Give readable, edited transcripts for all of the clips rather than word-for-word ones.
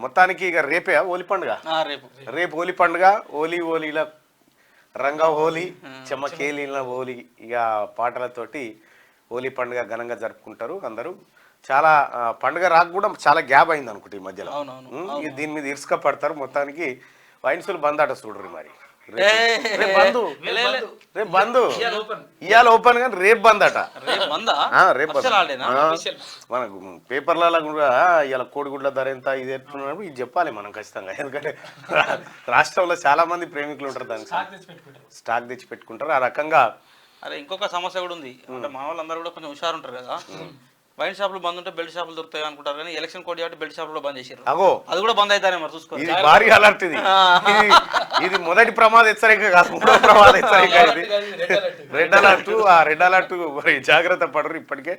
మొత్తానికి ఇక రేపే హోలీ పండుగ. రేపు హోలీ పండుగ. హోలీల రంగ హోలీ, చెమ్మకేలీల హోలీ, ఇక పాటలతోటి హోలీ పండుగ ఘనంగా జరుపుకుంటారు అందరూ. చాలా పండుగ రాక కూడా చాలా గ్యాప్ అయింది అనుకుంటా ఈ మధ్యలో. దీని మీద ఇరుసుక పడతారు. మొత్తానికి వైన్సులు బంద్ అట చూడరు మరి. రేపు బంద్, ఇవాళ ఓపెన్ కానీ రేపు బంద్ అట. రేపు మనకు పేపర్లలో కూడా ఇవాళ కోడిగుడ్ల ధర ఎంత ఇది ఎట్టుకున్నప్పుడు ఇది చెప్పాలి మనం ఖచ్చితంగా. ఎందుకంటే రాష్ట్రంలో చాలా మంది ప్రేమికులు ఉంటారు, దానికి స్టాక్ తెచ్చి పెట్టుకుంటారు ఆ రకంగా. అరే ఇంకొక సమస్య కూడా ఉంది అంటే మా వాళ్ళందరూ కూడా కొంచెం హుషారు ఉంటారు కదా. వైన్ షాపులు బంద్ ఉంటే బెల్ట్ షాపులు దొరుకుతాయి అనుకుంటారు, కానీ ఎలక్షన్ కోడ్ కాబట్టి బెల్ట్ షాపులు బంద్ చేశారు. అది కూడా బంద్ అవుతారే మరి చూసుకో. ఇది భారీ అలర్ట్. ఇది మొదటి ప్రమాద హెచ్చరిక కాదు, మూడో ప్రమాద హెచ్చరిక. ఇది రెడ్ అలర్ట్. ఆ రెడ్ అలర్ట్ మరి జాగ్రత్త పడరు. ఇప్పటికే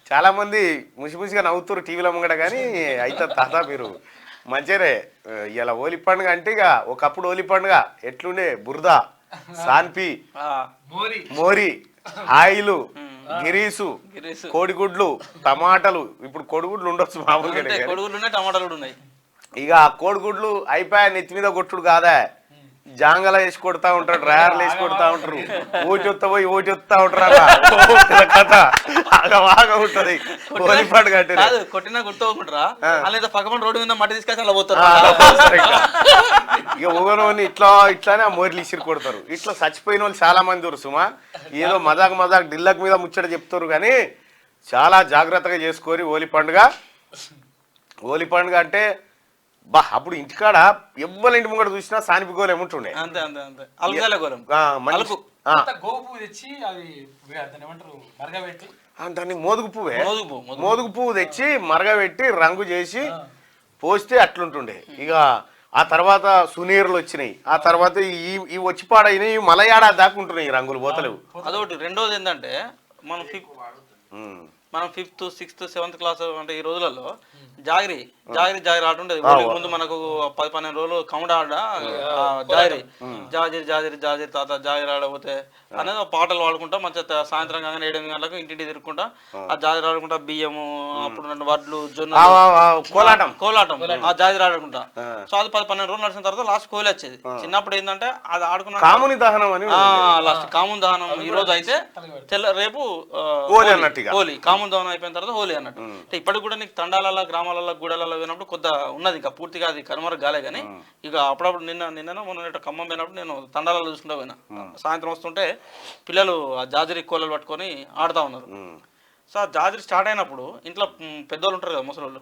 చాలా మంది ముసిముసిగా నవ్వుతారు టీవీలో ముంగట, కానీ అయితే తాత మీరు మంచిరే. ఇలా హోలీ పండుగ అంటే ఇక ఒకప్పుడు హోలీ పండుగ ఎట్లుండే బురద, సాన్పి, మోరి, ఆయిలు, గిరీసు, కోడిగుడ్లు, టమాటాలు. ఇప్పుడు కోడిగుడ్లు ఉండొచ్చు మామూలుగా, టమాటాలు కూడా ఉన్నాయి. ఇక కోడిగుడ్లు అయిపోయా నెత్తి మీద కొట్టుడు కాదా, జాంగల వేసి కొడతా ఉంటారు, డ్రైవర్లు వేసి కొడతా ఉంటారు, ఓచొత్తా పోయి ఓచొత్తా ఉంటారు. కథ బాగా ఉంటది హోలీ పండుగ అంటే. కొట్టినా గుర్తుకుంటారా పక్కన రోడ్డు మీద మట్టి తీసుకొచ్చి అలా పోతారు. ఇక ఊగనోని ఇట్లానే ఆ మోర్లు ఇసిరి కొడతారు. ఇట్లా చచ్చిపోయిన వాళ్ళు చాలా మంది ఉన్నారు సుమా. ఏదో మజాక్ డిల్లక్ మీద ముచ్చట చెప్తారు, కానీ చాలా జాగ్రత్తగా చేసుకోరి హోలీ పండుగ. హోలీ పండుగ అంటే అప్పుడు ఇంటికాడ ఎవ్వరి ఇంటి ముంగట చూసినా సానిపి గోలు ఏముంటుండే. దాన్ని మోదుగు పువ్వు తెచ్చి మరగబెట్టి రంగు చేసి పోస్తే అట్లుంటుండే. ఇక ఆ తర్వాత సునీర్లు వచ్చినాయి. ఆ తర్వాత ఈ వచ్చి పాడైనవి మలయాడా దాకుంటున్నాయి రంగులు పోతలేవు. అదొకటి. రెండోది ఏంటంటే మనం 5th, 6th, 7th క్లాస్ అంటే ఈ రోజులలో జాగిరి ఆట ఉండేది. ముందు మనకు 10-12 రోజులు కౌంట్ ఆడ జాజిరి తాత జాగిరి ఆడకపోతే అనేది పాటలు పాడుకుంటా మంచిగా సాయంత్రం కాగానే 7-8 గంటలకు ఇంటింటి తిరుగుకుంటా ఆ జాజిరి ఆడుకుంటా బియ్యము, అప్పుడు వడ్లు, జొన్న, కోలాటం ఆ జాజిరి ఆడుకుంటా. సో అది 10-12 రోజులు నడిచిన తర్వాత లాస్ట్ కోహ్లీ వచ్చేది. చిన్నప్పుడు ఏంటంటే అది ఆడుకున్నా కాముని దహనం అని లాస్ట్ కాముని దహనం. ఈ రోజు అయితే రేపు హోలీ, కాముని దహనం అయిపోయిన తర్వాత హోలీ అన్నట్టు. అంటే ఇప్పటికి కూడా నీకు తండాలలో, గ్రామాలలో, గూడలలో పోయినప్పుడు కొద్దిగా ఉన్నది, ఇంకా పూర్తిగా అది కనుమరుగు కాలే. కానీ ఇక అప్పుడప్పుడు నిన్న మొన్న ఖమ్మం పోయినప్పుడు నేను తండాలలో చూసుకుంటా పోయినా. సాయంత్రం వస్తుంటే పిల్లలు ఆ జాజిరి కోలలు పట్టుకొని ఆడుతూ ఉన్నారు. సో ఆ జాజిరి స్టార్ట్ అయినప్పుడు ఇంట్లో పెద్దోళ్ళు ఉంటారు కదా, ముసలోళ్ళు,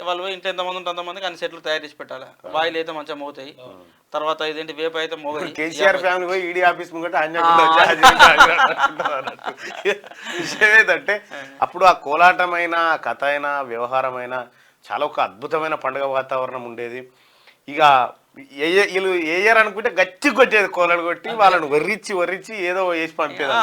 వాళ్ళు ఇంట్లో ఎంతమంది ఉంటే అంతమందికి అన్ని సెట్లు తయారు చేసి పెట్టాలి. బాయిలు అయితే మంచిగా మోగుతాయి, తర్వాత ఇదేంటి వేప అయితే మోగాయి. కేసీఆర్ ఫ్యామిలీ పోయి ఈడీ ఆఫీస్ ముంగట విషయం ఏంటంటే అప్పుడు ఆ కోలాటమైన కథ అయినా వ్యవహారమైన చాలా ఒక అద్భుతమైన పండుగ వాతావరణం ఉండేది. ఇక వీళ్ళు వేయరు అనుకుంటే గట్టి కొట్టేది, కోలలు కొట్టి వాళ్ళని వర్రిచ్చి ఏదో వేసి పంపేది.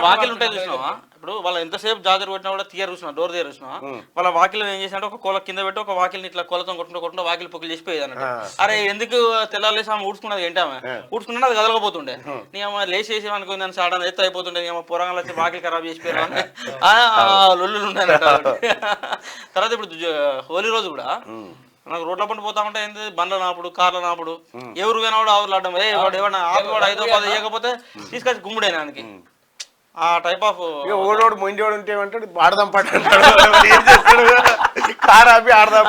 వాకిలు ఉంటాయి చూసినావా, ఇప్పుడు వాళ్ళు ఎంతసేపు జాజర్ కొట్టినా కూడా తీయరు చూసినా, డోర్ తీయరు చూసినా, వాళ్ళ వాకిలు ఏం చేసినట్టు ఒక కోల కింద పెట్టి ఒక వాకిల్ని ఇట్లా కోలతో కొట్టుకుంటూ వాకిలు పొక్కులు చేసిపోయేది అన్నట్టు. అరే ఎందుకు తెల్లారేసి ఆమె ఊడ్చుకున్నది ఏంటి, ఆమె ఊడ్చుకున్నా అది కదలకపోతుండే, నీ అమ్మ లేచి వేసి అనుకుని దాన్ని సాడని ఎత్తు అయిపోతుండే, నీ అమ్మ పురంగా వచ్చి వాకిలు ఖరాబ్ చేసిపోయారు అని లొల్లులు ఉంటాయి. తర్వాత ఇప్పుడు హోలీ రోజు కూడా నాకు రోడ్ల పంట పోతా ఉంటే ఏంటి, బండ్ల నాపుడు, కార్ల నాపుడు, ఎవరు పోయినాడు ఆవులు ఆడడం, ఏమన్నా ఆపివాడు 5 రూపాయలు ఇవ్వకపోతే తీసుకొచ్చి గుమ్ముడైనా ఆయనకి. ఆ టైప్ ఆఫ్ ఓడోడు మొండోడు ఉంటే ఏమంటాడు, ఆడదాం పట్టు కార్ ఆపి ఆడదాం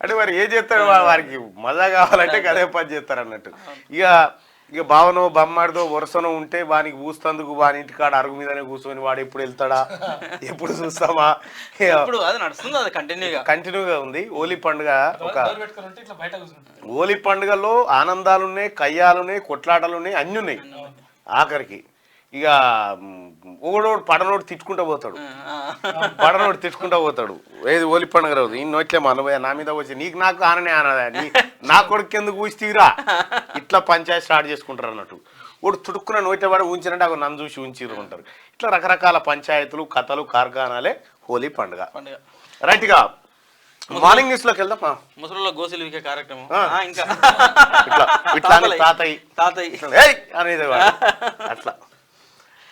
అంటే మరి ఏం చేస్తాడు, వారికి మజా కావాలంటే అదే పని చేస్తారు అన్నట్టు. ఇక భావనో బొమ్మాడిదో వరుసనో ఉంటే వానికి పూస్తందుకు వాని ఇంటికాడ అరుగు మీదనే కూర్చొని వాడు ఎప్పుడు వెళ్తాడా, ఎప్పుడు చూస్తామా, కంటిన్యూగా ఉంది. హోలీ పండుగ హోలీ పండుగలో ఆనందాలున్నాయి, కయ్యాలున్నాయి, కొట్లాటలున్నాయి, అన్నీ ఉన్నాయి. ఆఖరికి ఇక ఒకడోడు పడనోడు తిట్టుకుంటూ పోతాడు ఏది హోలీ పండుగ రోజు. ఈ నోట్లే మనబోయా నా మీద వచ్చి నీకు నాకు ఆననే ఆనదా, నా కొడుకు ఎందుకు ఊసిరా, ఇట్లా పంచాయతీ స్టార్ట్ చేసుకుంటారు అన్నట్టు. వాడు తుడుక్కున్న నోట్ల వాడు ఉంచినట్టు అక్కడ నన్ను చూసి ఉంచిరు ఉంటారు. ఇట్లా రకరకాల పంచాయతీలు, కథలు, కార్ఖానాలే హోలీ పండుగ. రైట్గా మార్నింగ్ న్యూస్ లోకి వెళ్దాం. ముసలిలో గోసులు వికే కార్యక్రమం ఇంకా ఇట్లా తాతయ్య అనేది అట్లా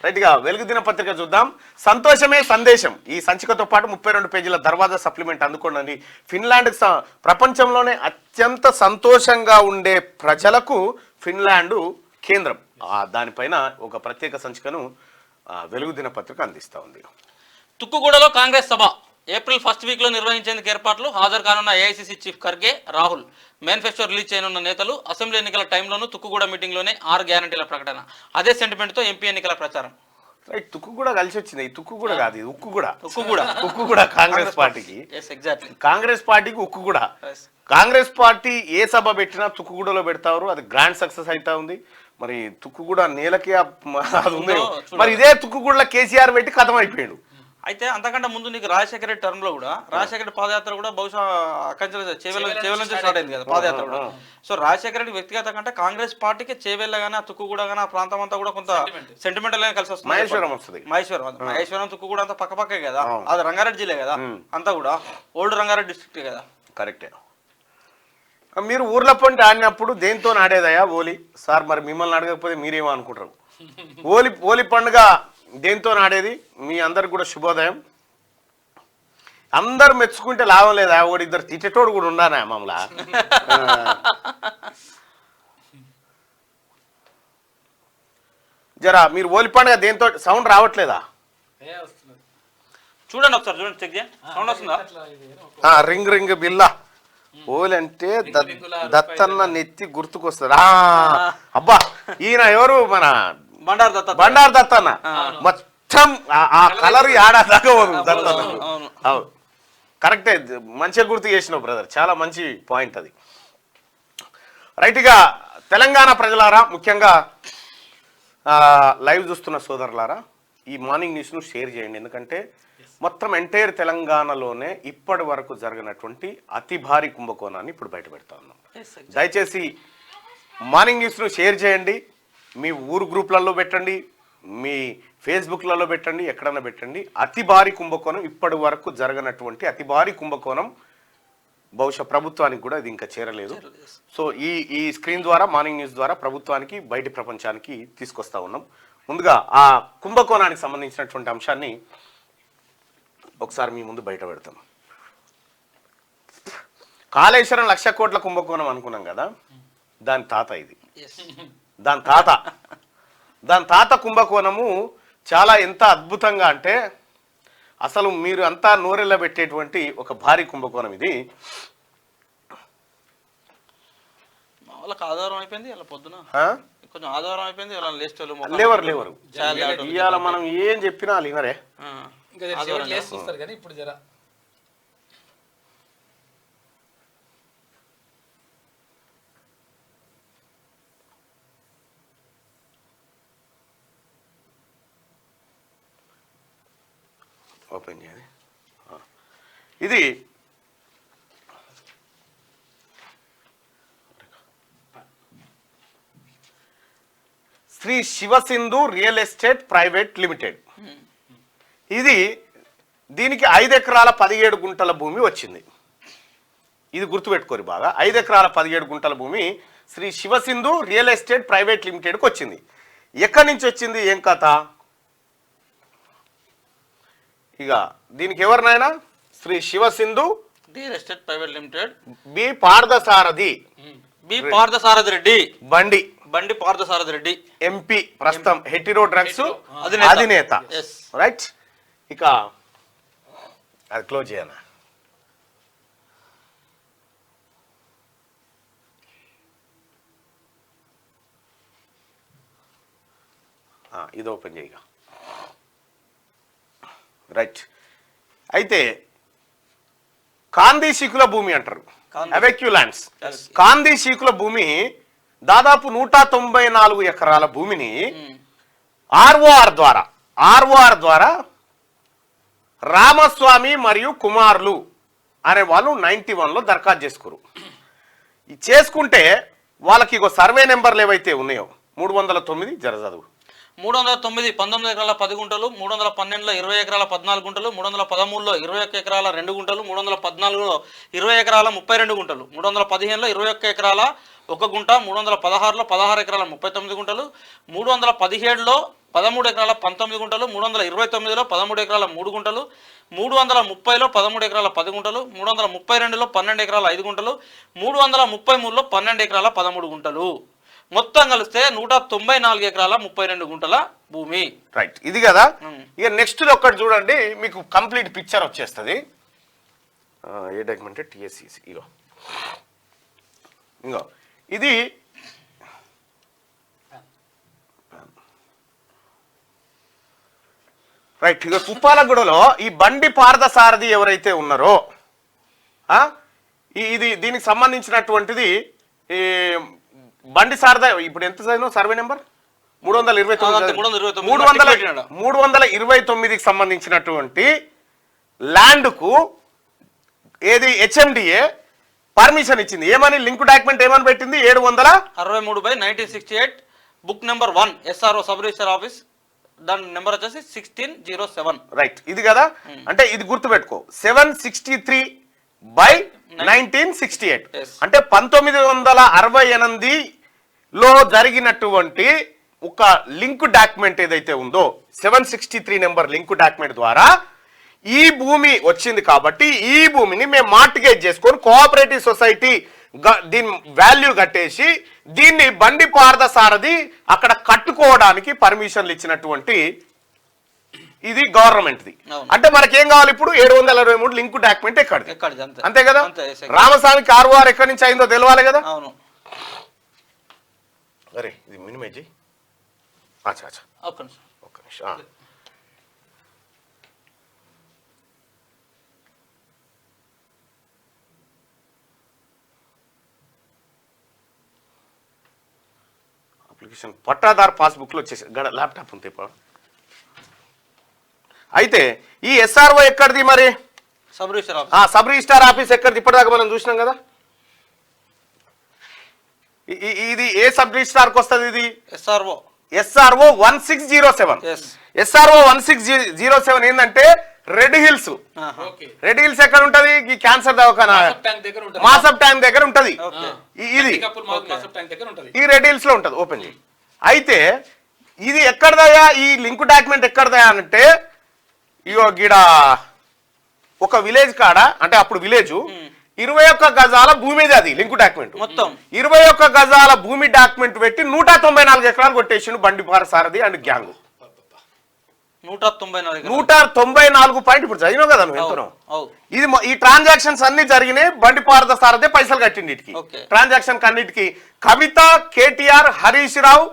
రైట్గా వెలుగు దినపత్రిక చూద్దాం. సంతోషమే సందేశం ఈ సంచికతో పాటు 32 పేజీల దర్వాజా సప్లిమెంట్ అందుకోండి. ఫిన్లాండ్ ప్రపంచంలోనే అత్యంత సంతోషంగా ఉండే ప్రజలకు ఫిన్లాండ్ కేంద్రం. దానిపైన ఒక ప్రత్యేక సంచికను వెలుగు దినపత్రిక అందిస్తూ ఉంది. తుక్కుగూడలో కాంగ్రెస్ సభ ఏప్రిల్ ఫస్ట్ వీక్ లో నిర్వహించేందుకు ఏర్పాట్లు. హాజరు కానున్న AICC chief Kharge, Rahul. Manifesto release చేయనున్న నేతలు. అసెంబ్లీ ఎన్నికల టైంలోనూ తుక్కుగూడ మీటింగ్లోనే 6 గ్యారంటీల ప్రకటన. అదే సెంటిమెంట్తో ఎంపీ ఎన్నికల ప్రచారం. రైట్, తుక్కు కూడా కలిసి వచ్చింది. ఈ తుక్కు కూడా కాదు, ఇది ఉక్కు కూడా కాంగ్రెస్ పార్టీకి. కాంగ్రెస్ పార్టీకి ఉక్కు కూడా. కాంగ్రెస్ పార్టీ ఏ సభ పెట్టినా తుక్కుగూడలో పెడతారు. అది గ్రాండ్ సక్సెస్ అవుతా ఉంది. మరి తుక్కుగూడ నేలకి అది ఉంది. మరి ఇదే తుక్కుగూడలో కేసీఆర్ పెట్టి కథం అయిపోయాడు. అయితే అంతకంటే ముందు నీకు రాజశేఖర రెడ్డి టర్మ్ లో కూడా రాజశేఖర చేవేల నుంచి స్టార్ట్ అయింది కదా పాదయాత్ర కూడా. సో రాజశేఖర రెడ్డి వ్యక్తిగత కంటే కాంగ్రెస్ పార్టీకి చేవేళ్ళ గానీ తుక్కు కూడా కానీ ఆ ప్రాంతం అంతా కూడా కొంత సెంటిమెంటల్ గా కలిసి వస్తుంది. మహేశ్వరం తుక్కు కూడా అంతా పక్కపక్కే కదా. అది రంగారెడ్డి జిల్లా కదా, అంతా కూడా ఓల్డ్ రంగారెడ్డి డిస్ట్రిక్ట్ కదా. కరెక్టే. మీరు ఊర్ల పంట ఆడినప్పుడు దేంతో ఆడేదయా ఓలి సార్? మరి మిమ్మల్ని అడగకపోతే మీరేమో అనుకుంటారు. ఓలి పండుగ దేంతో ఆడేది? మీ అందరికి కూడా శుభోదయం. అందరు మెచ్చుకుంటే లాభం లేదా? ఒకటి ఇద్దరు తిట్టేటోడు కూడా ఉండానా మమ్మల్ని? జరా మీరు ఓలి పండుగ దేంతో సౌండ్ రావట్లేదా? చూడండి ఒకసారి, చూడండి, చెక్ చేయండి. సౌండ్ వస్తుందా? రింగ్ రింగ్ బిల్లా. ఓలి అంటే దత్తన్న నెత్తి గుర్తుకొస్తుంది. అబ్బా, ఈయన ఎవరు? మన బండారు దత్తన్న. మొత్తం ఆ కలర్ ఆడాదాకా దత్తన్న. అవును, కరెక్టే, మంచిగా గుర్తు చేసినావు బ్రదర్, చాలా మంచి పాయింట్ అది. రైట్గా తెలంగాణ ప్రజలారా, ముఖ్యంగా లైవ్ చూస్తున్న సోదరులారా, ఈ మార్నింగ్ న్యూస్ను షేర్ చేయండి. ఎందుకంటే మొత్తం ఎంటైర్ తెలంగాణలోనే ఇప్పటి వరకు జరిగినటువంటి అతి భారీ కుంభకోణాన్ని ఇప్పుడు బయట పెడతా ఉన్నాం. దయచేసి మార్నింగ్ న్యూస్ను షేర్ చేయండి. మీ ఊరు గ్రూప్లలో పెట్టండి, మీ ఫేస్బుక్లలో పెట్టండి, ఎక్కడన్నా పెట్టండి. అతి భారీ కుంభకోణం, ఇప్పటి వరకు జరగనటువంటి అతి భారీ కుంభకోణం. బహుశా ప్రభుత్వానికి కూడా ఇది ఇంకా చేరలేదు. సో ఈ స్క్రీన్ ద్వారా, మార్నింగ్ న్యూస్ ద్వారా ప్రభుత్వానికి, బయటి ప్రపంచానికి తీసుకొస్తా ఉన్నాం. ముందుగా ఆ కుంభకోణానికి సంబంధించినటువంటి అంశాన్ని ఒకసారి మీ ముందు బయట పెడతాం. కాళేశ్వరం 1,00,000 కోట్ల కుంభకోణం అనుకున్నాం కదా, దాని తాత ఇది. దాని తాత కుంభకోణము చాలా ఎంత అద్భుతంగా అంటే అసలు మీరు అంతా నోరెళ్ళ పెట్టేటువంటి ఒక భారీ కుంభకోణం ఇది. వాళ్ళకి ఆధారం అయిపోయింది ఇలా పొద్దున, కొంచెం ఆధారం అయిపోయింది ఇలా లేవరు ఇవాళ మనం ఏం చెప్పినా వాళ్ళు వినరే. చూస్తారు కానీ ఇప్పుడు జరా ఓపెన్ చేయాలి. ఇది Shri Sivasindhu real estate private limited. దీనికి 5 ఎకరాల 17 గుంటల భూమి వచ్చింది. ఇది గుర్తుపెట్టుకోరు బాగా. 5 ఎకరాల 17 గుంటల భూమి Shri Sivasindhu real estate private లిమిటెడ్కి వచ్చింది. ఎక్కడి నుంచి వచ్చింది, ఏం కథ? ఇక దీనికి ఎవరినైనా Shri Sivasindhu real estate private limited, B Parthasarathi Reddy, Bandi Parthasarathi Reddy, MP, ప్రస్తుతం హెటిరో డ్రగ్స్ అధినేత. రైట్, ఇక అది క్లోజ్ చేయనా? ఇది ఓపెన్ చేయగా. రైట్, అయితే కాందీ శీకుల భూమి అంటారు, అవెక్యూ ల్యాండ్స్. కాందీ శీకుల భూమి దాదాపు 194 ఎకరాల భూమిని ఆర్ఓఆర్ ద్వారా రామస్వామి మరియు కుమారులు అనే వాళ్ళు 91లో దరఖాస్తు చేసుకుంటే వాళ్ళకి ఇగో సర్వే నెంబర్లు ఏవైతే ఉన్నాయో 309 జరజదువు 309 19 ఎకరాల 10 గుంటలు, 312లో 20 ఎకరాల 14 గుంటలు, 313లో 21 ఎకరాల 2 గుంటలు, 314లో 20 ఎకరాల 32 గుంటలు, 315లో 21 ఎకరాల 1 గుంట, 316లో 16 ఎకరాల 39 గుంటలు, 317లో 13 ఎకరాల 19 గుంటలు, 329లో 13 ఎకరాల 3 గుంటలు, 330లో 13 ఎకరాల 10 గుంటలు, 332లో 12 ఎకరాల 5 గుంటలు, 333లో 12 ఎకరాల 13 గుంటలు, మొత్తం కలిస్తే 194 ఎకరాల 32 గుంటల భూమి. రైట్, ఇది కదా. ఇక నెక్స్ట్ ఒక్కటి చూడండి, మీకు కంప్లీట్ పిక్చర్ వచ్చేస్తుంది. ఏ డాక్యుమెంట్? టిఎస్సిసి. ఇంకో ఇది రైట్. ఇక కుప్పాలగూడలో ఈ బండి పార్థసారథి ఎవరైతే ఉన్నారో ఇది దీనికి సంబంధించినటువంటిది ఈ బండి సారథి. ఇప్పుడు ఎంత చదివిన సర్వే నెంబర్? 329కి సంబంధించినటువంటి ల్యాండ్కు ఏది హెచ్ఎండిఏ పర్మిషన్ ఇచ్చింది. ఏమని లింక్ డాక్యుమెంట్ ఏమని పెట్టింది? 763/1968 book number 1 SRO sub register office, దాని నెంబర్ వచ్చేసి 1607. రైట్, ఇది కదా. అంటే ఇది గుర్తుపెట్టుకో, 763/1968 అంటే 1968లో జరిగినటువంటి ఒక లింక్ డాక్యుమెంట్ ఏదైతే ఉందో 763 నెంబర్ లింక్ డాక్యుమెంట్ ద్వారా ఈ భూమి వచ్చింది. కాబట్టి ఈ భూమిని మేము మార్టిగేజ్ చేసుకొని కోఆపరేటివ్ సొసైటీ దీని వాల్యూ కట్టేసి దీన్ని బండి పార్థసారథి అక్కడ కట్టుకోవడానికి పర్మిషన్లు ఇచ్చినటువంటి ఇది గవర్నమెంట్ది. అంటే మనకేం కావాలి ఇప్పుడు? 723 లింక్ డాక్యుమెంట్ ఎక్కడిది? అంతే కదా. రామస్వామి కారువారు ఎక్కడి నుంచి అయిందో తెలవాలి కదా. అరే ఇది మినిమేజ్ ఒక్క నిమిషం. అప్లికేషన్ పట్టాదార్ పాస్బుక్ లో వచ్చేసి ల్యాప్టాప్ ఉంది. అయితే ఈ ఎస్ఆర్ఓ ఎక్కడిది మరి? సబ్ రిజిస్టార్ ఆఫీస్ ఎక్కడిది? ఇప్పటిదాకా మనం చూసినాం కదా. ఇది ఏ సబ్ రిజిస్టార్ కు వస్తుంది? ఇది SRO 1607. SRO 1607 ఏంటంటే రెడ్ హిల్స్. రెడ్ హిల్స్ ఎక్కడ ఉంటది? ఈ క్యాన్సర్ దవాఖానా మాసప్ ట్యాంక్ దగ్గర ఉంటది. ఇది ఈ రెడ్ హిల్స్ లో ఉంటది. ఓపెన్ చేయి. అయితే ఇది ఎక్కడదయా? ఈ లింక్ డాక్యుమెంట్ ఎక్కడదయా అంటే ఇగో గిడ ఒక విలేజ్ కాడ, అంటే అప్పుడు విలేజ్ 21 గజాల భూమి. అది లింక్ డాక్యుమెంట్ మొత్తం 21 గజాల భూమి డాక్యుమెంట్ పెట్టి 194 ఎకరాలు కొట్టేసిండు బండి పార్థసారథి అండ్ గ్యాంగ్. 194 పాయింట్. ఇప్పుడు చదివినావు కదా నువ్వు ఎంతనో. ఇది ఈ ట్రాన్సాక్షన్స్ అన్ని జరిగినాయి. బండి పార్థసారథి పైసలు కట్టింది వీటికి. ట్రాన్సాక్షన్ అన్నిటికి కవిత, కేటీఆర్, హరీష్ రావు,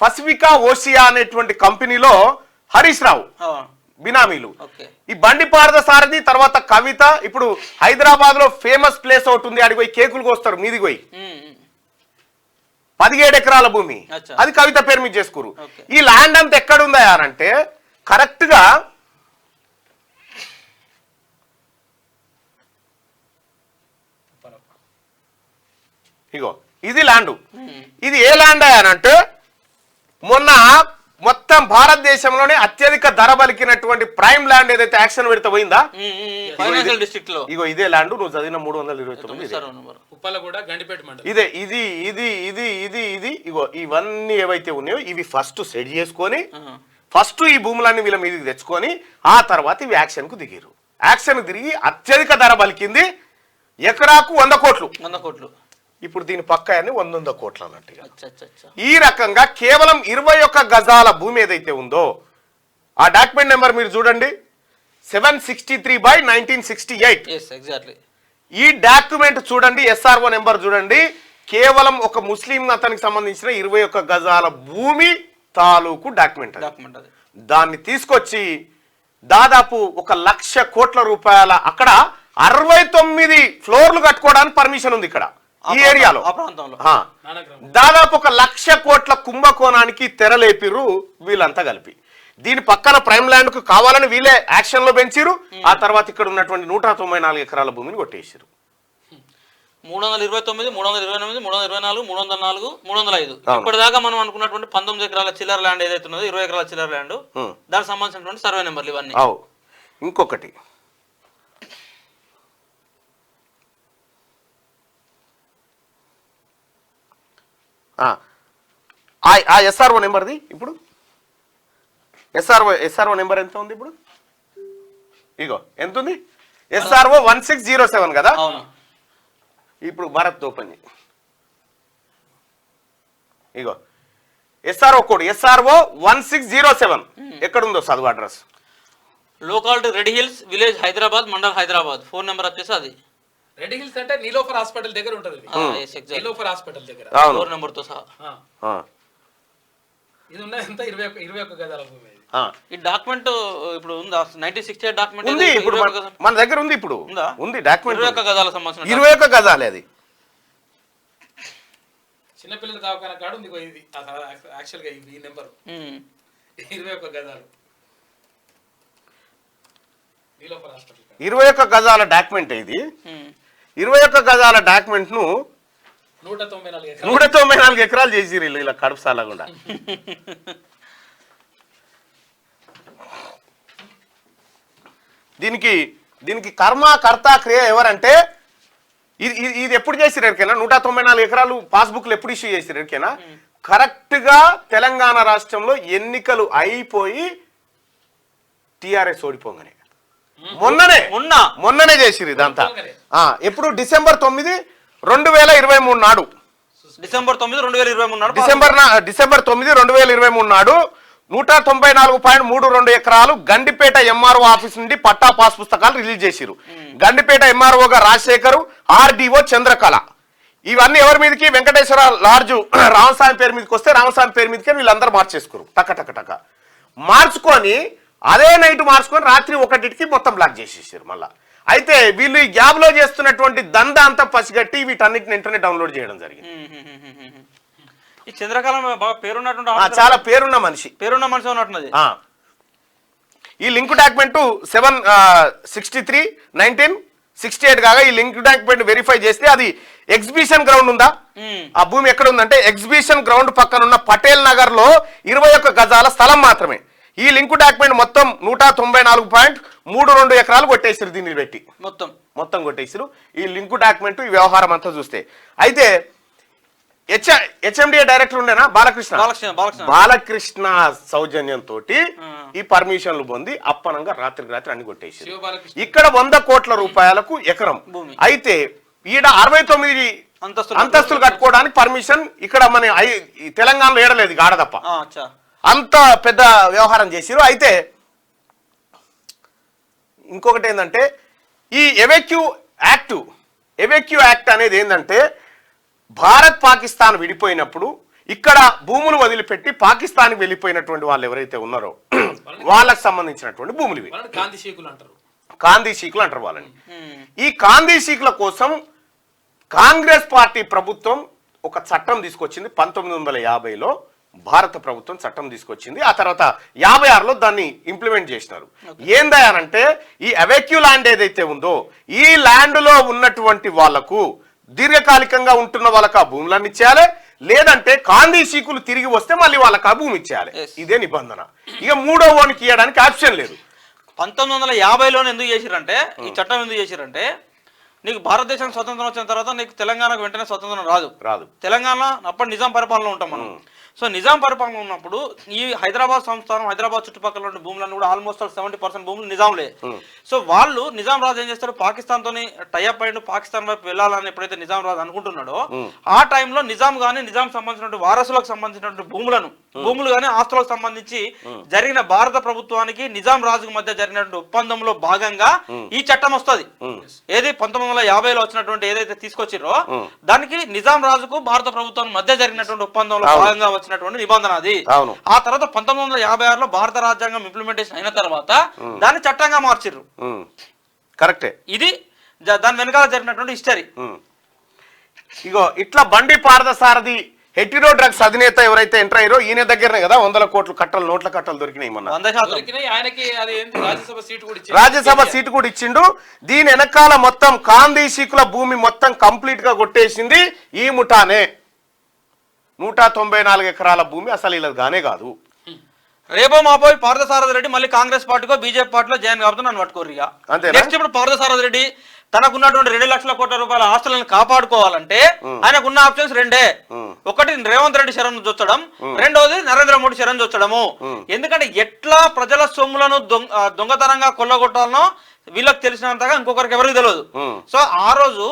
పసిఫికా ఓషియా అనేటువంటి కంపెనీలో హరీష్ రావు బినామీలు. ఈ బండి పార్థసారథి తర్వాత కవిత. ఇప్పుడు హైదరాబాద్ లో ఫేమస్ ప్లేస్ ఒకటి ఉంది, అడిగి పోయి కేకులు కోస్తారు మీదికి పోయి. 17 ఎకరాల భూమి, అది కవిత పేరు మీద చేసుకోరు. ఈ ల్యాండ్ అంతా ఎక్కడ ఉందా అంటే కరెక్ట్ గా ఇగో ఇది ల్యాండ్. ఇది ఏ ల్యాండ్ అంటే మొన్న మొత్తం భారతదేశంలోనే అత్యధిక ధర పలికినటువంటి ప్రైమ్ ల్యాండ్ ఏదైతే యాక్షన్ పెడితే పోయిందా ఫైనాన్షియల్ డిస్ట్రిక్ట్ లో, ఇగో ఇదే ల్యాండ్. నువ్వు చదివిన 329 ఇదే. ఇది ఇది ఇది ఇది ఇది ఇగో ఇవన్నీ ఏవైతే ఉన్నాయో ఇవి ఫస్ట్ సెట్ చేసుకొని ఫస్ట్ ఈ భూములన్నీ వీళ్ళ మీదకి తెచ్చుకొని ఆ తర్వాత ఇవి యాక్షన్ కు దిగారు. యాక్షన్ తిరిగి అత్యధిక ధర పలికింది ఎకరాకు 100 కోట్లు. ఇప్పుడు దీని పక్క 100 కోట్లు అన్నట్టుగా. ఈ రకంగా కేవలం 21 గజాల భూమి ఏదైతే ఉందో ఆ డాక్యుమెంట్ నెంబర్ మీరు చూడండి, 763/1968. ఈ డాక్యుమెంట్ చూడండి, SRO నెంబర్ చూడండి. కేవలం ఒక ముస్లిం అతనికి సంబంధించిన 21 గజాల భూమి తాలూకు డాక్యుమెంట్. దాన్ని తీసుకొచ్చి దాదాపు 1,00,000 కోట్ల రూపాయల అక్కడ 69 ఫ్లోర్లు కట్టుకోవడానికి పర్మిషన్ ఉంది ఇక్కడ ఈ ఏరియాలో. దాదాపు 1,00,000 కోట్ల కుంభకోణానికి తెరలేపిరు వీళ్ళంతా కలిపి. దీని పక్కన ప్రైమ్ ల్యాండ్ కు కావాలని వీళ్ళే యాక్షన్ లో పెంచిరు. ఆ తర్వాత ఇక్కడ ఉన్నటువంటి 194 ఎకరాల భూమిని కొట్టేసారు. 329, 328, 324, 304, 305 ఇప్పటిదాకా మనం అనుకున్నటువంటి 19 ఎకరాల చిల్లర ల్యాండ్ ఏదైతే ఉన్నదో 20 ఎకరాల చిల్లర ల్యాండ్, దానికి సంబంధించినటువంటి సర్వే నెంబర్లు ఇవన్నీ. ఇంకొకటి ఆ SRO నెంబర్ది ఇప్పుడు ఎస్ఆర్ఓ నెంబర్ ఎంత ఉంది ఇప్పుడు? ఇగో ఎంత ఉంది? ఎస్ఆర్ఓ 1607 కదా. అవును. ఇప్పుడు భారత్ ఓపెన్ ఇగో ఎస్ఆర్ఓ కోడ్ ఎస్ఆర్ఓ 1607 ఎక్కడుందో చదువు address. Locality red hills village Hyderabad mandal Hyderabad. Phone number వచ్చేసి అది రెడ్ హిల్స్ అంటే నీలోఫర్ హాస్పిటల్ దగ్గర ఉంటుంది. నీలోఫర్ హాస్పిటల్ దగ్గర ఫోన్ నెంబర్ తో సహా. ఇది ఉన్నది ఎంత 21 గజాల భూమి. ఈ డాక్యుమెంట్ ఇప్పుడు ఉందా? 1968 డాక్యుమెంట్ ఉంది ఇప్పుడు మన దగ్గర ఉంది. ఇప్పుడు ఉంది డాక్యుమెంట్ 21 గజాలకు సంబంధించిన 21 గజాలే అది. చిన్నపిల్లల దవాఖాన కాడ ఉంది ఇది యాక్చువల్ గా ఈ నెంబర్ 21 గజాలు. నీలోఫర్ హాస్పిటల్ 21 గజాల డాక్యుమెంట్ ఇది. 21 గజాల డాక్యుమెంట్ ను 194 ఎకరాలు చేసిరు ఇలా కడుపు సాలకుండా. దీనికి కర్మ కర్త క్రియ ఎవరంటే ఇది ఎప్పుడు చేసిరు ఎరికైనా? 194 ఎకరాలు పాస్బుక్లు ఎప్పుడు ఇష్యూ చేసిరు ఎరికైనా? కరెక్ట్ గా తెలంగాణ రాష్ట్రంలో ఎన్నికలు అయిపోయి టిఆర్ఎస్ ఓడిపోగానే మొన్ననే చేసిరు ఇదంతా. ఎప్పుడు? డిసెంబర్ 9, 2023 నాడు. డిసెంబర్ 9, 2023 నాడు. డిసెంబర్ 9, 2023 నాడు 194.32 ఎకరాలు గండిపేట ఎంఆర్ఓ ఆఫీస్ నుండి పట్టా పాస్ పుస్తకాలు రిలీజ్ చేసిరు. గండిపేట ఎంఆర్ఓగా రాజశేఖర్, ఆర్డీఓ చంద్రకళ. ఇవన్నీ ఎవరి మీదకి? వెంకటేశ్వర లార్జు రామస్వామి పేరు మీదకి వస్తే రామస్వామి పేరు మీదకి వీళ్ళందరూ మార్చేసుకోరు. టక మార్చుకొని అదే నైట్ మార్చుకొని రాత్రి 1కి మొత్తం బ్లాక్ చేసేసారు మళ్ళా. అయితే వీళ్ళు ఈ గ్యాప్ లో చేస్తున్నటువంటి దంద అంతా పసిగట్టి వీటన్నిటిని వెంటనే డౌన్లోడ్ చేయడం జరిగింది. ఈ చంద్రకాలం బాగా పేరున్నటువంటి చాలా పేరున్న మనిషి ఉన్నట్టున్నది. ఈ లింక్ డాక్యుమెంట్ 7/63/1968 కాగా ఈ లింక్ డాక్యుమెంట్ వెరిఫై చేస్తే అది ఎగ్జిబిషన్ గ్రౌండ్ ఉందా? ఆ భూమి ఎక్కడ ఉందంటే ఎగ్జిబిషన్ గ్రౌండ్ పక్కన ఉన్న పటేల్ నగర్ లో 21 గజాల స్థలం మాత్రమే. ఈ లింక్ డాక్యుమెంట్ మొత్తం 194.32 ఎకరాలు కొట్టేసారు. దీన్ని పెట్టి మొత్తం కొట్టేసారు ఈ లింక్ డాక్యుమెంట్. ఈ వ్యవహారం అంతా చూస్తే అయితే హెచ్ఎండిఏ డైరెక్టర్ ఉండేనా బాలకృష్ణ సౌజన్యంతో ఈ పర్మిషన్లు పొంది అప్పనంగా రాత్రికి రాత్రి అన్ని కొట్టేసి ఇక్కడ 100 కోట్ల రూపాయలకు ఎకరం. అయితే ఈడ 69 అంతస్తులు కట్టుకోవడానికి పర్మిషన్ ఇక్కడ మన తెలంగాణలో ఏడలేదు గాడ తప్ప. అంత పెద్ద వ్యవహారం చేసిరు. అయితే ఇంకొకటి ఏంటంటే ఈ ఎవెక్యూ యాక్ట్ అనేది ఏంటంటే భారత్ పాకిస్తాన్ విడిపోయినప్పుడు ఇక్కడ భూములు వదిలిపెట్టి పాకిస్తాన్కి వెళ్ళిపోయినటువంటి వాళ్ళు ఎవరైతే ఉన్నారో వాళ్ళకి సంబంధించినటువంటి భూములు ఇవి కాందీ షీకులు అంటారు వాళ్ళని. ఈ కాందీ షీకుల కోసం కాంగ్రెస్ పార్టీ ప్రభుత్వం ఒక చట్టం తీసుకొచ్చింది. 1950లో భారత ప్రభుత్వం చట్టం తీసుకొచ్చింది. ఆ తర్వాత 56లో దాన్ని ఇంప్లిమెంట్ చేసినారు. ఏందనంటే ఈ అవెక్యూ ల్యాండ్ ఏదైతే ఉందో ఈ ల్యాండ్ లో ఉన్నటువంటి వాళ్లకు దీర్ఘకాలికంగా ఉంటున్న వాళ్ళకి ఆ భూములన్నీ ఇచ్చేయాలి. లేదంటే కాందీ షీకులు తిరిగి వస్తే మళ్ళీ వాళ్ళకి ఆ భూమి ఇచ్చేయాలి. ఇదే నిబంధన. ఇక మూడో ఓనికి ఇవ్వడానికి ఆప్షన్ లేదు. 1950లోనే ఎందుకు చేసిరంటే ఈ చట్టం ఎందుకు చేసిరంటే నీకు భారతదేశం స్వతంత్రం వచ్చిన తర్వాత నీకు తెలంగాణకు వెంటనే స్వతంత్రం రాదు. తెలంగాణ అప్పటి నిజాం పరిపాలన ఉంటాం మనం. సో నిజాం పరిపాలన ఉన్నప్పుడు ఈ హైదరాబాద్ సంస్థానం హైదరాబాద్ చుట్టుపక్కల ఉన్న భూములను కూడా ఆల్మోస్ట్ 70% భూములు నిజాంలే. సో వాళ్ళు నిజాం రాజు ఏం చేస్తారు? పాకిస్తాన్ తోని టైఅప్ అయ్యి పాకిస్తాన్ వైపు వెళ్ళాలని ఎప్పుడైతే నిజాం రాజు అనుకుంటున్నాడో ఆ టైంలో నిజాం గానీ నిజాం సంబంధించినటువంటి వారసులకు సంబంధించినటువంటి భూములు గానీ ఆస్తులకు సంబంధించి జరిగిన భారత ప్రభుత్వానికి నిజాం రాజుకు మధ్య జరిగినటువంటి ఒప్పందంలో భాగంగా ఈ చట్టం వస్తుంది. ఏది 1950లో వచ్చినటువంటి ఏదైతే తీసుకొచ్చిరో దానికి నిజాం రాజుకు భారత ప్రభుత్వం మధ్య జరిగినటువంటి ఒప్పందంలో భాగంగా వచ్చినటువంటి నిబంధన అది. ఆ తర్వాత 1956లో భారత రాజ్యాంగం ఇంప్లిమెంటేషన్ అయిన తర్వాత దాన్ని చట్టంగా మార్చిర్రు. కరెక్టే. ఇది దాని వెనకాల జరిగినటువంటి హిస్టరీ. ఇగో ఇట్లా బండి పార్థసారథి హెటిరో డ్రగ్స్ అధినేత ఎవరైతే ఎంటర్ అయ్యారో ఈయన దగ్గరనే కదా 100 కోట్ల కట్టలు నోట్ల కట్టలు దొరికినాయి. మొన్న రాజ్యసభ సీటు కూడా ఇచ్చిండు. దీని వెనకాల మొత్తం కాందీ షీకుల భూమి మొత్తం కంప్లీట్ గా కొట్టేసింది ఈ ముఠానే. 194 ఎకరాల భూమి అసలు ఇలా గానే కాదు. రేపో మాపోయి పార్థసారథి రెడ్డి మళ్ళీ కాంగ్రెస్ పార్టీకో బీజేపీ పార్టీలో జాయిన్ కాబట్టి నన్ను పట్టుకోరు. ఇక నెక్స్ట్ ఇప్పుడు పార్థసారథి రెడ్డి తనకున్నటువంటి 2 లక్షల కోట్ల రూపాయల ఆస్తులను కాపాడుకోవాలంటే ఆయనకున్న ఆప్షన్స్ రెండే. ఒకటి రేవంత్ రెడ్డి శరణ్ చొచ్చడం, రెండోది నరేంద్ర మోడీ శరణ్ చొచ్చడము. ఎందుకంటే ఎట్లా ప్రజల సొమ్ములను దొంగతనంగా కొల్లగొట్టాలనో వీళ్ళకి తెలిసినంతగా ఇంకొకరికి ఎవరికి తెలియదు. సో ఆ రోజు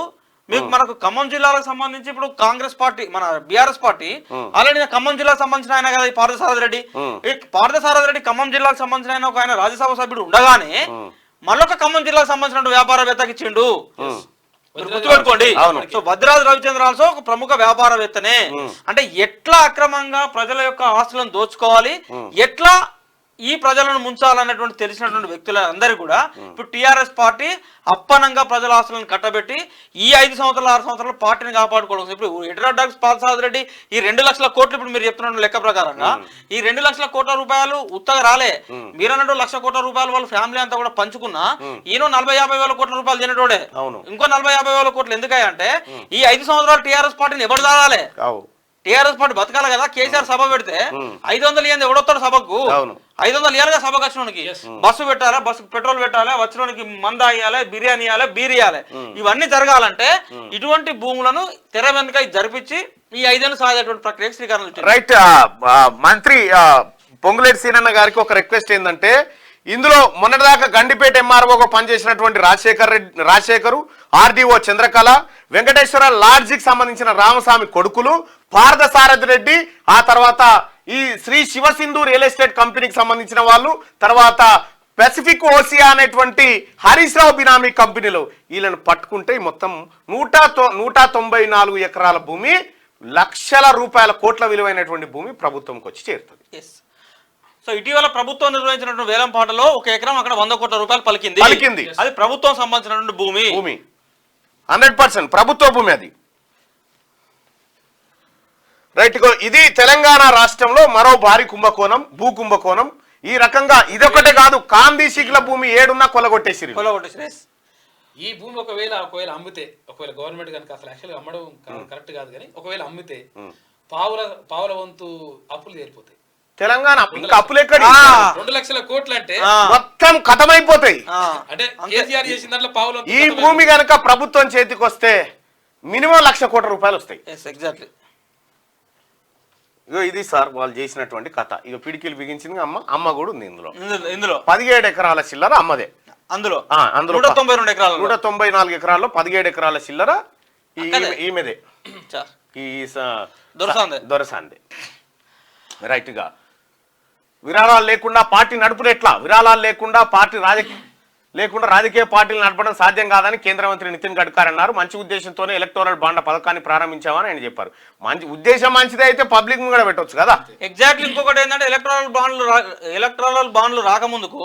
మీకు మనకు ఖమ్మం జిల్లాలకు సంబంధించి ఇప్పుడు కాంగ్రెస్ పార్టీ మన బీఆర్ఎస్ పార్టీ ఆల్రెడీ ఖమ్మం జిల్లాకు సంబంధించిన ఆయన కదా పార్థసారథి రెడ్డి. ఈ పార్థసారథి రెడ్డి ఖమ్మం జిల్లాకు సంబంధించిన ఆయన ఒక ఆయన రాజ్యసభ సభ్యుడు ఉండగానే మళ్ళొక ఖమ్మం జిల్లాకు సంబంధించిన వ్యాపారవేత్తకి ఇచ్చిండు. గుర్తుపెట్టుకోండి. సో భద్రాద్రి రవిచంద్ర ఆల్సో ఒక ప్రముఖ వ్యాపారవేత్తనే. అంటే ఎట్లా అక్రమంగా ప్రజల యొక్క ఆస్తులను దోచుకోవాలి, ఎట్లా ఈ ప్రజలను ముంచాలన్నటువంటి తెలిసినటువంటి వ్యక్తుల అందరూ కూడా ఇప్పుడు టీఆర్ఎస్ పార్టీ అప్పనంగా ప్రజల ఆస్తులను కట్టబెట్టి ఈ 5 సంవత్సరాలు 6 సంవత్సరాలు పార్టీని కాపాడుకోవడం. ఇప్పుడు ఎడ్రాడాక్స్ పార్థసారథి రెడ్డి ఈ 2 లక్షల కోట్లు ఇప్పుడు మీరు చెప్తున్న లెక్క ప్రకారంగా ఈ 2 లక్షల కోట్ల రూపాయలు ఉత్తగా రాలే. మీరన్నట్టు 1 లక్ష కోట్ల రూపాయలు వాళ్ళ ఫ్యామిలీ అంతా కూడా పంచుకున్నా ఈయన 40-50 వేల కోట్ల రూపాయలు తినేటోడే. ఇంకో 40-50 వేల కోట్లు ఎందుకంటే ఈ 5 సంవత్సరాలు టీఆర్ఎస్ పార్టీని ఎవరు దాదాలే. టీఆర్ఎస్ పార్టీ బతకాలి కదా. కేసీఆర్ సభ పెడితే 500 ఇయ్యంది ఎవడొస్తాడు సభకు? 500 ఇయ్యాలిగా సభకు వచ్చినోనికి. బస్సు పెట్టాలి, బస్సు పెట్రోల్ పెట్టాలి, వచ్చినోనికి మంద ఇయ్యాలి, బిర్యానీ ఇయ్యాలి, బీర్ ఇయ్యాలి. ఇవన్నీ జరగాలంటే ఇటువంటి భూములను తెర వెనుక జరిపించి ఈ 5 ఏళ్ళు సాగేటువంటి ప్రక్రియకు శ్రీకారం చుట్టారు. రైట్. మంత్రి పొంగులేటి సీనన్న గారికి ఒక రిక్వెస్ట్ ఏంటంటే, ఇందులో మొన్నటిదాకా గండిపేట ఎంఆర్ఓగా పనిచేసినటువంటి రాజశేఖరు, ఆర్డీఓ చంద్రకళ, వెంకటేశ్వర లాడ్జికి సంబంధించిన రామస్వామి కొడుకులు, పార్థసారథి రెడ్డి, ఆ తర్వాత ఈ శ్రీ శివసింధు రియల్ ఎస్టేట్ కంపెనీకి సంబంధించిన వాళ్ళు, తర్వాత పెసిఫిక్ ఓసియా అనేటువంటి హరీష్ రావు బినామీ కంపెనీలో వీళ్ళని పట్టుకుంటే మొత్తం 194 ఎకరాల భూమి, లక్షల రూపాయల కోట్ల విలువైనటువంటి భూమి ప్రభుత్వంకి వచ్చి చేరుతుంది. సో ఇటీవల ప్రభుత్వం నిర్వహించినటువంటి వేలం పాటలో ఒక ఎకరం అక్కడ 100 కోట్ల రూపాయలు పలికింది. అది ప్రభుత్వం సంబంధించినటువంటి భూమి 100% ప్రభుత్వ భూమి అది. రైట్. ఇది తెలంగాణ రాష్ట్రంలో మరో భారీ కుంభకోణం, భూ కుంభకోణం. ఈ రకంగా ఇదొకటే కాదు, కాందీ శీకుల భూమి ఏడున్నా కొలగొట్టేసి. ఈ భూమి ఒకవేళ అమ్మితే, ఒకవేళ గవర్నమెంట్ కనుక అసలు యాక్చువల్గా అమ్మడం కరెక్ట్ కాదు కానీ ఒకవేళ అమ్మితే పావుల వంతు అప్పులు తీరిపోతాయి. తెలంగాణ ఇంకా అప్పులు ఎక్కడ? 2 లక్షల కోట్లు అంటే మొత్తం కథమైపోతాయి. అంటే కేసీఆర్ చేసిన దాంట్లో పావులు. ఈ భూమి కనుక ప్రభుత్వం చేతికి వస్తే మినిమం 1 లక్ష కోట్ల రూపాయలు వస్తాయి. ఎగ్జాక్ట్లీ. ఇగో ఇది సార్ వాళ్ళు చేసినటువంటి కథ. ఇక పిడికిలు బిగించింది అమ్మ కూడా ఉంది ఇందులో. 17 ఎకరాల చిల్లర అమ్మదే. అందులో 194 ఎకరాల్లో 17 ఎకరాల చిల్లర ఈమెదే, ఈ దొరసాందే. రైట్ గా విరాళాలు లేకుండా పార్టీ నడుపులు ఎట్లా? విరాళాలు లేకుండా రాజకీయ పార్టీలు నడపడం సాధ్యం కాదని కేంద్ర మంత్రి నితిన్ గడ్కరీ అన్నారు. మంచి ఉద్దేశంతోనే ఎలక్టోరల్ బాండ్ల పథకాన్ని ప్రారంభించామని ఆయన చెప్పారు. మంచి ఉద్దేశం మంచిదే అయితే పబ్లిక్ కూడా పెట్టవచ్చు కదా. ఎగ్జాక్ట్లీ. ఇంకొకటి ఏంటంటే ఎలక్టోరల్ బాండ్లు రాకముందుకు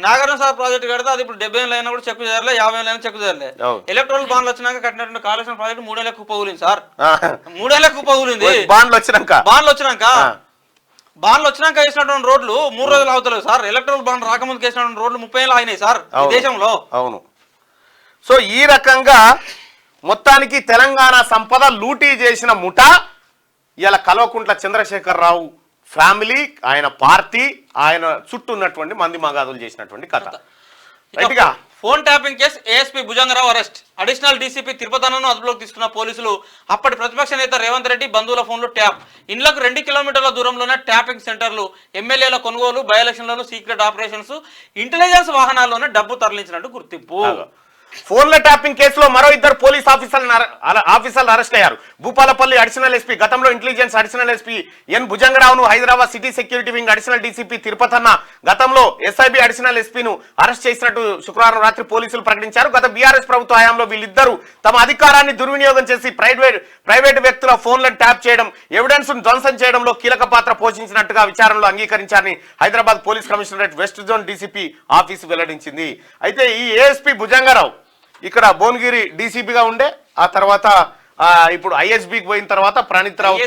నాగార్జున సార్ ప్రాజెక్ట్ కడితే అది ఇప్పుడు 70 ఏళ్ళు అయినా కూడా చెక్కు చేరలే, 50 ఏళ్ళు అయినా చెక్కు చేరలే. ఎలక్టోరల్ బాండ్లు వచ్చినాక కట్టినటువంటి కాళేశ్వరం ప్రాజెక్ట్ 3 ఏళ్ళకు కుప్పకూలింది సార్. 3 ఏళ్ళకు కుప్పకూలింది. బాండ్లు వచ్చినాక వేసినటువంటి రోడ్లు 3 రోజులు అవుతలేదు సార్. ఎలక్ట్రల్ బాండ్ రాకముందుకు వేసినటువంటి రోడ్లు 30 ఏళ్ళు అయినాయి సార్ ఈ దేశంలో. అవును. సో ఈ రకంగా మొత్తానికి తెలంగాణ సంపద లూటీ చేసిన ముఠా ఇలా కల్వకుంట్ల చంద్రశేఖరరావు ఫ్యామిలీ, ఆయన పార్టీ, ఆయన చుట్టూ ఉన్నటువంటి మంది మగాదులు చేసినటువంటి కథ. రైట్గా phone tapping case ASP Bhujanga Rao arrest. Additional DCP తిరుపతన్నను అదుపులోకి తీసుకున్న పోలీసులు అప్పటి ప్రతిపక్ష నేత రేవంత్ రెడ్డి బంధువుల ఫోన్లు ట్యాప్. ఇండ్లకు 2 కిలోమీటర్ల దూరంలోనే ట్యాపింగ్ సెంటర్లు, ఎమ్మెల్యేల కొనుగోలు, బై ఎలక్షన్లను, సీక్రెట్ ఆపరేషన్స్, ఇంటెలిజెన్స్ వాహనాల్లోనే డబ్బు తరలించినట్టు గుర్తింపు. ఫోన్ల ట్యాపింగ్ కేసులో మరో 2 పోలీస్ ఆఫీసర్లు అరెస్ట్ అయ్యారు. భూపాలపల్లి అడిషనల్ ఎస్పీ, గతంలో ఇంటెలిజెన్స్ అడిషనల్ ఎస్పీ ఎన్ భుజంగరావును, Hyderabad city security wing additional DCP Tirupatanna, గతంలో ఎస్ఐబి అడిషనల్ ఎస్పీను అరెస్ట్ చేసినట్టు శుక్రవారం రాత్రి పోలీసులు ప్రకటించారు. గత బీఆర్ఎస్ ప్రభుత్వ హయాంలో వీళ్ళిద్దరూ తమ అధికారాన్ని దుర్వినియోగం చేసి ప్రైవేటు వ్యక్తుల ఫోన్లను ట్యాప్ చేయడం, ఎవిడెన్స్ ధ్వంసం చేయడంలో కీలక పాత్ర పోషించినట్టుగా విచారణలో అంగీకరించారని Hyderabad police commissionerate west zone DCP office వెల్లడించింది. అయితే ఈ ఏఎస్పీ భుజంగరావు ఇక్కడ భువనగిరి డీసీపీగా ఉండే, ఆ తర్వాత ఇప్పుడు ఐఎస్బికి పోయిన తర్వాత ప్రణీత్ రావు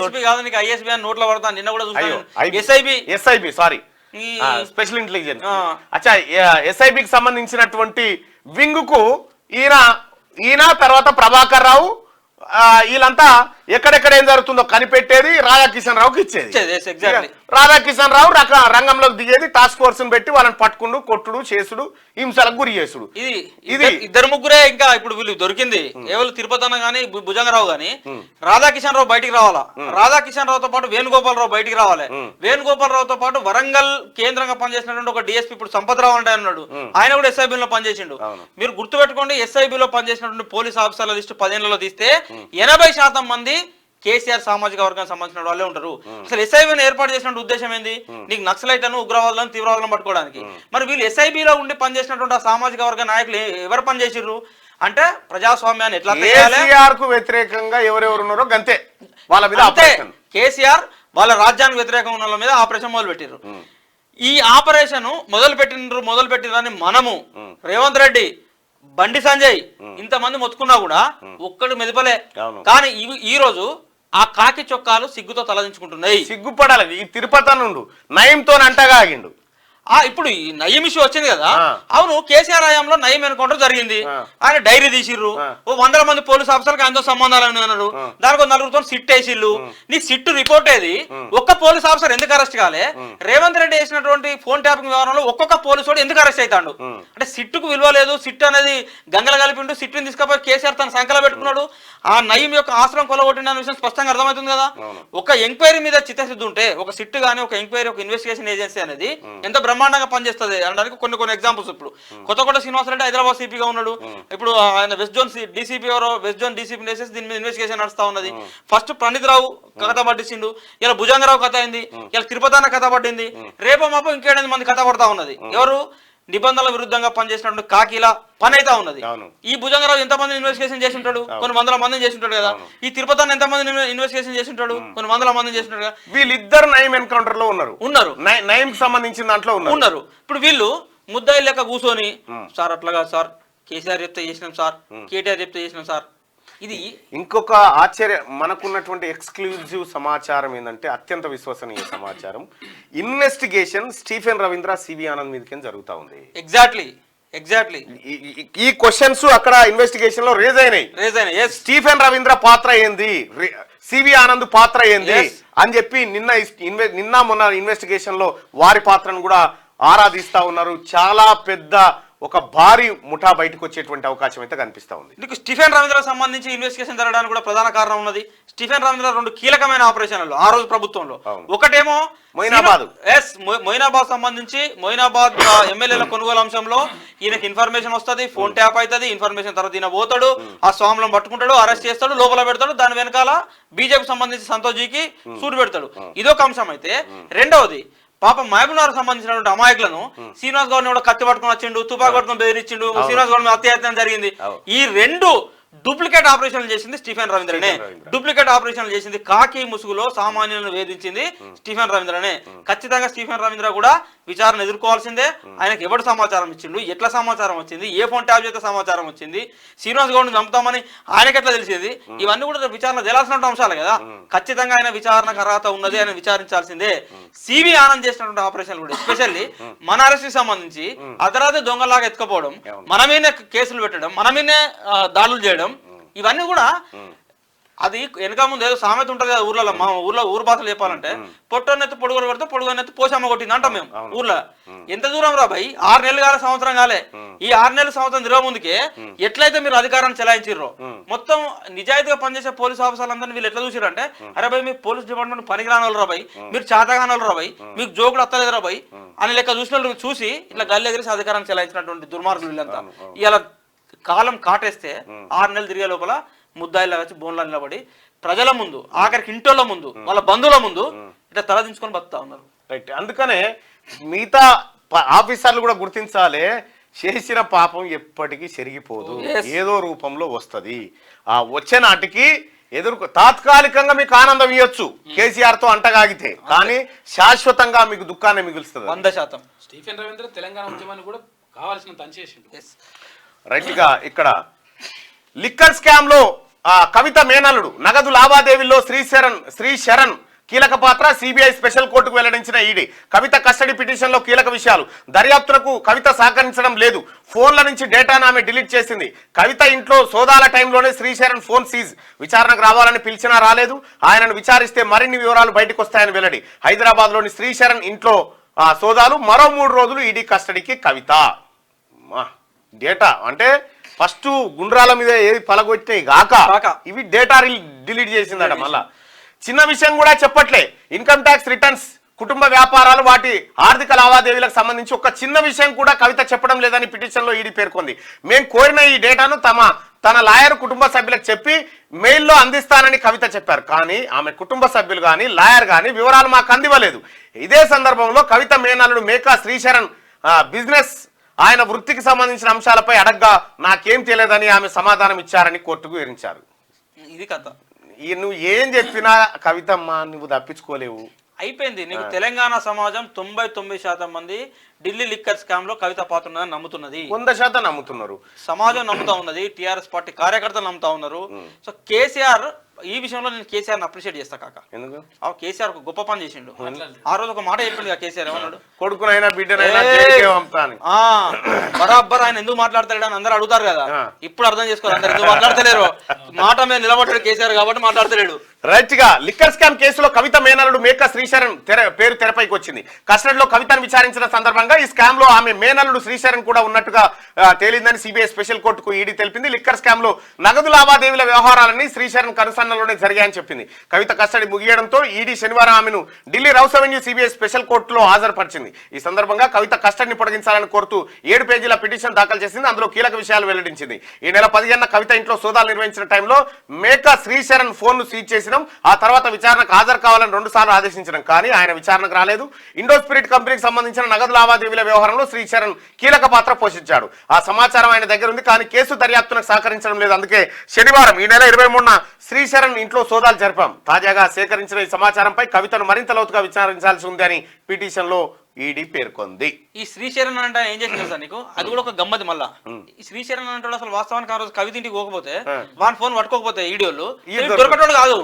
ఎస్ఐబి సారీ స్పెషల్ ఇంటెలిజెన్స్ అచ్చా ఎస్ఐబికి సంబంధించినటువంటి వింగ్ కు ఈయన తర్వాత ప్రభాకర్ రావు వీళ్ళంతా ఎక్కడెక్కడ ఏం జరుగుతుందో కనిపెట్టేది రాధాకిషన్ రావుకి ఇచ్చేది. ఎగ్జాక్ట్లీ. రాధాకిషన్ రావు రంగంలోకి దిగేది, టాస్క్ ఫోర్స్ పెట్టి వాళ్ళని పట్టుకుండు, కొట్టుడు, చేసుడు, హింసలకు గురి చేసుడు. ఇది ఇద్దరు ముగ్గురే. ఇంకా ఇప్పుడు వీళ్ళు దొరికింది ఎవరు తిరుపతి అన్న గానీ భుజంగరావు గానీ రాధాకిషన్ రావు బయటికి రావాలా, రాధాకిషన్ రావుతో పాటు వేణుగోపాలరావు బయటికి రావాలి, వేణుగోపాలరావుతో పాటు వరంగల్ కేంద్రంగా పనిచేసినటువంటి ఒక డిఎస్పీ ఇప్పుడు సంపత్రావు అంటే అన్నాడు, ఆయన కూడా ఎస్ఐబిలో పనిచేసిండు. మీరు గుర్తుపెట్టుకోండి, ఎస్ఐబిలో పనిచేసినటువంటి పోలీస్ ఆఫీసర్ల లిస్టు 10 ఏళ్లలో తీస్తే 80% మంది కేసీఆర్ సామాజిక వర్గానికి సంబంధించిన వాళ్ళే ఉంటారు. అసలు ఎస్ఐబిని ఏర్పాటు చేసిన ఉద్దేశం ఏంది? నీకు నక్సలైట్లను, ఉగ్రవాదులను, తీవ్రవాదులను పట్టుకోవడానికి. మరి వీళ్ళు ఎస్ఐబిలో ఉండి పనిచేసినటువంటి ఆ సామాజిక వర్గ నాయకులు ఎవరు పనిచేసిర్రు అంటే ప్రజాస్వామ్యాన్ని ఎట్లా కేసీఆర్ కు వ్యతిరేకంగా ఎవరెవరు ఉన్నారో గంతే వాళ్ళ మీద ఆపరేషన్. కేసీఆర్ వాళ్ళ రాజ్యానికి వ్యతిరేకంగా ఉన్న వాళ్ళ మీద ఆపరేషన్ మొదలు పెట్టిర్రు. ఈ ఆపరేషన్ మొదలు పెట్టినని మనము రేవంత్ రెడ్డి, బండి సంజయ్ ఇంతమంది మొత్తుకున్నా కూడా ఒక్కడు మెదపలే. కానీ ఈ రోజు ఆ కాకి చొక్కాలు సిగ్గుతో తలదించుకుంటున్నాయి. సిగ్గుపడాలి. ఈ తిరుపతి నుండు నయంతో అంటగా ఆగిండు. ఇప్పుడు ఈ నయం ఇష్యూ వచ్చింది కదా, అవును కేసీఆర్ హయాంలో నయం ఎన్కౌంటర్ జరిగింది, ఆయన డైరీ తీసిర్రు, 100 మంది పోలీస్ ఆఫీసర్లకు ఆయనతో సంబంధాలు అన్నారు, దానికి 4 సిట్ వేసిల్లు. నీ సిట్టు రిపోర్ట్ ఏది? ఒక్క పోలీస్ ఆఫీసర్ ఎందుకు అరెస్ట్ కాలే? రేవంత్ రెడ్డి వేసినటువంటి ఫోన్ ట్యాపింగ్ వ్యవహారంలో ఒక్కొక్క పోలీసు ఎందుకు అరెస్ట్ అవుతాడు? అంటే సిట్టుకు విలువ లేదు, సిట్ అనేది గంగల కలిపిండు, సిట్టుని తీసుకపోయి కేసీఆర్ తన సంఖ్యలో పెట్టుకున్నాడు, ఆ నయం యొక్క ఆశ్రమం కొలగొట్టిన విషయం స్పష్టంగా అర్థమవుతుంది కదా. ఒక ఎంక్వైరీ మీద చిత్తశుద్ధి ఉంటే ఒక సిట్ గానీ, ఒక ఎంక్వైరీ, ఒక ఇన్వెస్టిగేషన్ ఏజెన్సీ అనేది ఎంత బ్రహ్మాండంగా పనిచేస్తుంది అనడానికి కొన్ని ఎగ్జాంపుల్స్. ఇప్పుడు కొత్త శ్రీనివాసరెడ్డి హైదరాబాద్ సిపిగా ఉన్నాడు, ఇప్పుడు ఆయన west zone DCP west zone DCP వేసేసి దీని మీద ఇన్వెస్టిగేషన్ నడుస్తా ఉన్నది. ఫస్ట్ ప్రణీత్ రావు కథ పట్టించిండు, ఇలా భుజంగరావు కథ అయింది, ఇలా తిరుపతి అన్న కథ పట్టింది, రేపో మాపో ఇంకేడెనిమిది మంది కథ పడతా ఉన్నది. ఎవరు? నిబంధనల విరుద్ధంగా పనిచేసినటువంటి కాకిలా పని అయితే ఉన్నది. ఈ భుజంగరావు ఎంతమంది ఇన్వెస్టిగేషన్ చేసి ఉంటాడు? కొన్ని 100 మందిని చేసి ఉంటాడు కదా. ఈ తిరుపతి అన్న ఎంతమంది ఇన్వెస్టిగేషన్ చేసి ఉంటాడు? కొన్ని 100 మందిని చేసి ఉంటాడు కదా. వీళ్ళిద్దరు నయం ఎన్కౌంటర్ లో ఉన్నారు, నయం సంబంధించిన దాంట్లో ఉన్నారు. ఇప్పుడు వీళ్ళు ముద్దాయి లెక్క కూర్చొని, సార్ అట్లాగా సార్, కేసీఆర్ చెప్తే చేసినాం సార్, కేటీఆర్ చెప్తే చేసినాం సార్. ఇది ఇంకొక మనకున్నటువంటి ఎక్స్క్లూజివ్ సమాచారం ఏంటంటే, అత్యంత విశ్వసనీయ సమాచారం, ఇన్వెస్టిగేషన్ స్టీఫెన్ రవీంద్ర, సివి ఆనంద్ మీదకి జరుగుతా ఉంది. ఎగ్జాక్ట్లీ ఈ క్వశ్చన్స్ అక్కడ ఇన్వెస్టిగేషన్ లో రేజ్ అయినాయి. స్టీఫెన్ రవీంద్ర పాత్ర ఏంది, సివి ఆనంద్ పాత్ర ఏంది అని చెప్పి నిన్న మొన్న ఇన్వెస్టిగేషన్ లో వారి పాత్రను కూడా ఆరాధిస్తా ఉన్నారు. చాలా పెద్ద ఒక భారీ ముఠా బయటకు వచ్చేటువంటి అవకాశం అయితే కనిపిస్తా ఉంది. నీకు స్టీఫెన్ రవీంద్ర సంబంధించి ఇన్వెస్టిగేషన్ జరగడానికి కూడా ప్రధాన కారణం ఉన్నది. స్టీఫెన్ రవీంద్ర 2 కీలకమైన ఆపరేషన్లు ఆ రోజు ప్రభుత్వంలో. ఒకటేమో మొయినాబాద్ సంబంధించి మొయినాబాద్ ఎమ్మెల్యేల కొనుగోలు అంశంలో ఈయనకి ఇన్ఫర్మేషన్ వస్తుంది, ఫోన్ ట్యాప్ అవుతుంది, ఇన్ఫర్మేషన్ తర్వాత ఈయన పోతాడు, ఆ స్వాములను పట్టుకుంటాడు, అరెస్ట్ చేస్తాడు, లోపల పెడతాడు, దాని వెనకాల బీజేపీ సంబంధించి సంతోష్ జీకి సూట్ పెడతాడు. ఇదొక అంశం అయితే, రెండవది పాపం మహబూబ్నగర్ సంబంధించినటువంటి అమాయకులను శ్రీనివాస్ గౌడ్ కూడా కత్తి పట్టుకుని వచ్చిండు, తుపాకి పట్టుకుని బెదిరించిండు, శ్రీనివాస్ గౌడ్ హత్యాయత్నం జరిగింది. ఈ 2 డూప్లికేట్ ఆపరేషన్లు చేసింది స్టీఫెన్ రవీంద్రనే. డూప్లికేట్ ఆపరేషన్లు చేసింది, కాకి ముసుగులో సామాన్యులను వేధించింది స్టీఫెన్ రవీంద్రనే. ఖచ్చితంగా స్టీఫెన్ రవీంద్ర కూడా విచారణ ఎదుర్కోవాల్సిందే. ఆయనకు ఎవరు సమాచారం ఇచ్చిండు, ఎట్లా సమాచారం వచ్చింది, ఏ ఫోన్ ట్యాప్ చేస్తే సమాచారం వచ్చింది, శ్రీనివాస్ గౌడ్ని చంపుతామని ఆయనకి ఎట్లా తెలిసింది, ఇవన్నీ కూడా విచారణ తెలియాల్సిన అంశాలు కదా. ఖచ్చితంగా ఆయన విచారణకు అర్హత ఉన్నది, ఆయన విచారించాల్సిందే. సివి ఆనంద్ చేసినటువంటి ఆపరేషన్లు కూడా, ఎస్పెషల్లీ మన అరెస్ట్ సంబంధించి అర్ధరాత్రి దొంగలాగా ఎత్తుకపోవడం, మన మీదే కేసులు పెట్టడం, మన మీదే దాడులు చేయడం, ఇవన్నీ కూడా అది వెనక ముందు ఏదో సామెత ఉంటుంది కదా ఊర్లలో, మా ఊరు భాషలు చెప్పాలంటే, పొట్టనెత్తి పొడుగులు కొడితే పొడుగునెత్తి పోషమ్మ కొట్టింది అంటాం మేము ఊర్లో. ఎంత దూరం రా భయ్, 6 నెలలు కాలే, సంవత్సరం కాలే. ఈ 6 నెలల సంవత్సరం తిరగ ముందుకే ఎట్లయితే మీరు అధికారాన్ని చెలాయించారో, మొత్తం నిజాయితీగా పనిచేసే పోలీస్ ఆఫీసర్లందరినీ వీళ్ళు ఎట్లా చూసారంటే, అరే భయ్ మీ పోలీస్ డిపార్ట్మెంట్ పనికిరాని వాళ్ళు రా భయ్, మీరు చేతగాని వాళ్ళు రా భయ్, మీకు జోకులు అత్తలేదు రా భయ్ అని లెక్క చూసిన వాళ్ళు చూసి ఇట్లా గల్లి ఎగిరేసి అధికారాన్ని చెలాయించినటువంటి దుర్మార్గులు వీళ్ళంతా. ఇలా కాలం కాటేస్తే 6 నెలలు తిరిగే లోపల ముద్దాయిలా వచ్చి బోన్లా నిలబడి ప్రజల ముందు, ఆఖరికి ఇంటోళ్ళ ముందు, వాళ్ళ బంధువుల ముందు ఇట్లా తలదించుకొని బతుకుతా ఉన్నారు. రైట్. అందుకనే మిగతా ఆఫీసర్లు కూడా గుర్తించాలి, చేసిన పాపం ఎప్పటికీ చెరిగిపోదు, ఏదో రూపంలో వస్తుంది. ఆ వచ్చే నాటికి తాత్కాలికంగా మీకు ఆనందం ఇవ్వచ్చు కేసీఆర్ తో అంటగాగితే, కానీ శాశ్వతంగా మీకు దుఃఖాన్ని మిగులుస్తుంది. 100%. స్టీఫెన్ రవీంద్ర తెలంగాణ ఉద్యమాన్ని కూడా కావాల్సిన పనిచేసిండు. రైట్ గా ఇక్కడ లిక్కర్ స్కామ్ లో కవిత మేనల్లుడు, నగదు లావాదేవీల్లో శ్రీ శరణ్ కీలక పాత్ర, సిబిఐ స్పెషల్ కోర్టుకు వెల్లడించిన ఈడీ. కవిత కస్టడీ పిటిషన్లో కీలక విషయాలు. దర్యాప్తునకు కవిత సహకరించడం లేదు, ఫోన్ల నుంచి డేటాను ఆమె డిలీట్ చేసింది. కవిత ఇంట్లో సోదాల టైంలోనే శ్రీశరణ్ ఫోన్ సీజ్. విచారణకు రావాలని పిలిచినా రాలేదు. ఆయనను విచారిస్తే మరిన్ని వివరాలు బయటకు వస్తాయని వెల్లడి. హైదరాబాద్లోని శ్రీశరణ్ ఇంట్లో సోదాలు, మరో 3 రోజులు ఈడీ కస్టడీకి కవిత. డేటా అంటే ఫస్ట్ గుండ్రాల మీద ఏది పలగొట్టాయి గాక ఇవి డేటా డిలీట్ చేసిందట. మళ్ళా చిన్న విషయం కూడా చెప్పట్లే. ఇన్కమ్ ట్యాక్స్ రిటర్న్స్, కుటుంబ వ్యాపారాలు, వాటి ఆర్థిక లావాదేవీలకు సంబంధించి ఒక చిన్న విషయం కూడా కవిత చెప్పడం లేదని పిటిషన్లో ఈడీ పేర్కొంది. మేము కోరిన ఈ డేటాను తన లాయర్ కుటుంబ సభ్యులకు చెప్పి మెయిల్లో అందిస్తానని కవిత చెప్పారు. కానీ ఆమె కుటుంబ సభ్యులు కానీ లాయర్ కానీ వివరాలు మాకు అందివ్వలేదు. ఇదే సందర్భంలో కవిత మేనల్లుడు మేకా శ్రీశరణ్ బిజినెస్, ఆయన వృత్తికి సంబంధించిన అంశాలపై అడగ్గా నాకేం తెలియదని ఆమె సమాధానం ఇచ్చారని కోర్టుకు వివరించారు. ఇది కథ. నువ్వు ఏం చెప్పినా కవితమ్మ నువ్వు తప్పించుకోలేవు. అయిపోయింది. నీకు తెలంగాణ సమాజం 99% మంది ఢిల్లీ లిక్కర్ స్కామ్ లో కవిత పాత్ర ఉన్నదని నమ్ముతున్నది. 100% నమ్ముతున్నారు. సమాజం నమ్ముతా ఉన్నది, టిఆర్ఎస్ పార్టీ కార్యకర్తలు నమ్ముతా ఉన్నారు. సో కేసీఆర్ ఈ విషయంలో నేను కేసీఆర్ అప్రిషియేట్ చేస్తా కాక. ఎందుకు? కేసీఆర్ ఒక గొప్ప పని చేసిండు. ఆ రోజు ఒక మాట చెప్పిండు కేసీఆర్, ఏమన్నాడు? కొడుకునైనా బిడ్డనైనా బరాబర్ ఆయన ఎందుకు మాట్లాడతాడు అని అందరూ అడుగుతారు కదా. ఇప్పుడు అర్థం చేసుకోవాలి, అందరు ఎందుకు మాట్లాడతలేరు. మాట మీద నిలబడ్డాడు కేసీఆర్ కాబట్టి మాట్లాడతలేడు. రైట్ గా లిక్కర్ స్కామ్ కేసులో కవిత మేనల్లుడు మేకా శ్రీశరణ్ పేరు తెరపైకి వచ్చింది. కస్టడీలో కవితను విచారించిన సందర్భంగా ఈ స్కామ్ లో ఆమె మేనల్లుడు శ్రీశరణ్ కూడా ఉన్నట్టుగా తేలిందని సిబిఐ స్పెషల్ కోర్టుకు ఈడీ తెలిపింది. లిక్కర్ స్కామ్ లో నగదు లావాదేవీల వ్యవహారాలన్నీ శ్రీశరణ్ కనుసన్నలోనే జరిగాయని చెప్పింది. కవిత కస్టడీ ముగియడంతో ఈడీ శనివారం ఆమెను Delhi rows avenue CBI special కోర్టులో హాజరుపరిచింది. ఈ సందర్భంగా కవిత కస్టడీని పొడిగించాలని కోరుతూ 7 పేజీల పిటిషన్ దాఖలు చేసింది. అందులో కీలక విషయాలు వెల్లడించింది. ఈ నెల 15న కవిత ఇంట్లో సోదాలు నిర్వహించిన టైంలో మేకా శ్రీశరణ్ ఫోన్ ను సీజ్ చేసి ఆ తర్వాత విచారణకు హాజరు కావాలని 2 సార్లు ఆదేశించడం, కానీ ఆయన విచారణకు రాలేదు. ఇండో స్పిరిట్ కంపెనీకి సంబంధించిన నగదు లావాదేవీల వ్యవహారంలో శ్రీశరణ్ కీలక పాత్ర పోషించాడు. ఆ సమాచారం ఆయన దగ్గర ఉంది, కానీ కేసు దర్యాప్తునకు సహకరించడం లేదు. అందుకే శనివారం ఈ నెల 23న శ్రీశరణ్ ఇంట్లో సోదాలు జరిపాం. తాజాగా సేకరించిన ఈ సమాచారంపై కవితను మరింత లోతుగా విచారించాల్సి ఉంది అని పిటిషన్ లో ఈడీ పేర్కొంది. ఈ శ్రీశరణ్ అంటే ఏం చేసింది సార్ నీకు? అది కూడా ఒక గమ్మది. మళ్ళా ఈ శ్రీశరణ్ అంటే అసలు వాస్తవానికి ఆ రోజు కవిత ఇంటికి పోకపోతే, వాన్ ఫోన్ పట్టుకోకపోతే ఈడీఓళ్ళు దొరకటోడు కాదు.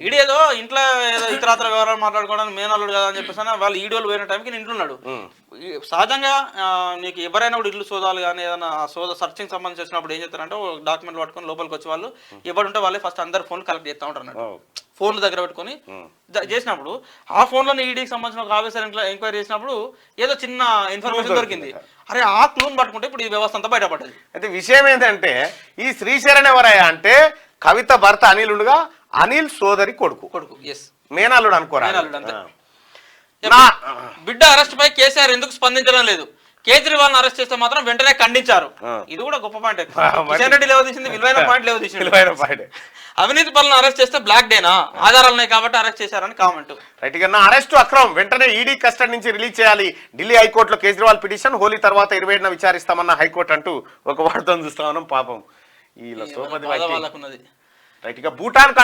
ఈడీ ఏదో ఇంట్లో ఏదో ఇతరాతర వ్యవహారాలు మాట్లాడుకోవడానికి మేనల్లుడు కదా అని చెప్పేసి వాళ్ళు ఈడీఓలు పోయిన టైంకి ఇంట్లో ఉన్నాడు. సహజంగా నీకు ఎవరైనా కూడా ఇల్లు సోదాలు కానీ ఏదైనా సర్చింగ్ సంబంధించి వచ్చినప్పుడు ఏం చేస్తారంటే డాక్యుమెంట్లు పట్టుకొని లోపలికి వచ్చి వాళ్ళు ఎవరుంటే వాళ్ళే ఫస్ట్ అందరు ఫోన్లు కలెక్ట్ చేస్తూ ఉంటారు. ఫోన్లు దగ్గర పెట్టుకొని చేసినప్పుడు ఆ ఫోన్లోనే ఈడీకి సంబంధించిన ఒక ఆఫీసర్ ఎంక్వైరీ చేసినప్పుడు ఏదో చిన్న ఇన్ఫర్మేషన్ దొరికింది. అరే ఆ క్లూన్ పట్టుకుంటే ఇప్పుడు ఈ వ్యవస్థ అంతా బయటపడ్డది. అయితే విషయం ఏంటంటే ఈ శ్రీశరణ్ ఎవరయ్యా అంటే కవిత భర్త అనిల్ ఉండగా అనిల్ సోదరి కొడుకు ఎస్ మేనల్లుడు అనుకోరా. బిడ్డ అరెస్ట్ పై కేసీఆర్ ఎందుకు స్పందించడం లేదు? కేజ్రీవాల్ అరెస్ట్ చేస్తే మాత్రం వెంటనే ఖండించారు. ఇది కూడా గొప్ప పాయింట్. కిషన్ రెడ్డి లేవదీసింది, విలువైన పాయింట్. అవినీతి పనులను అరెస్ట్ చేస్తే బ్లాక్ డేనా? ఆధారాలు ఉన్నాయి కాబట్టి అరెస్ట్ చేశారని కామెంట్. రైట్ గా అరెస్ట్ అక్రమం, వెంటనే ఈడీ కస్టడీ నుంచి రిలీజ్ చేయాలి. ఢిల్లీ హైకోర్టులో కేజ్రీవాల్ పిటిషన్, హోలీ తర్వాత 27న విచారిస్తామన్న హైకోర్టు అంటూ ఒక వార్త చూస్తా ఉన్నాం. పాపం వీళ్ళ సోపతి వాళ్ళకున్నది. రైట్ గా భూటాన్కు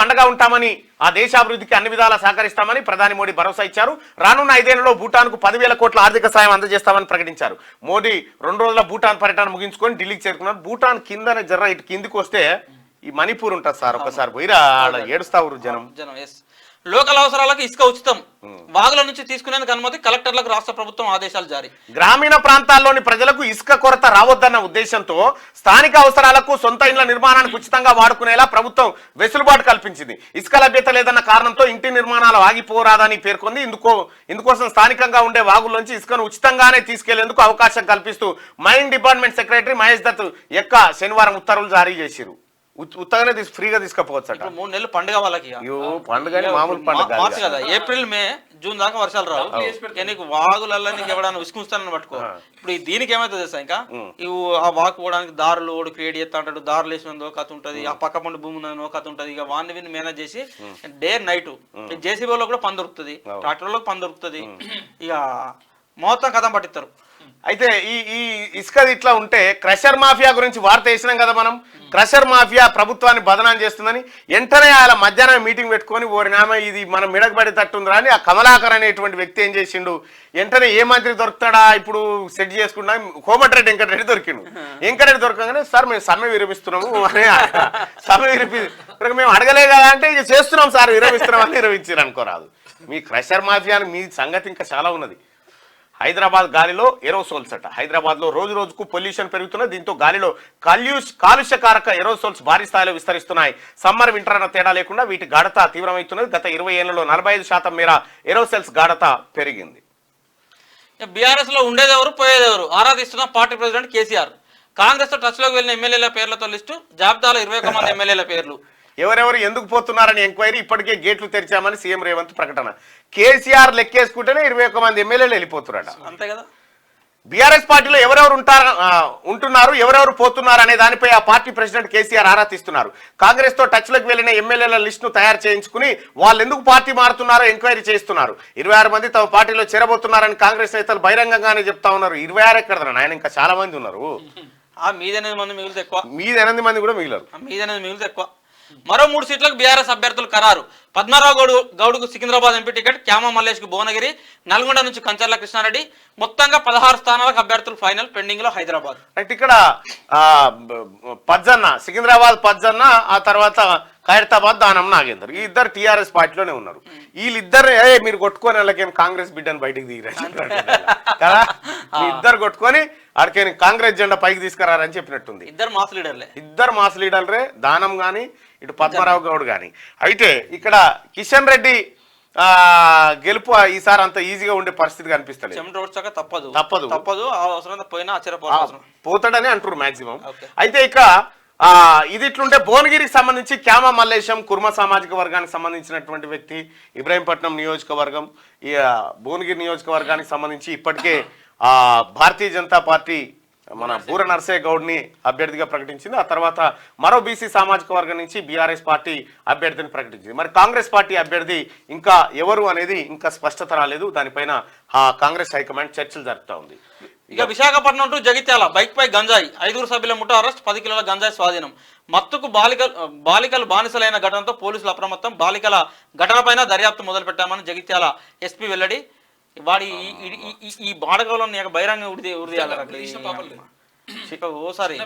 అండగా ఉంటామని, ఆ దేశాభివృద్ధికి అన్ని విధాలా సహకరిస్తామని ప్రధాని మోడీ భరోసా ఇచ్చారు. రానున్న 5 ఏళ్లలో భూటాన్కు 10,000 కోట్ల ఆర్థిక సాయం అందజేస్తామని ప్రకటించారు. మోడీ 2 రోజుల భూటాన్ పర్యటన ముగించుకొని ఢిల్లీకి చేరుకున్నారు. భూటాన్ కిందనే జర్ర ఇటు కిందికి వస్తే ఈ మణిపూర్ ఉంటుంది సార్, ఒకసారి పోయిరా ఏడుస్తావు జనం. లోకల్ అవసరాలకు ఇసుక ఉచితం, వాగుల నుంచి తీసుకునేందుకు అనుమతి, కలెక్టర్లకు రాష్ట్ర ప్రభుత్వం ఆదేశాలు జారీ. గ్రామీణ ప్రాంతాల్లోని ప్రజలకు ఇసుక కొరత రావద్దన్న ఉద్దేశంతో స్థానిక అవసరాలకు సొంత ఇండ్ల నిర్మాణానికి ఉచితంగా వాడుకునేలా ప్రభుత్వం వెసులుబాటు కల్పించింది. ఇసుక లభ్యత లేదన్న కారణంతో ఇంటి నిర్మాణాలు ఆగిపోరాదని పేర్కొంది. ఇందుకోసం స్థానికంగా ఉండే వాగుల్లోంచి ఇసుకను ఉచితంగానే తీసుకెళ్లేందుకు అవకాశం కల్పిస్తూ mine department secretary Mahesh Dutt శనివారం ఉత్తర్వులు జారీ చేశారు. ఉత్తగానే ఫ్రీగా తీసుకపోవచ్చు. 3 నెలలు పండుగ వాళ్ళకి, పండుగ మామూలు పండుగ మార్చి కదా, ఏప్రిల్ మే జూన్ దాకా వర్షాలు రావు. నీకు వాగులల్లో నీకు ఎవడన్నా ఉసుకుంటానని పట్టుకో. ఇప్పుడు దీనికి ఏమైతుంది తెలుసా, ఇంకా ఇవి ఆ వాకు పోవడానికి దారులు ఓడి క్రియేట్ చేస్తా అంటాడు. దారులు వేసినందో కథ ఉంటది, ఆ పక్క పండు భూమి ఉన్నదో కథ ఉంటది. ఇక వాడిని విని మేనేజ్ చేసి డే నైట్ జేసీబీ లో కూడా పని దొరుకుతుంది, ట్రాక్టర్ లో పని దొరుకుతుంది. ఇక మొత్తం కథం పట్టిస్తారు. అయితే ఈ ఇసుకది ఇట్లా ఉంటే క్రషర్ మాఫియా గురించి వార్త వేసినాం కదా మనం. క్రషర్ మాఫియా ప్రభుత్వాన్ని బదనాం చేస్తుందని వెంటనే ఆయన మధ్యాహ్నం మీటింగ్ పెట్టుకొని ఓరినామా ఇది మనం మిడకబడి తట్టుందిరా అని ఆ కమలాకర్ అనేటువంటి వ్యక్తి ఏం చేసిండు, వెంటనే ఏ మంత్రి దొరుకుతాడా ఇప్పుడు సెట్ చేసుకున్నా, కోమటిరెడ్డి వెంకటరెడ్డి దొరికిండు. వెంకటరెడ్డి దొరకగానే సార్ మేము సమ్మె విరమిస్తున్నాము అని సమ్మె ఇప్పుడు మేము అడగలే కదా అంటే ఇక చేస్తున్నాం సార్, విరమిస్తున్నామని నిర్వహించారు అనుకోరాదు. మీ క్రషర్ మాఫియా మీ సంగతి ఇంకా చాలా ఉన్నది. హైదరాబాద్ గాలిలో ఏరోసోల్స్ అట. హైదరాబాద్లో రోజు రోజుకు పొల్యూషన్ పెరుగుతున్నది. దీంతో గాలిలో కాలుష్యకారక ఏరోసోల్స్ భారీ స్థాయిలో విస్తరిస్తున్నాయి. సమ్మర్ వింటర్ అన్న తేడా లేకుండా వీటి గాఢత తీవ్రమవుతున్నది. గత 20 ఏళ్లలో 45% మేర ఏరోసోల్స్ గాఢత పెరిగింది. బీఆర్ఎస్ లో ఉండేదెవరు పోయేదెవరు ఆరా తీస్తున్న పార్టీ ప్రెసిడెంట్ కేసీఆర్. కాంగ్రెస్ తో టచ్ లోకి వెళ్ళిన ఎమ్మెల్యేల పేర్లతో లిస్టు, జాబితాలో 21 మంది ఎమ్మెల్యేల పేర్లు. ఎవరెవరు ఎందుకు పోతున్నారని ఎంక్వైరీ, ఇప్పటికే గేట్లు తెరిచామని సీఎం రేవంత్ ప్రకటన. కేసీఆర్ లెక్కేసుకుంటేనే 21 మంది ఎమ్మెల్యేలు వెళ్ళిపోతున్నారట. అంతే కదా. బీఆర్ఎస్ పార్టీలో ఎవరెవరు ఉంటున్నారు, ఎవరెవరు పోతున్నారు అనే దానిపై ఆ పార్టీ ప్రెసిడెంట్ కేసీఆర్ ఆరా తీస్తున్నారు. కాంగ్రెస్ తో టచ్ లోకి వెళ్లిన ఎమ్మెల్యేల లిస్ట్ ను తయారు చేయించుకుని వాళ్ళు ఎందుకు పార్టీ మారుతున్నారో ఎంక్వైరీ చేస్తున్నారు. 26 మంది తమ పార్టీలో చేరబోతున్నారని కాంగ్రెస్ నేతలు బహిరంగంగానే చెప్తా ఉన్నారు. 26 ఎక్కడ ఆయన, ఇంకా చాలా మంది ఉన్నారు. మీద 8 మంది మిగిలితే ఎక్కువ, మీద 8 మంది కూడా మిగిలారు. మీద 8 మిగిలితే ఎక్కువ. మరో 3 సీట్లకు బీఆర్ఎస్ అభ్యర్థులు ఖరారు. పద్మారావు గౌడ్కు సికింద్రాబాద్ ఎంపీ టికెట్, క్యామ మల్లేష్కు భువనగిరి, నల్గొండ నుంచి కంచర్ల కృష్ణారెడ్డి. మొత్తంగా 16 స్థానాలకు అభ్యర్థులు ఫైనల్, పెండింగ్ లో హైదరాబాద్. అంటే ఇక్కడ పజ్జన్న, సికింద్రాబాద్ పజ్జన్న, ఆ తర్వాత ఖైరతాబాద్ దానం నాగేందర్, ఈ ఇద్దరు టీఆర్ఎస్ పార్టీలోనే ఉన్నారు. వీళ్ళిద్దరు మీరు కొట్టుకొని వాళ్ళకేం కాంగ్రెస్ బిడ్డను బయటకు దిగిరారు కదా, మీ ఇద్దరు కొట్టుకొని ఆడికేని కాంగ్రెస్ జెండా పైకి తీసుకురారని చెప్పినట్టుంది. ఇద్దరు మాస్ లీడర్లే, దానం గాని ఇటు పద్మారావు గౌడ్ గాని. అయితే ఇక్కడ కిషన్ రెడ్డి గెలుపు ఈసారి అంత ఈజీగా ఉండే పరిస్థితి కనిపిస్తలేదు. తప్పదు పోతాడని అంటారు మాక్సిమం. అయితే ఇక ఇది ఇట్లుంటే భువనగిరికి సంబంధించి క్యామ మల్లేశం కుర్మ సామాజిక వర్గానికి సంబంధించినటువంటి వ్యక్తి, ఇబ్రాహీంపట్నం నియోజకవర్గం, ఈ భువనగిరి నియోజకవర్గానికి సంబంధించి ఇప్పటికే భారతీయ జనతా పార్టీ మన బూర నర్సయ్య గౌడ్ని అభ్యర్థిగా ప్రకటించింది. ఆ తర్వాత మరో బీసీ సామాజిక వర్గం నుంచి బీఆర్ఎస్ పార్టీ అభ్యర్థిని ప్రకటించింది. మరి కాంగ్రెస్ పార్టీ అభ్యర్థి ఇంకా ఎవరు అనేది ఇంకా స్పష్టత రాలేదు. దానిపైన కాంగ్రెస్ హైకమాండ్ చర్చలు జరుపుతా ఉంది. ఇక విశాఖపట్నం టు జగిత్యాల బైక్ పై గంజాయి, 5 సభ్యుల ముఠా అరెస్ట్, 10 కిలోల గంజాయి స్వాధీనం. మత్తుకు బాలికలు బానిసలైన ఘటనతో పోలీసులు అప్రమత్తం. బాలికల ఘటనపైన దర్యాప్తు మొదలుపెట్టామని జగిత్యాల ఎస్పీ వెల్లడి. వాడి ఈ బాడగంలో బహిరంగ ఓసారి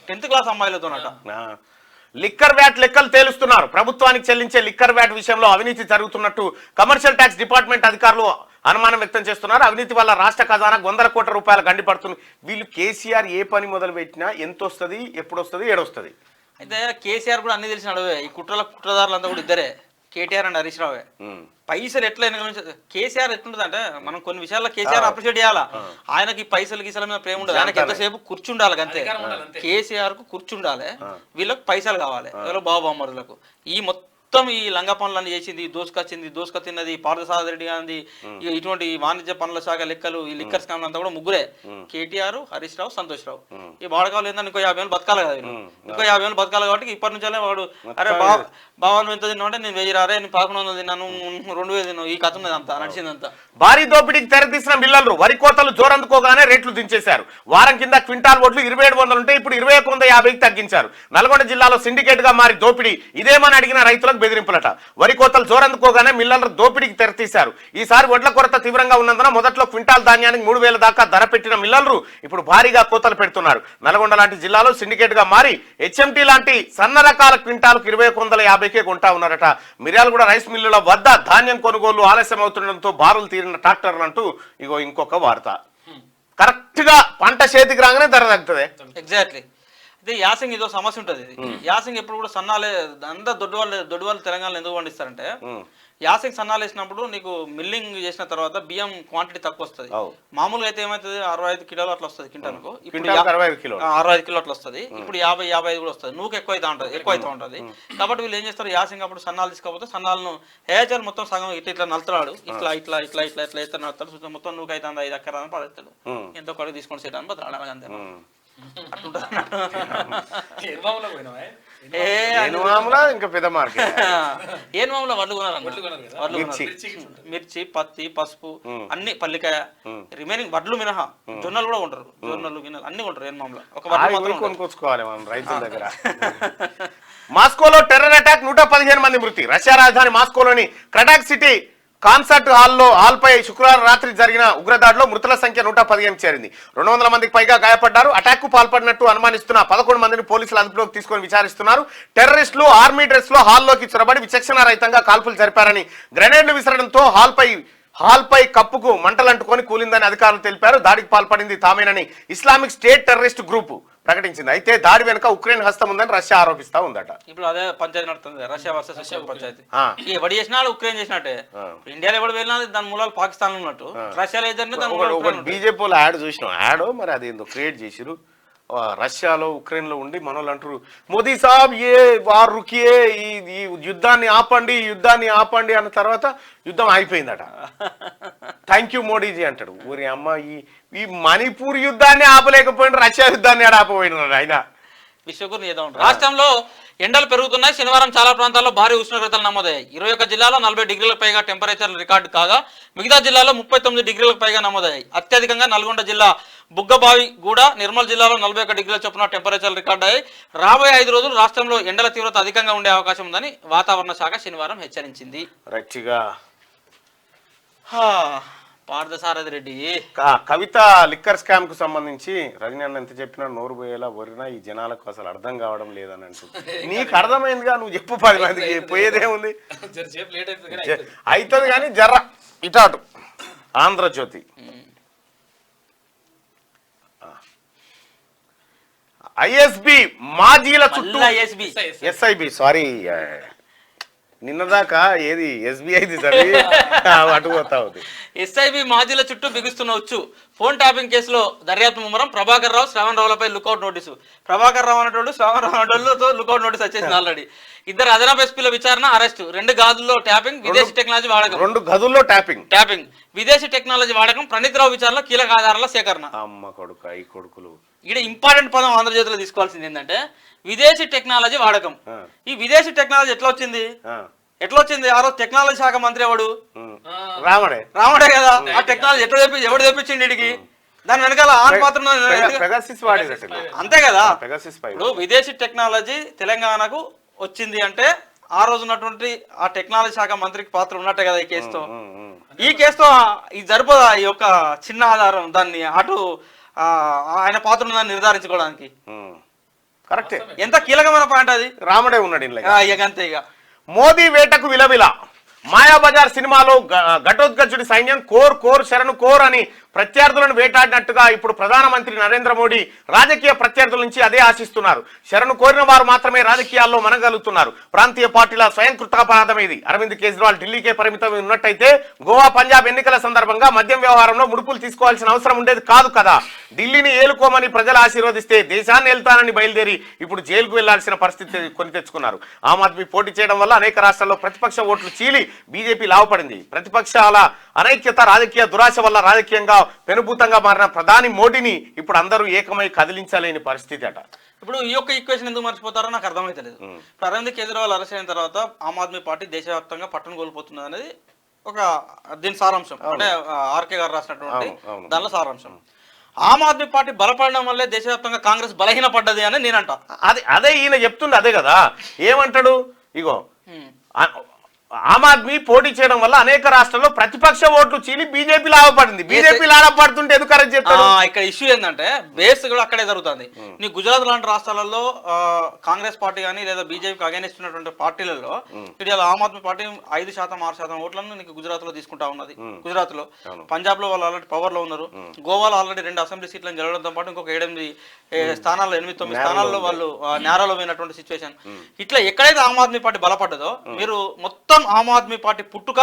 10th క్లాస్ అమ్మాయిలతోనట. లిక్కర్ వ్యాట్ లెక్కలు తేలుస్తున్నారు. ప్రభుత్వానికి చెల్లించే లిక్కర్ వ్యాట్ విషయంలో అవినీతి జరుగుతున్నట్టు కమర్షియల్ ట్యాక్స్ డిపార్ట్మెంట్ అధికారులు అనుమానం వ్యక్తం చేస్తున్నారు. అవినీతి వల్ల రాష్ట్ర ఖజానాకు 100 కోట్ల రూపాయలు గండిపడుతుంది. వీళ్ళు కేసీఆర్ ఏ పని మొదలు పెట్టినా ఎంత వస్తుంది, ఎప్పుడు వస్తుంది, ఏడొస్తుంది. అయితే కేసీఆర్ కూడా అన్ని తెలిసిన అడవే. ఈ కుట్రదారులంతా కూడా ఇద్దరే, కేటీఆర్ అండ్ హరీష్ రావే. పైసలు ఎట్లా కేసీఆర్ ఎట్లుంటుంది అంటే, మనం కొన్ని విషయాల్లో కేసీఆర్ అప్రిషియేట్ చేయాలా. ఆయనకి పైసలు గీసల మీద ప్రేమ ఉండదు, ఆయనకి ఎంతసేపు కూర్చుండాలి అంతే. కేసీఆర్ కు కూర్చుండాలి, వీళ్ళకి పైసలు కావాలి, ఎవరో బాబుమ్మరులకు. ఈ మొత్తం ఈ లంగ పనులన్నీ చేసింది, దోసుక తిన్నది పార్థసారథి రెడ్డి గాంధీ, ఇటువంటి వాణిజ్య పనుల శాఖ లెక్కలు, ఈ లిక్కర్ స్కామ్ అంతా కూడా ముగ్గురే, కేటీఆర్, హరీష్ రావు, సంతోష్ రావు. ఈ వాడకాలు ఏంటంటే ఇంకో 50 ఏళ్ళు బతకాలి కదా, ఇంకో 50 ఏళ్ళు బతకాలి కాబట్టి ఇప్పటి నుంచే వాడు అరే బాబా నువ్వు ఎంత తిన్నావు అంటే నేను 1000 రారే, నేను 1100 తిన్నాను, 2000 తిన్నావు, ఈ కథ ఉన్నది అంతా నడిచిందంతా. భారీ దోపిడీకి తెరతీసిన మిల్లర్లు వరి కోతలు జోరందుకోగానే రేట్లు దించేశారు. వారం కింద క్వింటాల్ వడ్లు 2700 ఉంటే ఇప్పుడు 2150కి తగ్గించారు. నల్గొండ జిల్లాలో సిండికేట్ గా మారి దోపిడీ, ఇదేమని అడిగిన రైతులకు బెదిరింపులట. వరి కోతలు జోరందుకోగానే మిల్లర్లు దోపిడీకి తెరతీశారు. ఈసారి వడ్ల కొరత తీవ్రంగా ఉన్నందున మొదట్లో క్వింటాల్ ధాన్యానికి 3000 దాకా ధర పెట్టిన మిల్లర్లు ఇప్పుడు భారీగా కోతలు పెడుతున్నారు. నల్గొండ లాంటి జిల్లాలో సిండికేట్ గా మారి హెచ్ఎంటీ లాంటి సన్న రకాల క్వింటాల్కు 2150కే కొంటా ఉన్నారట. మిర్యాలగూడ రైస్ మిల్లుల వద్ద ధాన్యం కొనుగోలు ఆలస్యం అవుతుండడంతో బారులు తీరిన ట్రాక్టర్లు అంటూ ఇగో ఇంకొక వార్త. కరెక్ట్ గా పంట చేతికి రాగానే ధర తగ్గుతుంది. ఎగ్జాక్ట్లీ. అయితే యాసింగ్ ఇదో సమస్య ఉంటుంది. యాసింగ్ ఎప్పుడు కూడా సన్నాలే అందరు దొడ్డు వాళ్ళు తెలంగాణలో ఎందుకు పండిస్తారంటే, యాసింగ్ సన్నాలు వేసినప్పుడు నీకు మిల్లింగ్ చేసిన తర్వాత బియ్యం క్వాంటిటీ తక్కువ వస్తుంది. మామూలుగా అయితే ఏమవుతుంది 65 కిలోలు అట్లా వస్తుంది క్వింటాల్కు, ఇప్పుడు 65 కిలో అట్లా వస్తుంది. ఇప్పుడు 50-55 కూడా వస్తుంది. నూకు ఎక్కువ అవుతా ఉంటుంది. కాబట్టి వీళ్ళు ఏం చేస్తారు, యాసింగ్ అప్పుడు సన్నాలు తీసుకోకపోతే సన్నాలను హేచర్ మొత్తం సగం ఇట్లా నలుతున్నాడు, ఇట్లా వేస్తారు, నలుతాడు, మొత్తం నూకు అవుతుంది 5 ఎకరా అని పడేస్తాడు. ఎంతో కడుగు తీసుకొని చేయడానికి బతలాడాలి అంతే. ఇంకా పెద్ద మార్కెట్ ఏనుమాములో వడ్లు కొనాలి, మిర్చి, పత్తి, పసుపు, అన్ని పల్లికాయ, రిమైనింగ్ వడ్లు మినహా జొన్నలు కూడా కొంటారు. జొన్నలు గిన్నెలు అన్ని కొంటారు ఏనుమాములో. ఒక కొనుక్కోవాలి మనం రైతుల దగ్గర. మాస్కోలో టెర్రర్ అటాక్, 115 మంది మృతి. రష్యా రాజధాని మాస్కోలోని క్రటాక్ సిటీ కాన్సర్ట్ హాల్పై శుక్రవారం రాత్రి జరిగిన ఉగ్రదాడిలో మృతుల సంఖ్య 115 చేరింది. 200 మందికి పైగా గాయపడ్డారు. అటాక్ కు పాల్పడినట్టు అనుమానిస్తున్న 11 మందిని పోలీసులు అదుపులోకి తీసుకొని విచారిస్తున్నారు. టెర్రరిస్టులు ఆర్మీ డ్రెస్ లో హాల్లోకి చొరబడి విచక్షణ రహితంగా కాల్పులు జరిపారని, గ్రెనేడ్లు విసరడంతో హాల్పై కప్పుకు మంటలంటుకొని కూలిందని అధికారులు తెలిపారు. దాడికి పాల్పడింది తామేనని ఇస్లామిక్ స్టేట్ టెర్రరిస్ట్ గ్రూప్ ప్రకటించింది. అయితే దాడి వెనుక ఉక్రెయిన్ హస్తం ఉందని రష్యా ఆరోపిస్తా ఉందట. ఇప్పుడు అదే పంచాయతీ నడుతుంది, రష్యా వర్సెస్ రష్యా పంచాయతీ. ఎవడు చేసినా ఉక్రెయిన్ చేసినట్టే. ఇండియాలో ఎవడు వెళ్ళినా దాని మూలాలు పాకిస్తాన్ ఉన్నట్టు, రష్యాలో ఏదైనా బీజేపీ వాళ్ళు యాడ్ చూసినాం. యాడ్ మరి అది ఏందో క్రియేట్ చేసిరు. రష్యాలో ఉక్రెయిన్ లో ఉండి మనోళ్ళు అంటారు, మోదీ సాబ్ ఏ వారు రుకియే, ఈ యుద్ధాన్ని ఆపండి అన్న తర్వాత యుద్ధం అయిపోయిందట. థ్యాంక్ యూ మోడీజీ అంటాడు. ఊరి అమ్మ ఈ మణిపూర్ యుద్ధాన్ని ఆపలేకపోయిన రష్యా యుద్ధాన్ని ఆపపోయినాడు ఆయన. విశ్వగురు చేద్దాం. రాష్ట్రంలో ఎండలు పెరుగుతున్నాయి. శనివారం చాలా ప్రాంతాల్లో భారీ ఉష్ణోగ్రతలు నమోదయ్యాయి. 21 జిల్లాలో 40 డిగ్రీలకు పైగా టెంపరేచర్లు రికార్డు కాగా మిగతా జిల్లాలో 39 డిగ్రీలకు పైగా నమోదయ్యాయి. అత్యధికంగా నల్గొండ జిల్లా బుగ్గబావి గూడ, నిర్మల్ జిల్లాలో 41 డిగ్రీల చొప్పున టెంపరేచర్లు రికార్డు అయ్యాయి. రాబోయే 5 రోజులు రాష్ట్రంలో ఎండల తీవ్రత అధికంగా ఉండే అవకాశం ఉందని వాతావరణ శాఖ శనివారం హెచ్చరించింది. పార్థసారథి రెడ్డి కవిత లిక్కర్ స్కామ్ కు సంబంధించి రజనీ అన్న ఎంత చెప్పినా నోరు పోయేలా వరినా ఈ జనాలకు అసలు అర్థం కావడం లేదని అంటుంది. నీకు అర్థమైందిగా, నువ్వు చెప్పు 10 మందికి. పోయేదేముంది, అవుతుంది కానీ జర్ర ఇటాటు. ఆంధ్రజ్యోతి ఐఎస్బి మాజీల చుట్టూ ఎస్ఐబి సారీ నిన్నదాకా ఏది ఎస్బీఐది చదివి అటు పోతా ఉంది. ఎస్ఐబి మాజీల చుట్టూ బిగుస్తున్న వచ్చు. ఫోన్ ట్యాపింగ్ కేసులో దర్యాప్తు ముమ్మరం. Prabhakar Rao, Shravan రావులపై lookout notice. ప్రభాకర్ రావు అనేటోడు, శ్రావణ్ రావు అనేటోళ్ళతో లుకౌట్ నోటీస్ వచ్చేసింది ఆల్రెడీ. 2 అదనపు ఎస్పీల విచారణ, అరెస్టు. 2 గదుల్లో ట్యాపింగ్, విదేశీ టెక్నాలజీ వాడకం. 2 గదుల్లో ట్యాపింగ్, విదేశీ టెక్నాలజీ వాడకం. ప్రణీత్ రావు విచారణలో కీలక ఆధారాల సేకరణ. అమ్మ కొడుకు ఈ కొడుకులు. ఇక్కడ ఇంపార్టెంట్ పదం ఆంధ్రజ్యోతిలో తీసుకోవాల్సింది ఏంటంటే విదేశీ టెక్నాలజీ వాడకం. ఈ విదేశీ టెక్నాలజీ ఎట్లా వచ్చింది? ఆ రోజు టెక్నాలజీ శాఖ మంత్రి ఎవడు? రాముడే కదా. ఆ టెక్నాలజీ ఎవడు తెప్పించింది ఇడికి? దాని వెనకాల అంతే కదా. ఇప్పుడు విదేశీ టెక్నాలజీ తెలంగాణకు వచ్చింది అంటే ఆ రోజు ఉన్నటువంటి ఆ టెక్నాలజీ శాఖ మంత్రికి పాత్ర ఉన్నట్టే కదా ఈ కేసుతో. ఈ కేసుతో ఇది సరిపోదా? ఈ యొక్క చిన్న ఆధారం దాన్ని అటు ఆయన పాత్ర ఉందని నిర్ధారించుకోవడానికి కరెక్టే. ఎంత కీలకమైన పాయింట్ అది. రాముడే ఉన్నాడు అంతే. ఇక మోదీ వేటకు విలవిల. మాయాబజార్ సినిమాలో ఘటోత్కచుడి సైన్యం కోర్ శరణు కోర్ అని ప్రత్యర్థులను వేటాడినట్టుగా ఇప్పుడు ప్రధానమంత్రి నరేంద్ర మోడీ రాజకీయ ప్రత్యర్థుల నుంచి అదే ఆశిస్తున్నారు. శరణు కోరిన వారు మాత్రమే రాజకీయాల్లో మనగలుగుతున్నారు. ప్రాంతీయ పార్టీల స్వయం కృతాపరాధం ఇది. అరవింద్ కేజ్రీవాల్ ఢిల్లీకే పరిమితం ఉన్నట్టయితే గోవా, పంజాబ్ ఎన్నికల సందర్భంగా మద్యం వ్యవహారంలో ముడుపులు తీసుకోవాల్సిన అవసరం ఉండేది కాదు కదా. ఢిల్లీని ఏలుకోమని ప్రజలు ఆశీర్వదిస్తే దేశాన్ని ఏలుతానని బయలుదేరి ఇప్పుడు జైలుకు వెళ్లాల్సిన పరిస్థితి కొని తెచ్చుకున్నారు. ఆమ్ ఆద్మీ పోటీ చేయడం వల్ల అనేక రాష్ట్రాల్లో ప్రతిపక్ష ఓట్లు చీలి బీజేపీ లాభపడింది. ప్రతిపక్షాల అనైక్యత, రాజకీయ దురాశ వల్ల రాజకీయంగా పెనుభూతంగా మారిన ప్రధాని మోడీని ఇప్పుడు అందరూ ఏకమై కదిలించలేని పరిస్థితి అట. ఇప్పుడు ఈ యొక్క ఈక్వేషన్ ఎందుకు మర్చిపోతారో నాకు అర్థమైతలేదు. ఇప్పుడు అరవింద్ కేజ్రీవాల్ అరెస్ట్ అయిన తర్వాత ఆమ్ ఆద్మీ పార్టీ దేశవ్యాప్తంగా పట్టును కోల్పోతున్నది అనేది ఒక దీని సారాంశం. అంటే ఆర్కే గారు రాసినటువంటి దానిలో సారాంశం. ఆమ్ ఆద్మీ పార్టీ బలపడడం వల్లే దేశవ్యాప్తంగా కాంగ్రెస్ బలహీనపడ్డది అని నేనంట. అదే ఈయన చెప్తుంది. అదే కదా ఏమంటాడు. ఇగో ఆమ్ ఆద్మీ పోటీ చేయడం వల్ల అనేక రాష్ట్రాల్లో ప్రతిపక్ష ఓట్లు చీలి బీజేపీ లాభపడింది. బీజేపీ లాభపడుతుంటే ఎందుకు కరెక్ట్ చెప్తాడు? ఇక్కడ ఇష్యూ ఏంటంటే బేస్ కూడా అక్కడే జరుగుతుంది. నీ గుజరాత్ లాంటి రాష్ట్రాలలో కాంగ్రెస్ పార్టీ కానీ లేదా బీజేపీకి అగైనెస్ట్ ఉన్నటువంటి పార్టీలలో ఇటీవల ఆమ్ ఆద్మీ పార్టీ 5%, 6% ఓట్లను నీకు గుజరాత్ లో తీసుకుంటా ఉన్నది. గుజరాత్ లో, పంజాబ్ లో వాళ్ళు ఆల్రెడీ పవర్ లో ఉన్నారు. గోవాలో ఆల్రెడీ 2 అసెంబ్లీ సీట్లను గెలవడంతో పాటు ఇంకొక 8 స్థానాల్లో 8-9 స్థానాల్లో వాళ్ళు నేరాలో పోయినటువంటి సిచ్యువేషన్. ఇట్లా ఎక్కడైతే ఆమ్ ఆద్మీ పార్టీ బలపడ్డదో మీరు మొత్తం ఆమ్ ఆద్మీ పార్టీ పుట్టుక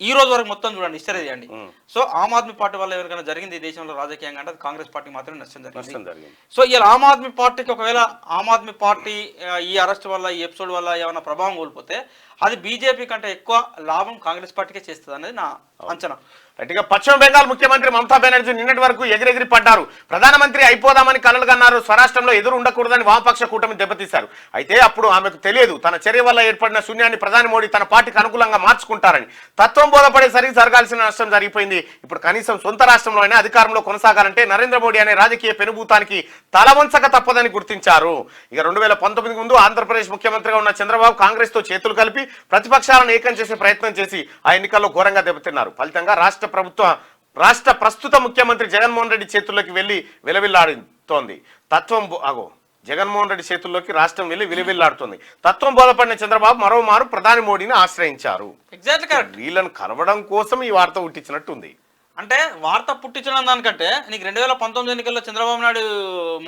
ఈ రోజు వరకు మొత్తం చూడండి, హిస్టరీ చేయండి. సో ఆమ్ ఆద్మీ పార్టీ వల్ల ఎవరికైనా జరిగింది ఈ దేశంలో రాజకీయంగా అంటే కాంగ్రెస్ పార్టీ మాత్రమే నష్టం జరిగింది. సో ఇలా ఆమ్ ఆద్మీ పార్టీకి ఒకవేళ ఆమ్ ఆద్మీ పార్టీ ఈ అరెస్ట్ వల్ల, ఈ ఎపిసోడ్ వల్ల ఏమైనా ప్రభావం కోల్పోతే అది బీజేపీ కంటే ఎక్కువ లాభం కాంగ్రెస్ పార్టీకే చేస్తుంది అనేది నా అంచనా. గట్టిగా పశ్చిమ బెంగాల్ ముఖ్యమంత్రి మమతా బెనర్జీ నిన్నటి వరకు ఎగిరెగిరి పడ్డారు. ప్రధానమంత్రి అయిపోదామని కలలుగన్నారు. స్వరాష్ట్రంలో ఎదురు ఉండకూడదని వామపక్ష కూటమి దెబ్బతీశారు. అయితే అప్పుడు ఆమెకు తెలియదు తన చర్య వల్ల ఏర్పడిన శూన్యాన్ని ప్రధాని మోడీ తన పార్టీకి అనుకూలంగా మార్చుకుంటారని. తత్వం తత్వం బోధపడేసరికి జరగాల్సిన నష్టం జరిగిపోయింది. ఇప్పుడు కనీసం సొంత రాష్ట్రంలో అయినా అధికారంలో కొనసాగాలంటే నరేంద్ర మోడీ అనే రాజకీయ పెనుభూతానికి తలవంచక తప్పదని గుర్తించారు. ఇక 2019 ముందు ఆంధ్రప్రదేశ్ ముఖ్యమంత్రిగా ఉన్న చంద్రబాబు కాంగ్రెస్ తో చేతులు కలిపి ప్రతిపక్షాలను ఏకం చేసే ప్రయత్నం చేసి ఆ ఎన్నికల్లో ఘోరంగా దెబ్బతిన్నారు. ఫలితంగా రాష్ట్ర ప్రస్తుత ముఖ్యమంత్రి జగన్మోహన్ రెడ్డి చేతుల్లోకి వెళ్లి విలవిల్లాడుతోంది. జగన్మోహన్ రెడ్డి చేతుల్లోకి రాష్ట్రం వెళ్ళి విలువిల్లాడుతుంది. తత్వం బోధపడిన చంద్రబాబు మరోమారు ప్రధాని మోడీని ఆశ్రయించారు. Exactly correct. వీళ్ళని కలవడం కోసం ఈ వార్త పుట్టించినట్టుంది. అంటే వార్త పుట్టించడం దానికంటే నీకు 2019 ఎన్నికల్లో చంద్రబాబు నాయుడు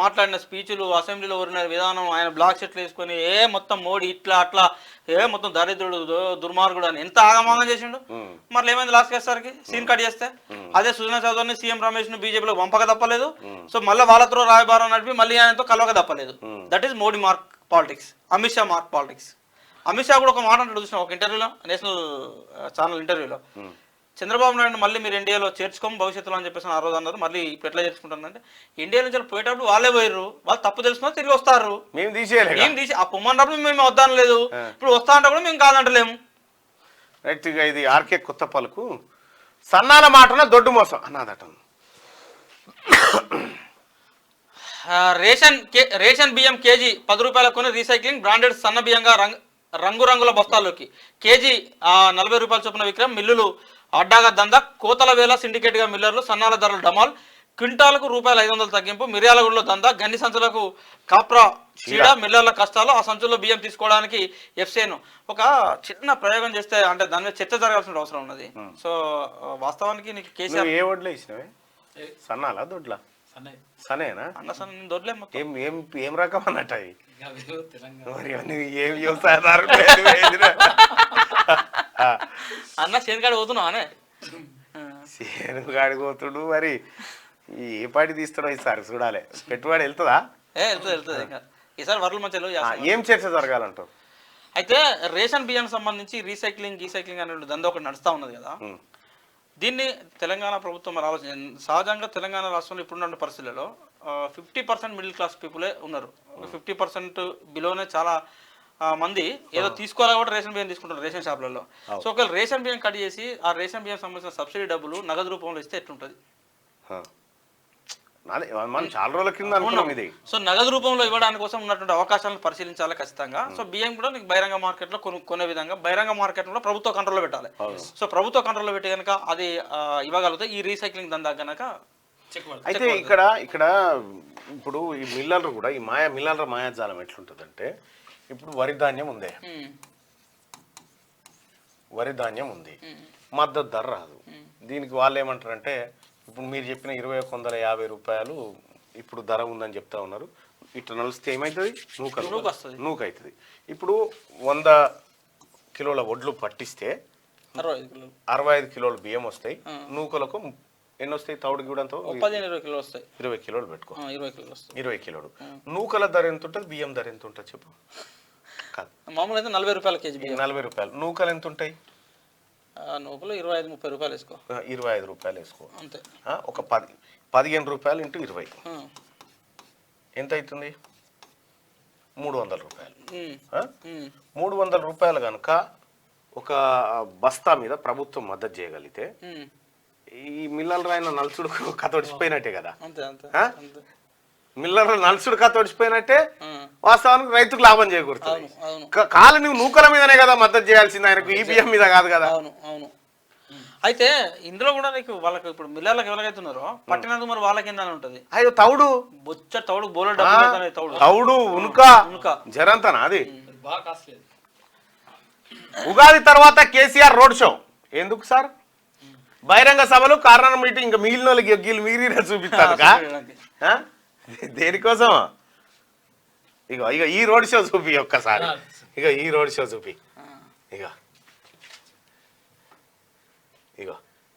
మాట్లాడిన స్పీచ్లు, అసెంబ్లీలో ఊరిన విధానం, ఆయన బ్లాక్ షర్ట్లు వేసుకొని మొత్తం మోడీ ఇట్లా అట్లా మొత్తం దరిద్రుడు దుర్మార్గుడు అని ఎంత ఆగమాగం చేసిండు. మరి ఏమైంది లాస్ట్ కేసరికి సీన్ కట్ చేస్తే? అదే సుజనా చౌదరిని, సీఎం రమేష్ ను బీజేపీలో పంపక తప్పలేదు. సో మళ్ళీ వాళ్ళతో రాయబారం నడిపి మళ్ళీ ఆయనతో కలవక తప్పలేదు. That is Modi mark politics, Amit Shah mark politics. Amit Shah కూడా ఒక మాట అంటే చూసిన ఒక ఇంటర్వ్యూలో, నేషనల్ ఛానల్ ఇంటర్వ్యూలో, చంద్రబాబు నాయుడు మళ్ళీ మీరు ఇండియాలో చేర్చుకోము భవిష్యత్తులో అని చెప్పేసి ఆ రోజు అన్నారు. మళ్ళీ ఇప్పుడు ఎట్లా చేర్చుకుంటారంటే ఇండియా నుంచి పోయేటప్పుడు వాళ్ళే పోయారు, వాళ్ళు తప్పు తెలుసుకుని తిరిగి వస్తారు. మేము తీసి ఆ పొమ్మన్నప్పుడు మేము వద్దానలేదు, ఇప్పుడు వస్తా అంటే కూడా మేము కాదంటలేము. రైట్. ఇది ఆర్కే కొత్త పలుకు సన్నాల మాటన దొడ్డు మోసం అన్నదట. రేషన్ బియ్యం కేజీ 10 రూపాయల కొని రీసైక్లింగ్, బ్రాండెడ్ సన్న బియ్యంగా రంగురంగుల బస్తాల్లోకి కేజీ 40 రూపాయల చొప్పున విక్రయం. మిల్లులు అడ్డాగా దందా, కోతల వేల సిండికేట్గా మిల్లర్లు, సన్నాల ధరలు డమాల్, క్వింటాలకు ₹500 తగ్గింపు. మిర్యాలగూడలో దందా, గన్ని సంచులకు కాప్రా చీడ, మిల్లర్ల కష్టాలు. ఆ సంచుల్లో బియ్యం తీసుకోవడానికి ఎఫ్సేను ఒక చిన్న ప్రయోగం చేస్తే అంటే దాని మీద చర్చ జరగాల్సిన అవసరం ఉన్నది. సో వాస్తవానికి నీకు కేసీఆర్ ఏ ఓడ్లే ఇచ్చినవే? సన్నాలా దొడ్లా? సనేనా అన్న? దొడ్లే ఏం రకం అన్నట్టు అవి? మరి ఏం అన్న చేనుకాడి పోతున్నావు అనే? చేనుకాడికి పోతుడు. మరి ఏ పాటి తీస్తున్నావు ఈసారి చూడాలి. పెట్టుబడి వెళ్తుందా? వెళ్తుంది. ఈసారి వరలు మంచిగా ఏం చర్చ జరగాలంటావు? అయితే రేషన్ బియ్యానికి సంబంధించి రీసైక్లింగ్ అనే దందా ఒకటి నడుస్తూ ఉన్నది కదా. దీన్ని తెలంగాణ ప్రభుత్వం సహజంగా తెలంగాణ రాష్ట్రంలో ఇప్పుడున్న పరిస్థితులలో 50% మిడిల్ క్లాస్ పీపులే ఉన్నారు. 50% బిలోనే చాలా మంది ఏదో తీసుకోవాలి కాబట్టి రేషన్ బియ్యం తీసుకుంటారు రేషన్ షాపులలో. సో ఒకవేళ రేషన్ బియ్యం కట్ చేసి ఆ రేషన్ బియ్యం సంబంధించిన సబ్సిడీ డబ్బులు నగదు రూపంలో ఇస్తే ఎట్లుంటుంది? చాలా రోజుల కింద అనుకున్నాం ఇది. సో నగదు రూపంలో ఇవ్వడానికి కోసం ఉన్నటువంటి అవకాశాలను పరిశీలించాలి ఖచ్చితంగా. సో బియ్యం కూడా నీకు బహిరంగ మార్కెట్లో కొనే విధంగా బహిరంగ మార్కెట్లో ప్రభుత్వ కంట్రోల్లో పెట్టాలి. సో ప్రభుత్వ కంట్రోల్లో పెట్టి కనుక అది ఇవ్వగలిగితే ఈ రీసైక్లింగ్ దందా కనుక. అయితే ఇక్కడ ఇప్పుడు ఈ మిల్లర్లు కూడా ఈ మిల్లర్ల మాయాజాలం ఎట్లుంటుందంటే, ఇప్పుడు వరి ధాన్యం ఉంది, మద్దతు ధర రాదు. దీనికి వాళ్ళు ఏమంటారంటే, ఇప్పుడు మీరు చెప్పిన 2150 రూపాయలు ఇప్పుడు ధర ఉందని చెప్తా ఉన్నారు. ఇట్లా నలిస్తే ఏమవుతుంది? నూక అవుతుంది. ఇప్పుడు 100 కిలోల వడ్లు పట్టిస్తే 65 కిలోల బియ్యం వస్తాయి. నూకలకు ఎన్ని వస్తాయి? తౌడుకి కూడా 20 కిలోలు వస్తాయి. 20 కిలోలు పెట్టుకో. 20 కిలోలు. నూకల ధర ఎంత ఉంటుంది? బియ్యం ధర ఎంత ఉంటుంది చెప్పు? మామూలు అయితే 40 రూపాయల కేజీ. 40 రూపాయలు. నూకలు ఎంత ఉంటాయి? నూకలు 25-30 రూపాయలు వేసుకో. 25 రూపాయలు వేసుకో అంతే. ఒక 15 రూపాయలు ఇంటూ 20 ఎంత అవుతుంది? 300 రూపాయలు. 300 రూపాయలు కనుక ఒక బస్తా మీద ప్రభుత్వం మద్దతు చేయగలిగితే ఈ మిల్లర్లు ఆయన నలుసుడు కథ ఒడిచిపోయినట్టే కదా. మిల్లర్లు నలుసుడు కథ ఒడిచిపోయినట్టే. వాస్తవానికి రైతుకు లాభం చేకూరుతుంది. కాలు నువ్వు నూకల మీదనే కదా మద్దతు చేయాల్సింది, ఆయనకు ఈ బియ్యం మీద కాదు కదా. అవును. అయితే ఇందులో కూడా నీకు వాళ్ళకి ఇప్పుడు మిల్లర్లకు ఎవరికైతున్నారో పట్టినందుకు మరి వాళ్ళకి ఏందని ఉంటుంది? అయ్యో తౌడు బొచ్చ తౌడు బోల తౌడు ఉనుక జరంతనా అది బాగా కాస్ట్లీ. ఉగాది తర్వాత కేసీఆర్ రోడ్ షో ఎందుకు సార్? బహిరంగ సభలు, కార్నర్ మీటింగ్, ఇంకా మిగిలిన వాళ్ళకి మీరే చూపిస్తారు. దేనికోసం? ఇగో ఈ రోడ్ షో చూపి ఒక్కసారి. ఈ రోడ్ షో చూపి.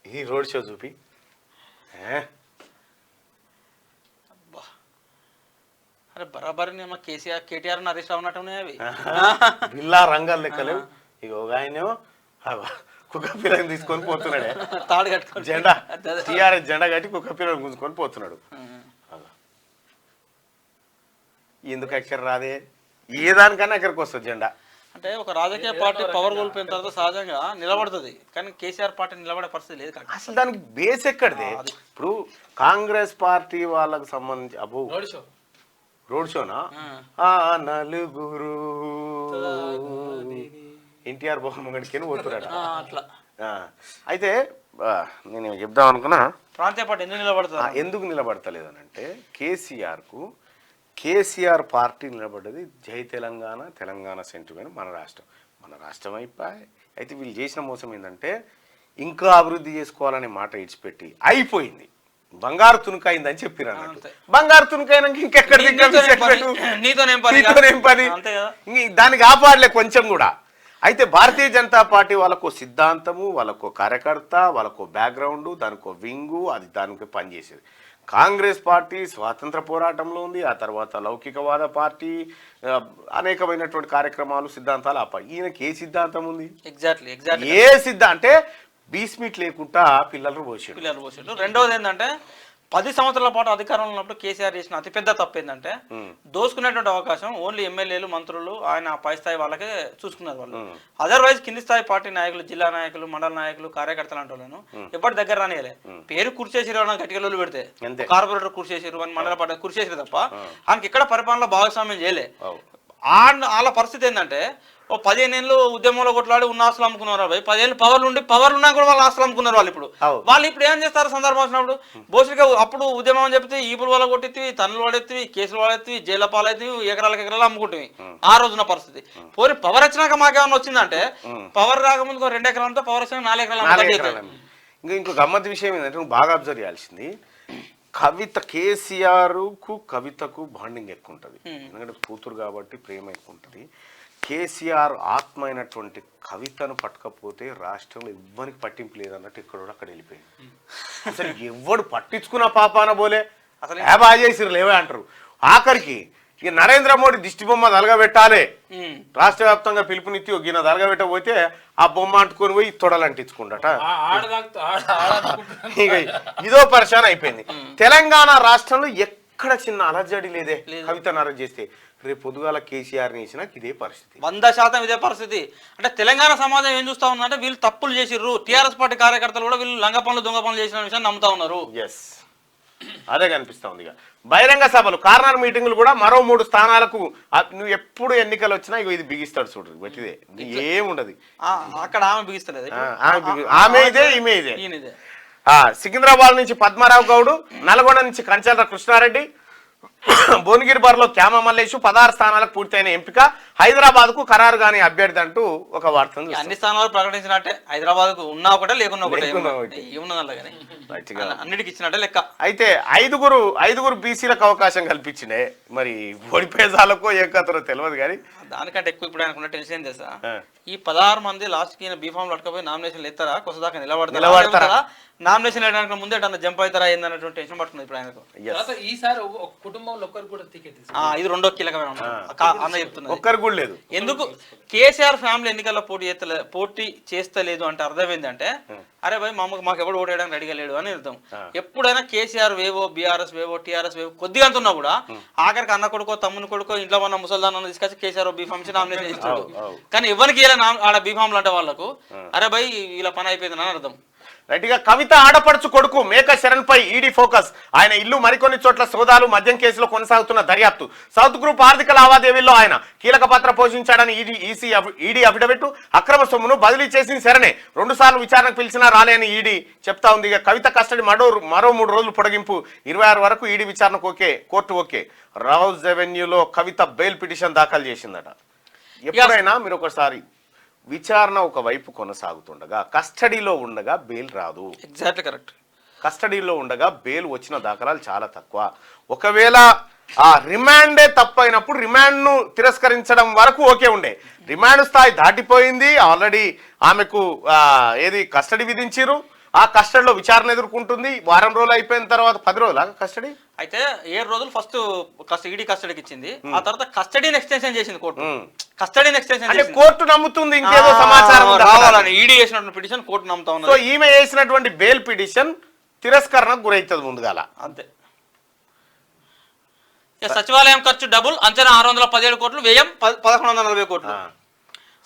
ఈ రోడ్ షో చూపి. అరే బరాబరి కేటీఆర్ హరీష్ రావు ఉన్నట్టు అవి బిల్లా రంగాలు లెక్కలేవు. ఒక ఆయనేమో కుక్క పిల్లని తీసుకొని పోతున్నాడే, తాడు కట్టుకొని జెండా టీఆర్ఎస్ జెండా కట్టి కుక్క పిల్లని గుంజుకొని పోతున్నాడు. ఎందుకు ఎక్కర రాదే? ఏ దానికన్నా ఎక్కడికి వస్తుంది జెండా. అంటే ఒక రాజకీయ పార్టీ పవర్ కోల్పోయిన తర్వాత సహజంగా నిలబడుతుంది, కానీ కేసీఆర్ పార్టీ నిలబడే పరిస్థితి లేదు కదా. అసలు దానికి బేస్ ఎక్కడిదే? ఇప్పుడు కాంగ్రెస్ పార్టీ వాళ్ళకు సంబంధించి అబ్బో రోడ్ షోనా నలుగురు ఎన్టీఆర్ భవన్ గడికి పోతున్నాడు అట్లా. అయితే నేను చెప్దాం అనుకున్నా ప్రాంతీయ పార్టీ ఎందుకు నిలబడతలేదు అని అంటే కేసీఆర్ పార్టీ నిలబడ్డది జై తెలంగాణ, తెలంగాణ సెంటిమెంట్, మన రాష్ట్రం అయిపోయి. అయితే వీళ్ళు చేసిన మోసం ఏంటంటే ఇంకా అభివృద్ధి చేసుకోవాలనే మాట ఇడిచిపెట్టి అయిపోయింది, బంగారు తునుకైందని చెప్పిరు అన్నట్టు. బంగారు తునుకైనాక ఇంకెక్కడ నీతోనేం పని, దాన్ని కాపాడలే కొంచెం కూడా. అయితే భారతీయ జనతా పార్టీ వాళ్ళకు సిద్ధాంతము, వాళ్ళకు కార్యకర్త, వాళ్ళకు బ్యాక్గ్రౌండ్, దానికో వింగు, అది దానికి పనిచేసేది. కాంగ్రెస్ పార్టీ స్వాతంత్ర పోరాటంలో ఉంది, ఆ తర్వాత లౌకికవాద పార్టీ, అనేకమైనటువంటి కార్యక్రమాలు, సిద్ధాంతాలు. ఈయనకి ఏ సిద్ధాంతం ఉంది? ఎగ్జాక్ట్లీ ఏ సిద్ధాంతం అంటే బీస్మిట్ లేకుండా పిల్లలు పోసాడు. రెండవది ఏంటంటే 10 సంవత్సరాల పాటు అధికారంలో ఉన్నప్పుడు కేసీఆర్ చేసిన అతిపెద్ద తప్పు ఏంటంటే దోసుకునేటువంటి అవకాశం ఓన్లీ ఎమ్మెల్యేలు, మంత్రులు, ఆయన పై స్థాయి వాళ్ళకే చూసుకున్నారు వాళ్ళు. అదర్వైజ్ కింది స్థాయి పార్టీ నాయకులు, జిల్లా నాయకులు, మండల నాయకులు, కార్యకర్తలు అంటే వాళ్ళను ఎప్పటి దగ్గర రానియలే. పేరు కుర్చేసిరు అని గట్టిగా పెడితే కార్పొరేటర్ కుర్చేసిరు అని, మండల పార్టీ కుర్చేసిరు తప్ప ఆయనకి ఇక్కడ పరిపాలనలో భాగస్వామ్యం చేయలే. వాళ్ళ పరిస్థితి ఏంటంటే ఓ 15 ఏళ్ళు ఉద్యమంలో కొట్లాడి ఉన్న ఆస్తులు అమ్ముకున్నారు. 10 ఏళ్ళు పవర్లు ఉన్నా కూడా వాళ్ళు ఆస్తులు అమ్ముకున్నారు. వాళ్ళు ఇప్పుడు ఏం చేస్తారు సందర్భం వచ్చినప్పుడు? బోసులుగా అప్పుడు ఉద్యమం అని చెప్తే ఈపులు వాళ్ళ కొట్టివి, తన్నులు వాడెత్తివి, కేసులు వాడెత్తివి, జైల పాలైతివి, ఎకరాలు అమ్ముకుంటువి. ఆ రోజున పరిస్థితి పోనీ పవర్ వచ్చినాక మాకేమన్నా వచ్చిందంటే, పవర్ రాకముందు 2 ఎకరాలతో పవర్ వచ్చినాక 4 ఎకరాలు. ఇంకో గమ్మత్ విషయం ఏంటంటే నువ్వు బాగా అబ్జర్వ్ చేయాల్సింది, కేసీఆర్కు కవితకు బాండింగ్ ఎక్కువ ఉంటుంది. ఎందుకంటే కూతురు కాబట్టి ప్రేమ ఎక్కువ ఉంటుంది. కేసీఆర్ ఆత్మ అయినటువంటి కవితను పట్టకపోతే రాష్ట్రంలో ఎవ్వరికి పట్టింపు లేదన్నట్టు ఇక్కడ అక్కడ వెళ్ళిపోయింది. అసలు ఎవడు పట్టించుకున్న పాపాన పోలే, అసలు బాగా చేసిరు లేవే అంటారు. ఆఖరికి ఇక నరేంద్ర మోడీ దిష్టి బొమ్మ తలగబెట్టాలి, రాష్ట్ర వ్యాప్తంగా పిలుపునిత్తి గిన్నె తలగబెట్టబోతే ఆ బొమ్మ అంటుకొని పోయి తొడలు అంటించుకుండట. ఇక ఇదో పరిశాన్ అయిపోయింది. తెలంగాణ రాష్ట్రంలో ఎక్కడ చిన్న అలజడి లేదే కవితను అరెస్ట్ చేస్తే. రేపు పొద్దుగాల కేసీఆర్ వేసినా ఇదే పరిస్థితి, 100% ఇదే పరిస్థితి. అంటే తెలంగాణ సమాజం ఏం చూస్తా ఉందంటే వీళ్ళు తప్పులు చేసిర్రు, టీఆర్ఎస్ పార్టీ కార్యకర్తలు కూడా వీళ్ళు లంగ పనులు, దొంగ పనులు చేసిన విషయాన్ని నమ్ముతా ఉన్నారు. ఎస్, అదే కనిపిస్తా ఉంది. ఇక బహిరంగ సభలు, కార్నర్ మీటింగులు కూడా మరో 3 స్థానాలకు. నువ్వు ఎప్పుడు ఎన్నికలు వచ్చినా ఇగో ఇది బిగిస్తాడు చూడు, బట్టిదే ఏముండదు. అక్కడ ఆమె బిగిస్తలేదు, ఆమె ఇదే, ఈమె ఇదే. సికింద్రాబాద్ నుంచి పద్మారావు గౌడ్, నల్గొండ నుంచి కంచల కృష్ణారెడ్డి, భువనగిరి బరిలో క్యామ మల్లేషు 16 స్థానాలకు పూర్తయిన ఎంపిక. హైదరాబాద్ కు ఖరారు గాని అభ్యర్థి అంటూ ఒక వార్త. అన్ని స్థానాలు ప్రకటించినట్టే, హైదరాబాద్ కు ఉన్నా ఒకటే లేకున్నా ఒకటే, అన్నిటికి ఇచ్చినట్టే లెక్క. అయితే ఐదుగురు బీసీలకు అవకాశం కల్పించినే, మరి ఓడిపోయేసాలకో ఏ కథలో తెలియదు కానీ దానికంటే ఎక్కువ ఇప్పుడు అనుకున్న టెన్షన్ ఏం తెలుసా? ఈ 16 మంది లాస్ట్ కి బీఫామ్ పట్టుకపోయి నామినేషన్ ఎత్తారా, కొసదాకా నిలబడతారా, నామినేషన్ వేయడానికి ముందే జంప్ అవుతారా ఏందన్నటువంటి టెన్షన్ పట్టుకుంది ఇప్పుడు ఆయనకు. ఈసారి కుటుంబంలో ఒక్కరు కూడా టికెట్, ఇది రెండో కీలకమైన అన్న చెప్తున్నారు, ఒక్కరు కూడా లేదు. ఎందుకు కేసీఆర్ ఫ్యామిలీ ఎన్నికల్లో పోటీ చేస్తలేదు అంటే అర్థం ఏంటంటే, అరే భయ్ మాకు ఎవడు ఓటేయడానికి రెడీగా లేడు అని అర్థం. ఎప్పుడైనా కేసీఆర్ వేవో, బీఆర్ఎస్ వేవో, టీఆర్ఎస్ వేవో కొద్దిగా అంటున్నా కూడా ఆఖరికి అన్న కొడుకో, తమ్ముని కొడుకో, ఇంట్లో ఉన్న ముసల్దాన్ తీసుకొచ్చి కేసీఆర్ బీఫామ్ నామినేషన్ ఇస్తాడు. కానీ ఎవరికి ఆడ బీఫామ్లు అంటే వాళ్ళకు అరే భయ్ ఇలా పని అయిపోయింది అని అర్థం. రైట్గా కవిత ఆడపడుచు కొడుకు మేక శరణ్ పై ఈడీ ఫోకస్. ఆయన ఇల్లు, మరికొన్ని చోట్ల సోదాలు, మద్యం కేసులో కొనసాగుతున్న దర్యాప్తు. సౌత్ గ్రూప్ ఆర్థిక లావాదేవీల్లో ఆయన కీలక పాత్ర పోషించాడని ఈడీ అఫిడవిట్. అక్రమ సొమ్మును బదిలీ చేసిన శరణే 2 సార్లు విచారణకు పిలిచినా రాలేని ఈడీ చెప్తా ఉంది. ఇక కవిత కస్టడీ మరో 3 రోజులు పొడిగింపు. 26 వరకు ఈడీ విచారణకు కోర్టు ఓకే. రౌజ్ రెవెన్యూలో కవిత బెయిల్ పిటిషన్ దాఖలు చేసిందట. ఎప్పుడైనా మీరు ఒకసారి విచారణ ఒకవైపు కొనసాగుతుండగా కస్టడీలో ఉండగా బెయిల్ రాదు. Exactly correct. కస్టడీలో ఉండగా బెయిల్ వచ్చిన దాఖలాలు చాలా తక్కువ. ఒకవేళ ఆ రిమాండే తప్పైనప్పుడు రిమాండ్ను తిరస్కరించడం వరకు ఓకే ఉండే. రిమాండ్ స్థాయి దాటిపోయింది, ఆల్రెడీ ఆమెకు కస్టడీ విధించారు. ఆ కస్టడీలో విచారణ ఎదుర్కొంటుంది. వారం రోజులు అయిపోయిన తర్వాత 10 రోజుల కస్టడీ అయితే 7 రోజులు ఫస్ట్ ఈడీ కస్టడీకి ఇచ్చింది. ఆ తర్వాత కస్టడీని ఎక్స్టెన్షన్ చేసింది కోర్టు. కస్టడీని ఎక్స్టెన్షన్ అంటే కోర్టు నమ్ముతుంది ఇంకేదో సమాచారం రావాలని. ఈడీ చేసినటువంటి పిటిషన్ కోర్టు నమ్ముతా ఉంది. సో ఈమె చేసినటువంటి బెయిల్ పిటిషన్ తిరస్కరణకు గురైతుంది ముందుగాల, అంతే. సచివాలయం ఖర్చు డబుల్, అంచనా 617 కోట్లు, వ్యయం 1140 కోట్లు.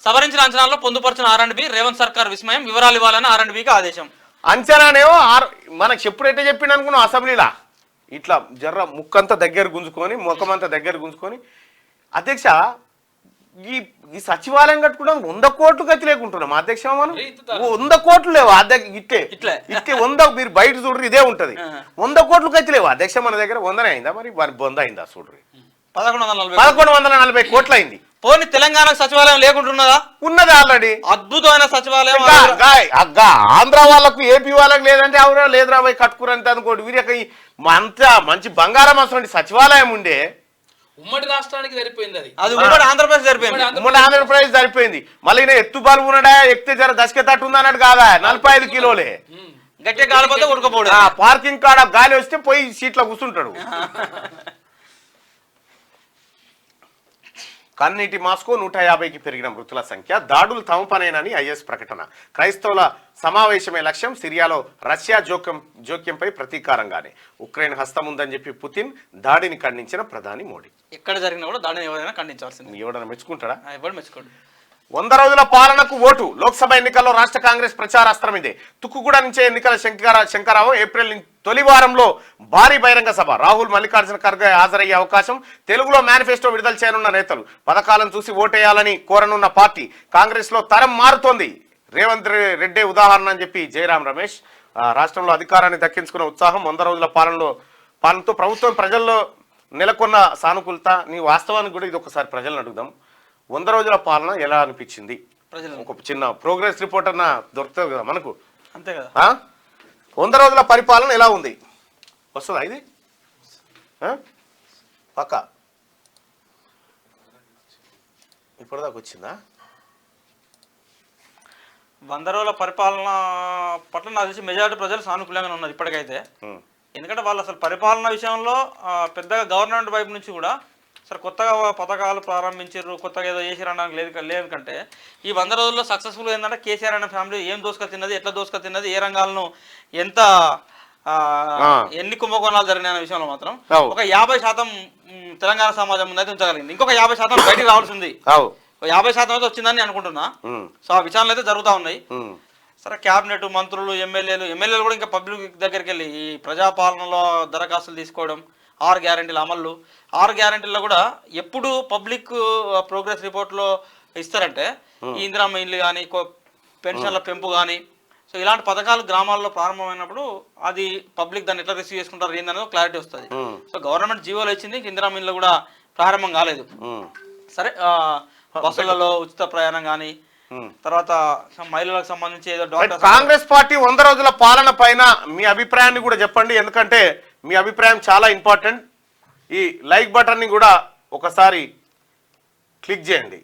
సవరించిన అంచనాల్లో పొందుపరిచిన R&B రేవంత్ సర్కార్ విస్మయం, వివరాలు ఇవ్వాలని R&Bకి ఆదేశం. అంచనానేమో మనకు ఎప్పుడైతే చెప్పిండు అనుకున్నాం అసెంబ్లీలా ఇట్లా జర్ర ముక్కంతా దగ్గర గుంజుకొని ముఖమంతా దగ్గర గుంజుకొని అధ్యక్ష ఈ సచివాలయం కట్టుకోవడం 100 కోట్లు గతి లేకుంటున్నాం అధ్యక్ష. మనం 100 కోట్లు లేవు ఇట్లే 100 మీరు బయట చూడ్రి ఇదే ఉంటది. 100 కోట్లు గతి లేవు అధ్యక్ష మన దగ్గర. 100 అయిందా మరి బొంద అయిందా చూడ్రి. 1140 కోట్లు అయింది. పోనీ తెలంగాణ సచివాలయం లేకుంటున్నదా? ఉన్నది ఆల్రెడీ. అద్భుతమైన సచివాలయం. ఆంధ్ర వాళ్ళకు ఏపీ వాళ్ళకి లేదంటే అవురా లేదురా పోయి కట్టుకురంతే అనుకోండి. వీరికి అంతా మంచి బంగారం అసలు సచివాలయం ఉండే ఉమ్మడి రాష్ట్రానికి సరిపోయింది. అది ఉమ్మడి ఆంధ్రప్రదేశ్ సరిపోయింది. ఉమ్మడి ఆంధ్రప్రదేశ్ సరిపోయింది. మళ్ళీ ఈయన బలుపు ఉన్నాడా ఎక్కితే జర దశకే తట్టు ఉంది అన్నట్టు కాదా 45 కిలోలే గట్టిగా గాలిపోతే ఉడకపోడు. పార్కింగ్ కాడ గాలి వస్తే పోయి సీట్లో కూర్చుంటాడు. కన్నీటి మాస్కో 150కి పెరిగిన మృతుల సంఖ్య, దాడులు తమ పనేనని ఐఎస్ ప్రకటన, క్రైస్తవుల సమావేశమే లక్ష్యం, సిరియాలో రష్యా జోక్యంపై ప్రతీకారంగానే ఉక్రెయిన్ హస్తం ఉందని చెప్పి పుతిన్, దాడిని ఖండించిన ప్రధాని మోడీ. ఎక్కడ జరిగినా కూడా దాడిని ఎవరైనా ఖండించాల్సింది. ఎవడన్నా మెచ్చుకుంటాడా? ఎవరు మెచ్చుకోండి. 100 రోజుల పాలనకు ఓటు, లోక్సభ ఎన్నికల్లో రాష్ట్ర కాంగ్రెస్ ప్రచారాస్త్రం ఇదే. తుక్కుగూడ నుంచే ఎన్నికల శంకరావు ఏప్రిల్ తొలి వారంలో భారీ బహిరంగ సభ, రాహుల్ మల్లికార్జున ఖర్గే హాజరయ్యే అవకాశం, తెలుగులో మేనిఫెస్టో విడుదల చేయనున్న నేతలు, పథకాలను చూసి ఓటేయాలని కోరనున్న పార్టీ, కాంగ్రెస్ లో తరం మారుతోంది, రేవంత్ రెడ్డి ఉదాహరణ అని చెప్పి జయరాం రమేష్. రాష్ట్రంలో అధికారాన్ని దక్కించుకున్న ఉత్సాహం, 100 రోజుల పాలనతో ప్రభుత్వం ప్రజల్లో నెలకొన్న సానుకూలత. నీ వాస్తవానికి కూడా ఇది ఒకసారి ప్రజలను అడుగుదాం. 100 రోజుల పాలన ఎలా అనిపించింది? ఒక చిన్న ప్రోగ్రెస్ రిపోర్ట్ అన్న దొరుకుతుంది కదా మనకు, అంతే కదా. 100 రోజుల పరిపాలన ఎలా ఉంది? వస్తుందా ఇది పక్క ఇప్పటిదాకా వచ్చిందా? 100 రోజుల పరిపాలన పట్ల నాకు తెలిసి మెజారిటీ ప్రజలు సానుకూలంగా ఉన్నారు ఇప్పటికైతే. ఎందుకంటే వాళ్ళు అసలు పరిపాలన విషయంలో పెద్దగా గవర్నమెంట్ వైపు నుంచి కూడా సరే కొత్తగా పథకాలు ప్రారంభించారు, కొత్తగా ఏదో చేసారు అనడానికి లేదు కంటే ఈ 100 రోజుల్లో సక్సెస్ఫుల్ ఏంటంటే కేసీఆర్ అనే ఫ్యామిలీ ఏం దోసుక తిన్నది, ఎట్లా దోసుక తిన్నది, ఏ రంగాలను ఎంత ఎన్ని కుంభకోణాలు జరిగిన విషయంలో మాత్రం ఒక 50% తెలంగాణ సమాజం ముందు అయితే ఉంచగలిగింది. ఇంకొక 50% బయటికి రావాల్సి ఉంది. 50% అయితే వచ్చిందని అనుకుంటున్నా. సో ఆ విషయాలు అయితే జరుగుతూ ఉన్నాయి. సరే క్యాబినెట్ మంత్రులు ఎమ్మెల్యేలు కూడా ఇంకా పబ్లిక్ దగ్గరికి వెళ్ళి ఈ ప్రజాపాలనలో దరఖాస్తులు తీసుకోవడం, 6 గ్యారెంటీల అమలు, 6 గ్యారెంటీల్లో కూడా ఎప్పుడు పబ్లిక్ ప్రోగ్రెస్ రిపోర్ట్లో ఇస్తారంటే ఈ ఇందిరమ్మ ఇండ్లు కానీ పెన్షన్ల పెంపు కానీ సో ఇలాంటి పథకాలు గ్రామాల్లో ప్రారంభమైనప్పుడు అది పబ్లిక్ దాన్ని ఎట్లా రిసీవ్ చేసుకుంటారు ఏందనేది క్లారిటీ వస్తుంది. సో గవర్నమెంట్ జీవోలు ఇచ్చింది, ఇందిరమ్మ ఇండ్లు కూడా ప్రారంభం కాలేదు. సరే బస్సులలో ఉచిత ప్రయాణం కానీ తర్వాత మహిళలకు సంబంధించి ఏదో కాంగ్రెస్ పార్టీ 100 రోజుల పాలన పైన మీ అభిప్రాయాన్ని కూడా చెప్పండి. ఎందుకంటే మీ అభిప్రాయం చాలా ఇంపార్టెంట్. ఈ లైక్ బటన్ని కూడా ఒకసారి క్లిక్ చేయండి,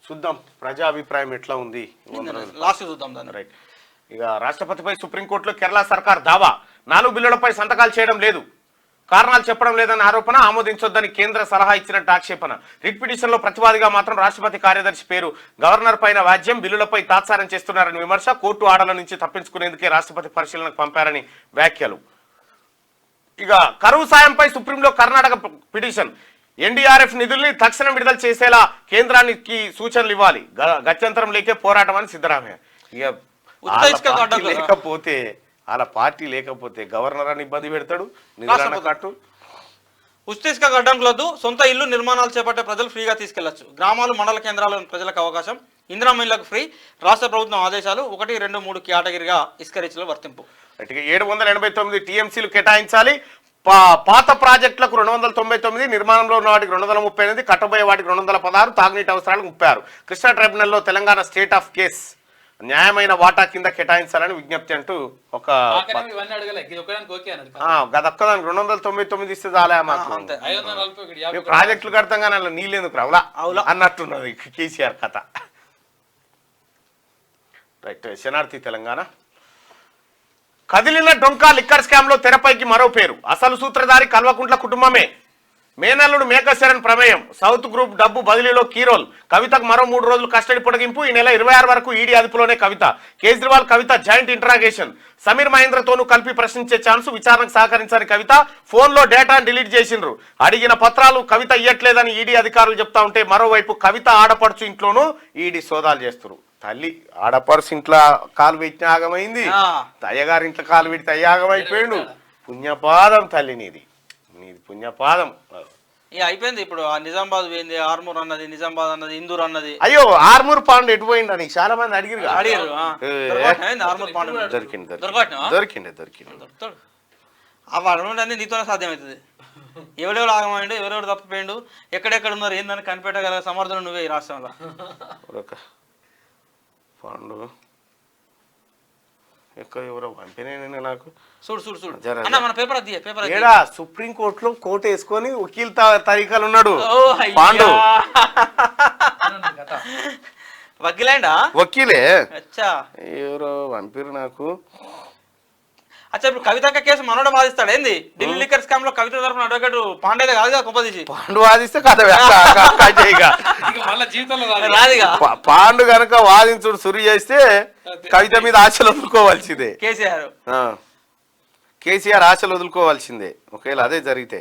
చూద్దాం ప్రజా అభిప్రాయం ఎట్లా ఉంది. లాస్ట్ చూద్దాం దాన్ని. రైట్. ఇక రాష్ట్రపతిపై సుప్రీంకోర్టులో కేరళ సర్కార్ దావా, 4 బిల్లులపై సంతకాలు చేయడం లేదు, కారణాలు చెప్పడం లేదని ఆరోపణ, ఆమోదించొద్దని కేంద్ర సలహా ఇచ్చినట్టు ఆక్షేపణ. రిట్ పిటిషన్లో ప్రతివాదిగా మాత్రం రాష్ట్రపతి కార్యదర్శి పేరు, గవర్నర్ పైన వ్యాజ్యం, బిల్లులపై తాత్సారం చేస్తున్నారని విమర్శ, కోర్టు ఆర్డర్ల నుంచి తప్పించుకునేందుకే రాష్ట్రపతి పరిశీలనకు పంపారని వ్యాఖ్యలు. ఇక కరువు సాయంపై సుప్రీంలో కర్ణాటక పిటిషన్, ఎన్డీఆర్ఎఫ్ నిధుల్ని తక్షణం విడుదల చేసేలా కేంద్రానికి సూచనలు ఇవ్వాలి, గత్యంతరం లేకే పోరాటం అని సిద్ధరామయ్య. ఇక లేకపోతే అలా పార్టీ లేకపోతే గవర్నర్ అని ఇబ్బంది పెడతాడు, నిధులను కట్టు. ఉచిత గడ్డంకులొద్దు, సొంత ఇల్లు నిర్మాణాలు చేపట్టే ప్రజలు ఫ్రీగా తీసుకెళ్లొచ్చు, గ్రామాలు మండల కేంద్రాల్లోని ప్రజలకు అవకాశం, ఇందిరమ్మ ఇళ్లకు ఫ్రీ, రాష్ట్ర ప్రభుత్వం ఆదేశాలు, 1, 2, 3 కేటగిరీగా ఇసుక రీచ్లో వర్తింపు. 789 టీఎంసీలు కేటాయించాలి, పాత ప్రాజెక్టులకు 299, నిర్మాణంలో ఉన్న వాటికి 238, కట్టబోయే వాటికి 216, తాగునీటి అవసరాలకు 36. కృష్ణా ట్రైబ్యునల్లో తెలంగాణ స్టేట్ ఆఫ్ కేస్, న్యాయమైన వాటా కింద కేటాయించాలని విజ్ఞప్తి అంటూ ఒక గదొక్కదానికి 299 ఇస్తే చాలా మాకు ప్రాజెక్టులు కడతాం కానీ అలా నీళ్ళెందుకు రావులా అన్నట్టున్నది కేసీఆర్ కథ. రైట్. శనార్థి తెలంగాణ. కదిలిన డొంకా లిక్కర్ స్కామ్ లో తెరపైకి మరో పేరు, అసలు సూత్రధారి కల్వకుంట్ల కుటుంబమే. మేనల్లుడు మేకశరణ్ ప్రమేయం సౌత్ గ్రూప్ డబ్బు బదిలీలో కీరోల్ కవితకు మరో 3 రోజులు కస్టడీ పొడిగింపు ఈ నెల 26 వరకు ఈడీ అదుపులోనే కవిత కేజ్రీవాల్ కవిత జాయింట్ ఇంటరాగేషన్ సమీర్ మహేంద్రతోనూ కలిపి ప్రశ్నించే ఛాన్స్ విచారణకు సహకరించని కవిత ఫోన్లో డేటాను డిలీట్ చేసిండ్రు అడిగిన పత్రాలు కవిత ఇయ్యట్లేదని ఈడీ అధికారులు చెప్తా ఉంటే మరోవైపు కవిత ఆడపడుచు ఇంట్లోనూ ఈడీ సోదాలు చేస్తున్నారు తల్లి ఆడపడుచు ఇంట్లో కాలు పెట్టిన ఆగమైంది అయ్యగారి ఇంట్లో కాలు పెడితే అయ్యాగమైపోయిండు పుణ్యపాదం తల్లి నీది పుణ్యపాదం అయిపోయింది ఇప్పుడు ఆ నిజామాబాద్ పోయింది ఆర్మూర్ అన్నది నిజామాబాద్ అన్నది ఇందూర్ అన్నది అయ్యో ఆర్మూర్ పాండు ఎటు పోయిండు అని చాలా మంది అడిగారు ఆర్మూర్ పాండు దొరికింది దొరుకుతాడు అవి అడగండి నీతోనే సాధ్యమవుతుంది ఎవడెవడు ఆగమైండు ఎవరెవడు తప్పిపోయిండు ఎక్కడెక్కడ ఉన్నారు ఏందని కనిపెట్టగల సమర్థన నువ్వే ఈ రాష్ట్రంలో పాండు ఎక్కడ ఎవరో పంపిన నాకు చూడు అన్న మన పేపర్ అది పేపర్ ఏడా సుప్రీంకోర్టులో కోర్టు వేసుకొని వకీల్ తరీకాలు ఉన్నాడు పాండు వకీలేండా వకీలే అచ్చా ఎవరో పంపిరు నాకు అచ్చా ఇప్పుడు కవితక్క కేసు మనోడ వాదిస్తాడు ఏంది ఢిల్లీ లిక్కర్ స్కామ్ లో కవిత తరఫున అడ్వకేట్ పాండేదే కాదుగా కొంపదీసి పాండు వాదిస్తే కథ రాదుగా పాండు గనక వాదించుడు సురి చేస్తే కవిత మీద ఆశలు వదులుకోవాల్సిందే కేసీఆర్ ఆశలు వదులుకోవాల్సిందే ఒకవేళ అదే జరిగితే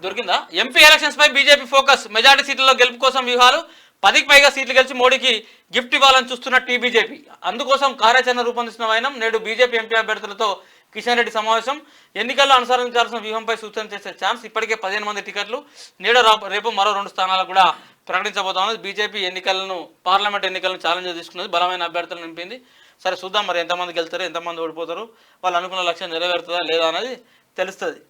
దొరికిందా ఎంపీ ఎలక్షన్స్ పై బీజేపీ ఫోకస్ మెజార్టీ సీట్లలో గెలుపు కోసం వ్యూహాలు 10కి పైగా సీట్లు గెలిచి మోడీకి గిఫ్ట్ ఇవ్వాలని చూస్తున్న టీబీజేపీ అందుకోసం కార్యాచరణ రూపొందిస్తున్న వైనం నేడు బీజేపీ ఎంపీ అభ్యర్థులతో కిషన్ రెడ్డి సమావేశం ఎన్నికల్లో అనుసరించాల్సిన వ్యూహంపై సూచన చేసే ఛాన్స్ ఇప్పటికే 15 మంది టికెట్లు నేడు రేపు మరో 2 స్థానాలకు కూడా ప్రకటించబోతున్నది బీజేపీ పార్లమెంట్ ఎన్నికలను ఛాలెంజ్ తీసుకున్నది బలమైన అభ్యర్థులు నింపింది సరే చూద్దాం మరి ఎంతమంది గెలుతారు ఎంతమంది ఓడిపోతారు వాళ్ళు అనుకున్న లక్ష్యం నెరవేరుతుందా లేదా అనేది తెలుస్తుంది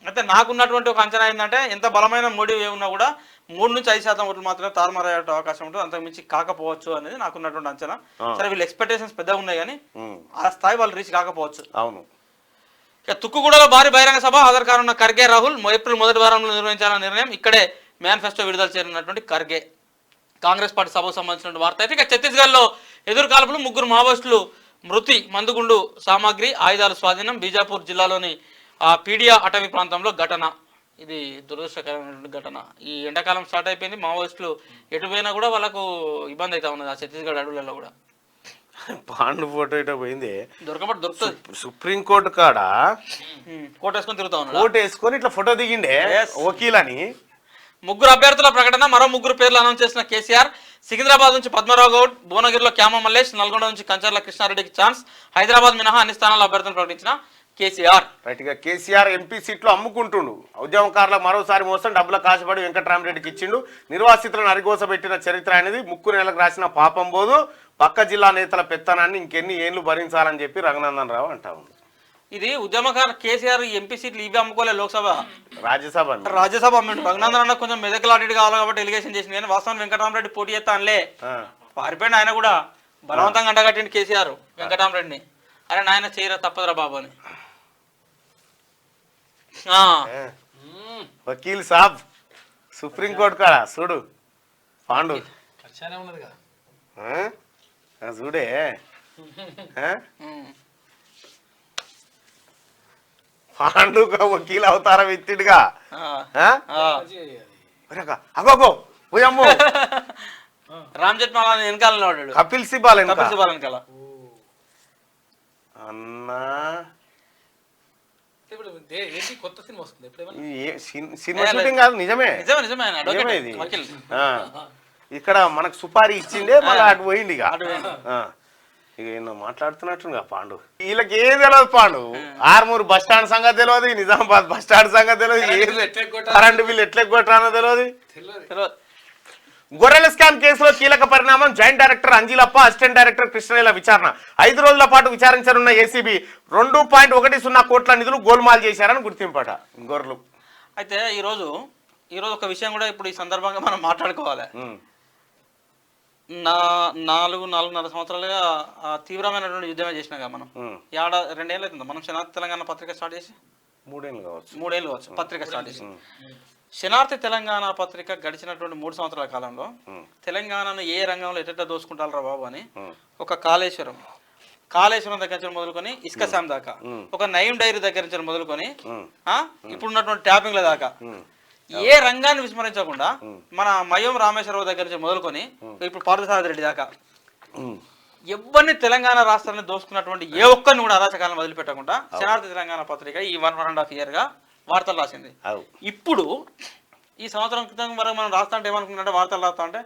అయితే నాకున్నటువంటి ఒక అంచనా ఏంటంటే ఎంత బలమైన మోడీ ఉన్నా కూడా 3 నుంచి 5% ఓట్లు మాత్రమే తారుమారయ్యే అవకాశం ఉంటుంది అంతకు మించి కాకపోవచ్చు అనేది నాకున్నటువంటి అంచనా సరే వీళ్ళు ఎక్స్పెక్టేషన్స్ పెద్దగా ఉన్నాయి కానీ ఆ స్థాయి వాళ్ళు రీచ్ కాకపోవచ్చు అవును ఇక తుక్కుగూడలో భారీ బహిరంగ సభ హాజరు కానున్న ఖర్గే రాహుల్ ఏప్రిల్ మొదటి వారంలో నిర్వహించాలన్న నిర్ణయం ఇక్కడే మేనిఫెస్టో విడుదల చేరినటువంటి ఖర్గే కాంగ్రెస్ పార్టీ సభకు సంబంధించిన వార్త అయితే ఇక ఛత్తీస్గఢ్లో ఎదురుకాల్పులు 3 మావోయిస్టులు మృతి మందుగుండు సామాగ్రి ఆయుధాల స్వాధీనం బీజాపూర్ జిల్లాలోని పీడియా అటవీ ప్రాంతంలో ఘటన ఇది దురదృష్టకరమైనటువంటి ఘటన ఈ ఎండాకాలం స్టార్ట్ అయిపోయింది మావోయిస్టులు ఎటు పోయినా కూడా వాళ్ళకు ఇబ్బంది అవుతా ఉన్నది ఆ ఛత్తీస్గఢ్ అడవులలో కూడా పాండు ఫోటో ఇటో పోయింది దొరుకుతుంది సుప్రీంకోర్టు కాడ కోట్ వేసుకొని తిరుగుతా ఉన్నాడు కోట్ వేసుకొని ఇట్లా ఫోటో దిగిండే వకీలని 3 అభ్యర్థుల ప్రకటన మరో 3 పేర్లు అనౌన్స్ చేసిన కేసీఆర్ సికింద్రాబాద్ నుంచి పద్మరావు గౌడ్ భువనగిరిలో క్యామ మల్లేష్ నల్గొండ నుంచి కంచర్ల కృష్ణారెడ్డికి ఛాన్స్ హైదరాబాద్ మినహా అన్ని స్థానాల అభ్యర్థులను ప్రకటించిన కేసీఆర్ రైట్ గా కేసీఆర్ ఎంపీ సీట్లు అమ్ముకుంటుండు ఉద్యమకారులకు మరోసారి మోసం డబ్బుల కాశపడి వెంకటరామరెడ్డికి ఇచ్చిండు నిర్వాసితులను అరిగోసబెట్టిన చరిత్ర అనేది 3 నెలలకు రాసిన పాపం బోదు పక్క జిల్లా నేతల పెత్తనాన్ని ఇంకెన్ని ఏళ్లు భరించాలని చెప్పి రఘునందన్ రావు అంటా ఉంది ఇది ఉద్యమకారు కేసీఆర్ ఎంపీ సీట్లు ఇవి అమ్ముకోలే లోక్సభ రాజ్యసభ అమ్మిండు రఘునందన్ అన్న కొంచెం మెదకులాటెడ్ కావాలి కాబట్టి ఎలిగేషన్ చేసింది కానీ వాస్తవం వెంకటరామరెడ్డి పోటీ చేస్తా అనలే పారిపోయింది ఆయన కూడా బలవంతంగా అంటగట్టిండు కేసీఆర్ వెంకటరామరెడ్డిని అరే నాయన చేయరా తప్పదురా బాబు అని వకీల్ సాబ్ సుప్రీంకోర్టు కాడ చూడు పాండు చూడే పాండు వకీల్ అవతారం ఎత్తిడుగా అగో పోయమ్మో రామ్ జెట్మలా వెనకాల కపిల్ సిబాల్ వెనకాల అన్నా కొత్త సినిమా వస్తుంది సినిమా షూటింగ్ కాదు నిజమే ఇది ఇక్కడ మనకు సుపారీ ఇచ్చిండే మళ్ళీ అటు పోయింది ఇక ఎన్నో మాట్లాడుతున్నట్టుగా పాండు వీళ్ళకి ఏది తెలియదు పాండు ఆర్మూరు బస్ స్టాండ్ సంగతి తెలియదు నిజామాబాద్ బస్ స్టాండ్ సంగతి తెలియదు ఏది కరెంటు బిల్లు ఎట్లా కొట్టానో తెలియదు గొర్రెల స్కామ్ కేసులో కీలక పరిణామం joint director Anjilappa assistant director కృష్ణవేల విచారణ 5 రోజుల పాటు విచారించనున్న ఏసీబీ 2.10 కోట్ల నిధులు గోల్మాల్ చేశారని గుర్తింపట గొర్రెలు అయితే ఈరోజు ఒక విషయం కూడా ఇప్పుడు ఈ సందర్భంగా మనం మాట్లాడుకోవాలి 4.5 సంవత్సరాలుగా తీవ్రమైనటువంటి యుద్ధమే చేసినాగా మనం 2 ఏళ్ళు అవుతుంది మనం శనార్థి తెలంగాణ పత్రిక స్టార్ట్ చేసి 3 ఏళ్ళు కావచ్చు పత్రిక స్టార్ట్ చేసి శనార్థి తెలంగాణ పత్రిక గడిచినటువంటి 3 సంవత్సరాల కాలంలో తెలంగాణను ఏ రంగంలో ఎట్లా దోసుకుంటారా బాబు అని ఒక కాళేశ్వరం కాళేశ్వరం దగ్గర నుంచి మొదలుకొని ఇసుక శామ్ దాకా, ఒక నయం డైరీ దగ్గర నుంచి మొదలుకొని ఇప్పుడున్నటువంటి ట్యాపింగ్ల దాకా ఏ రంగాన్ని విస్మరించకుండా మన మయం రామేశ్వరరావు దగ్గర నుంచి మొదలుకొని ఇప్పుడు పార్థసారథి రెడ్డి దాకా ఎవరిని తెలంగాణ రాష్ట్రాన్ని దోసుకున్నటువంటి ఏ ఒక్కరిని కూడా అరాచకాలను వదిలిపెట్టకుండా శనార్థి తెలంగాణ పత్రిక ఈ 1.5 year గా వార్తలు రాసింది. ఇప్పుడు ఈ సంవత్సరం క్రితం వరకు మనం రాస్తా అంటే ఏమనుకుంటే వార్తలు రాస్తా అంటే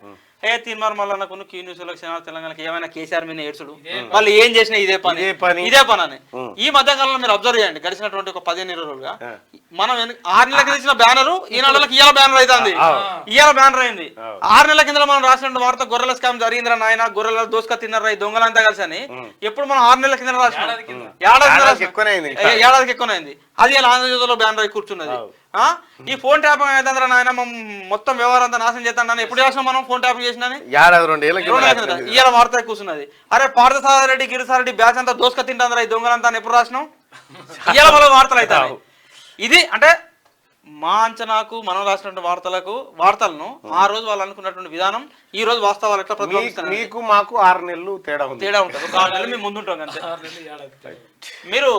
తీర్మార్ మల్లన్నకు క్యూ న్యూస్ తెలంగాణకి ఏమైనా కేసీఆర్ మీద ఏడ్చుడు, వాళ్ళు ఏం చేసినా ఇదే పని అని. ఈ మధ్య కాలంలో మీరు అబ్జర్వ్ చేయండి, గడిచినటువంటి ఒక 15-20 రోజులుగా మనం 6 నెలల కింద ఇచ్చిన బ్యానర్ ఈ నెలలకు ఇవాళ బ్యానర్ అవుతుంది, ఇవాళ బ్యానర్ అయింది. 6 నెలల కింద మనం రాసిన వార్త గొర్రెల స్కామ్ జరిగిందిరా నాయన, గొర్రెల దోసుక తిన్నారా ఈ దొంగలంతా కలిసి అని ఎప్పుడు మనం 6 నెలల కింద రాసిన ఏడాదికి ఎక్కువైంది. అది ఇలా ఆంధ్రజ్యోతిలో బ్యానర్ అయి కూర్చున్నది. ఈ ఫోన్ ట్యాపింగ్ అయితుందిరా నాయన మొత్తం వ్యవహారం అంతా నాశనం చేస్తాను ఎప్పుడు చేసినా మనం ఫోన్ ట్యాపింగ్ చేసిన ఇవాళ వార్త కూర్చున్నది. అరే పార్థసారథి రెడ్డి గిరిసారెడ్డి బ్యాచ్ అంతా దోసుక తింటాందిరా ఈ దొంగలంతా ఎప్పుడు రాసినాం, ఇవాళ వాళ్ళ వార్తలు అవుతాయి. ఇది అంటే మా అంచనాకు మనం రాసినటువంటి వార్తలను ఆ రోజు వాళ్ళు అనుకున్నటువంటి విధానం ఈ రోజు వాస్తవాలు ఎట్లా ప్రతిబింబిస్తాయి. మీకు మాకు 6 నెలలు తేడా ఉంటుంది. ఒక 6 నెలలు మేము ముందుంటాం అంతే. మీరు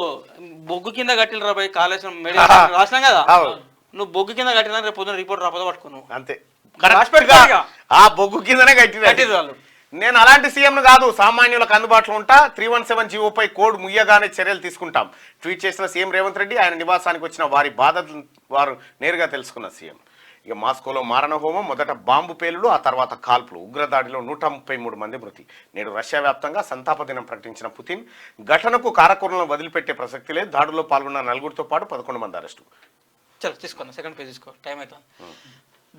బొగ్గు కింద కట్టిన రాబోయే కాళేశ్వరం రాసినాం కదా, నువ్వు బొగ్గు కింద కట్టినా రేపు పొద్దున రిపోర్ట్ రాకపోతే పట్టుకున్నావు అంతే. ఆ బొగ్గు కిందనే కట్టిన వాళ్ళు. నేను అలాంటి సీఎంను కాదు, సామాన్యులకు అందుబాటులో ఉంటా. 317 జీవోపై కోడ్ ముయ్యగానే చర్యలు తీసుకుంటాం ట్వీట్ చేసిన సీఎం రేవంత్ రెడ్డి. ఆయన నివాసానికి వచ్చిన వారి బాధలు వారు నేరుగా తెలుసుకున్న సీఎం. ఇక మాస్కోలో మారణహోమం, మొదట బాంబు పేలుడు, ఆ తర్వాత కాల్పులు, ఉగ్రదాడిలో 133 మంది మృతి. నేడు రష్యా వ్యాప్తంగా సంతాప దినం ప్రకటించిన పుతిన్ ఘటనకు కారకులను వదిలిపెట్టే ప్రసక్తి లేదు. దాడుల్లో పాల్గొన్న 4 పాటు 11 మంది అరెస్టు. చలో తీసుకోండి, సెకండ్ పేజ్ తీసుకో, టైం అవుతుంది.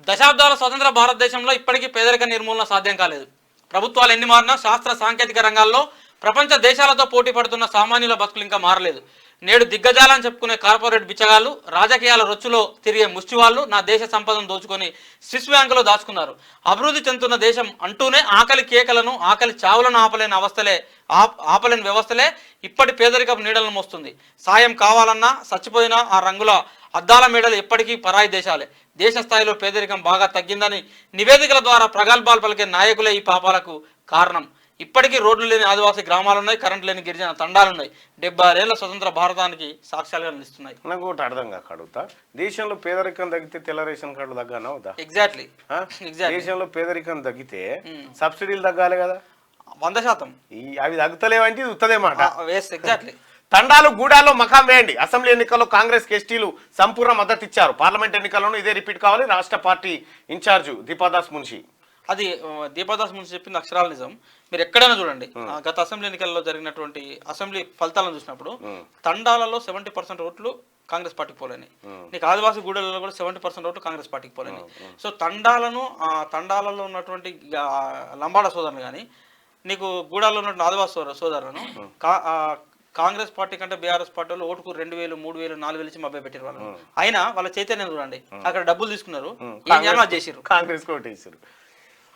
దశాబ్దాల స్వతంత్ర భారతదేశంలో ఇప్పటికీ పేదరిక నిర్మూలన సాధ్యం కాలేదు. ప్రభుత్వాలు ఎన్ని మారినా శాస్త్ర సాంకేతిక రంగాల్లో ప్రపంచ దేశాలతో పోటీ పడుతున్న సామాన్యుల బతుకులు ఇంకా మారలేదు. నేడు దిగ్గజాలని చెప్పుకునే కార్పొరేట్ బిచ్చగాళ్ళు, రాజకీయాల రొచ్చులో తిరిగే ముష్టివాళ్ళు నా దేశ సంపదను దోచుకొని స్విస్ బ్యాంకులో దాచుకున్నారు. అభివృద్ధి చెందుతున్న దేశం అంటూనే ఆకలి కేకలను, ఆకలి చావులను ఆపలేని వ్యవస్థలే ఇప్పటి పేదరికపు నీడలను మోస్తుంది. సాయం కావాలన్నా చచ్చిపోయినా ఆ రంగుల అద్దాల మేడలు ఎప్పటికీ పరాయి దేశాలే. దేశ స్థాయిలో పేదరికం బాగా తగ్గిందని నివేదికల ద్వారా ప్రగల్భాలు పలికే నాయకులే ఈ పాపాలకు కారణం. ఇప్పటికీ రోడ్లు లేని ఆదివాసీ గ్రామాలున్నాయి, కరెంటు లేని గిరిజన తండాలున్నాయి. 76 ఏళ్ల స్వతంత్ర భారతానికి సాక్ష్యాలుగా నిలుస్తున్నాయి. నాకు ఒకటి అర్థం కాక అడుగుతా, దేశంలో పేదరికం తగ్గితే తెల్ల రేషన్ కార్డు తగ్గానా అవుతా? ఎగ్జాక్ట్లీ. దేశంలో పేదరికం తగ్గితే సబ్సిడీలు తగ్గాలి కదా 100%. అవి తగ్గుతలేవంటే ఇది ఉత్తదేమాట. ఎగ్జాక్ట్లీ. తండాలు గూడాల్లో మకాం వేయండి. అసెంబ్లీ ఎన్నికల్లో కాంగ్రెస్ ఎస్టీలు సంపూర్ణ మద్దతు ఇచ్చారు. పార్లమెంట్ ఎన్నికల్లోనూ ఇదే రిపీట్ కావాలి. రాష్ట్ర పార్టీ ఇన్ఛార్జు దీపాదాస్ మున్షి. అది దీపాదాస్ మున్షి చెప్పింది అక్షరాల నిజం. మీరు ఎక్కడైనా చూడండి, గత అసెంబ్లీ ఎన్నికల్లో జరిగినటువంటి అసెంబ్లీ ఫలితాలను చూసినప్పుడు తండాలలో 70% ఓట్లు కాంగ్రెస్ పార్టీకి పోలేని, నీకు ఆదివాసీ గూడెలలో కూడా 70% ఓట్లు కాంగ్రెస్ పార్టీకి పోలేని. సో తండాలలో ఉన్నటువంటి లంబాడ సోదరులు కానీ, నీకు గూడాల్లో ఉన్నటువంటి ఆదివాసీ సోదరులను కాంగ్రెస్ పార్టీ కంటే బీఆర్ఎస్ పార్టీ వాళ్ళు ఓటుకు 2000, 3000, 4000 ఇచ్చి మభ్య పెట్టారు వాళ్ళు. అయినా వాళ్ళ చైతన్యం చూడండి, అక్కడ డబ్బులు తీసుకున్నారు, ఏం చేయాలో చేసారు, కాంగ్రెస్ కోటేసారు.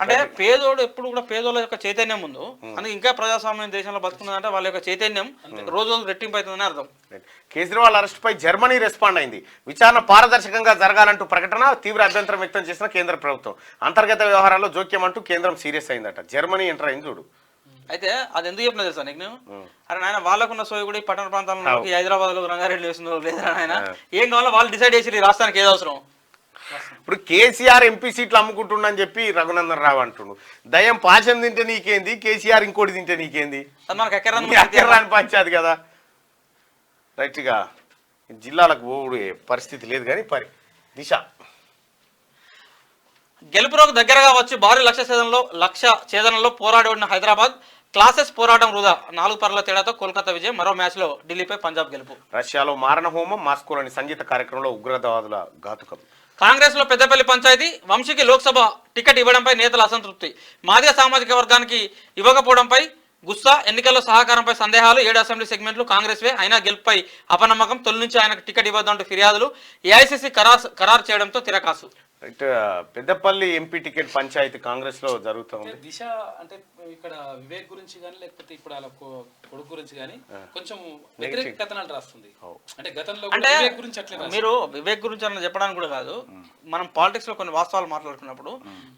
అంటే పేదోడు ఎప్పుడు కూడా పేదోళ్ళ యొక్క చైతన్యం ముందు అందుకే ఇంకా ప్రజాస్వామ్య దేశంలో బతుకున్నదంటే వాళ్ళ యొక్క చైతన్యం రోజు రోజు రెట్టింపు అవుతుందని అర్థం. కేజ్రీవాల్ అరెస్టుపై జర్మనీ రెస్పాండ్ అయింది. విచారణ పారదర్శకంగా జరగాలంటూ ప్రకటన, తీవ్ర అభ్యంతరం వ్యక్తం చేసిన కేంద్ర ప్రభుత్వం. అంతర్గత వ్యవహారాల్లో జోక్యం అంటూ కేంద్రం సీరియస్ అయిందట. జర్మనీ ఎంటర్ అయింది చూడు. అయితే అది ఎందుకు చెప్పినా తెలుసా నీకు? నేను అరే నాయన వాళ్ళకున్న సోయి కూడా ఈ పట్టణ ప్రాంతాల్లో హైదరాబాద్ లో రంగారెడ్డి వేసిందో లేదా నాయన, ఏం కావాలో వాళ్ళు డిసైడ్ చేసి ఈ రాష్ట్రానికి ఏది అవసరం. ఇప్పుడు కేసీఆర్ ఎంపీ సీట్లు అమ్ముకుంటుండని చెప్పి రఘునందన్ రావు అంటుండు. దయ్యం పాచం తింటే నీకేంది, కేసీఆర్ ఇంకోటి తింటే నీకేంది, మనకు ఎక్కరాని పంచాది కదా. రైట్గా జిల్లాలకు పోడు పరిస్థితి లేదు కానీ దిశ గెలుపులోకి దగ్గరగా వచ్చి భారీ లక్ష్య ఛేదనలో పోరాడిన హైదరాబాద్ క్లాసెస్ పోరాటం వృధా. 4 పరుల తేడాతో కోల్కతా విజయం. మరో మ్యాచ్ లో ఢిల్లీపై పంజాబ్ గెలుపు. రష్యాలో మారణహోమం, మాస్కోలోని సంగీత కార్యక్రమంలో ఉగ్రవాదుల ఘాతుకం. కాంగ్రెస్ లో పెద్దపల్లి పంచాయతీ, వంశీకి లోక్సభ టికెట్ ఇవ్వడంపై నేతల అసంతృప్తి. మాదిగ సామాజిక వర్గానికి ఇవ్వకపోవడంపై గుస్సా. ఎన్నికల్లో సహకారంపై సందేహాలు. 7 అసెంబ్లీ సెగ్మెంట్లు కాంగ్రెస్వే, అయినా గెలుపుపై అపనమ్మకం. తొలి నుంచి ఆయనకు టికెట్ ఇవ్వద్దంటూ ఫిర్యాదులు. ఏఐసీసీ ఖరారు చేయడంతో తిరకాసు. Right. Peddapalli MP ticket panchayat Congress లో జరుగుతూ ఉంది. దిశ అంటే ఇక్కడ వివేక్ గురించి కానీ లేకపోతే ఇప్పుడు వాళ్ళ కొడుకు గురించి కానీ కొంచెం వ్యతిరేక కథనాలు రాస్తుంది. అంటే గతంలో వివేక్ గురించి అట్లే మీరు వివేక్ గురించి అన్న చెప్పడానికి కూడా కాదు, మనం పాలిటిక్స్ లో కొన్ని వాస్తవాలు మాట్లాడుకున్నప్పుడు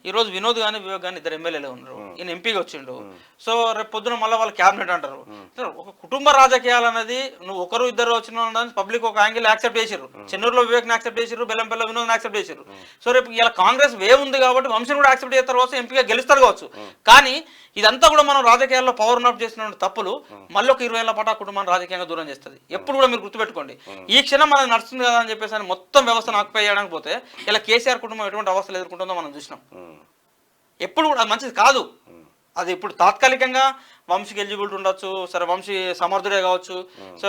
ఈ రోజు వినోద్ గానీ వివేక్ గానీ ఇద్దరు ఎమ్మెల్యేలు ఉన్నారు, ఈయన ఎంపీగా వచ్చిండు. సో రేపు పొద్దున మళ్ళీ వాళ్ళు క్యాబినెట్ అంటారు. ఒక కుటుంబ రాజకీయాలు అనేది నువ్వు ఒకరు ఇద్దరు వచ్చిన పబ్లిక్ ఒక యాంగిల్ యాక్సెప్ట్ చేసారు. చెన్నూరులో వివేక్ ని యాక్సెప్ట్ చేసారు, బెల్లంపల్లిలో వినోద్ యాక్సెప్ట్ చేసారు. సో రేపు ఇలా కాంగ్రెస్ వే ఉంది కాబట్టి వంశీని కూడా యాక్సెప్ట్ చేస్తారు కావచ్చు, ఎంపీగా గెలుస్తారు కావచ్చు. కానీ ఇదంతా కూడా మనం రాజకీయాల్లో పవర్ అప్ చేసిన తప్పులు మళ్ళీ ఒక 20 ఏళ్ల పాటు ఆ కుటుంబాన్ని రాజకీయంగా దూరం చేస్తుంది. ఎప్పుడు కూడా మీరు గుర్తుపెట్టుకోండి, ఈ క్షణం మనది నడుస్తుంది కదా అని చెప్పేసి మొత్తం వ్యవస్థను ఆక్యుపై చేయడానికి పోతే ఇలా కేసీఆర్ కుటుంబం ఎటువంటి అవస్థలు ఎదుర్కొంటుందో మనం చూసినాం. ఎప్పుడు కూడా అది మంచిది కాదు. అది ఇప్పుడు తాత్కాలికంగా వంశీకి ఎలిజిబిలిటీ ఉండొచ్చు, సరే వంశీ సమర్థుడే కావచ్చు. సో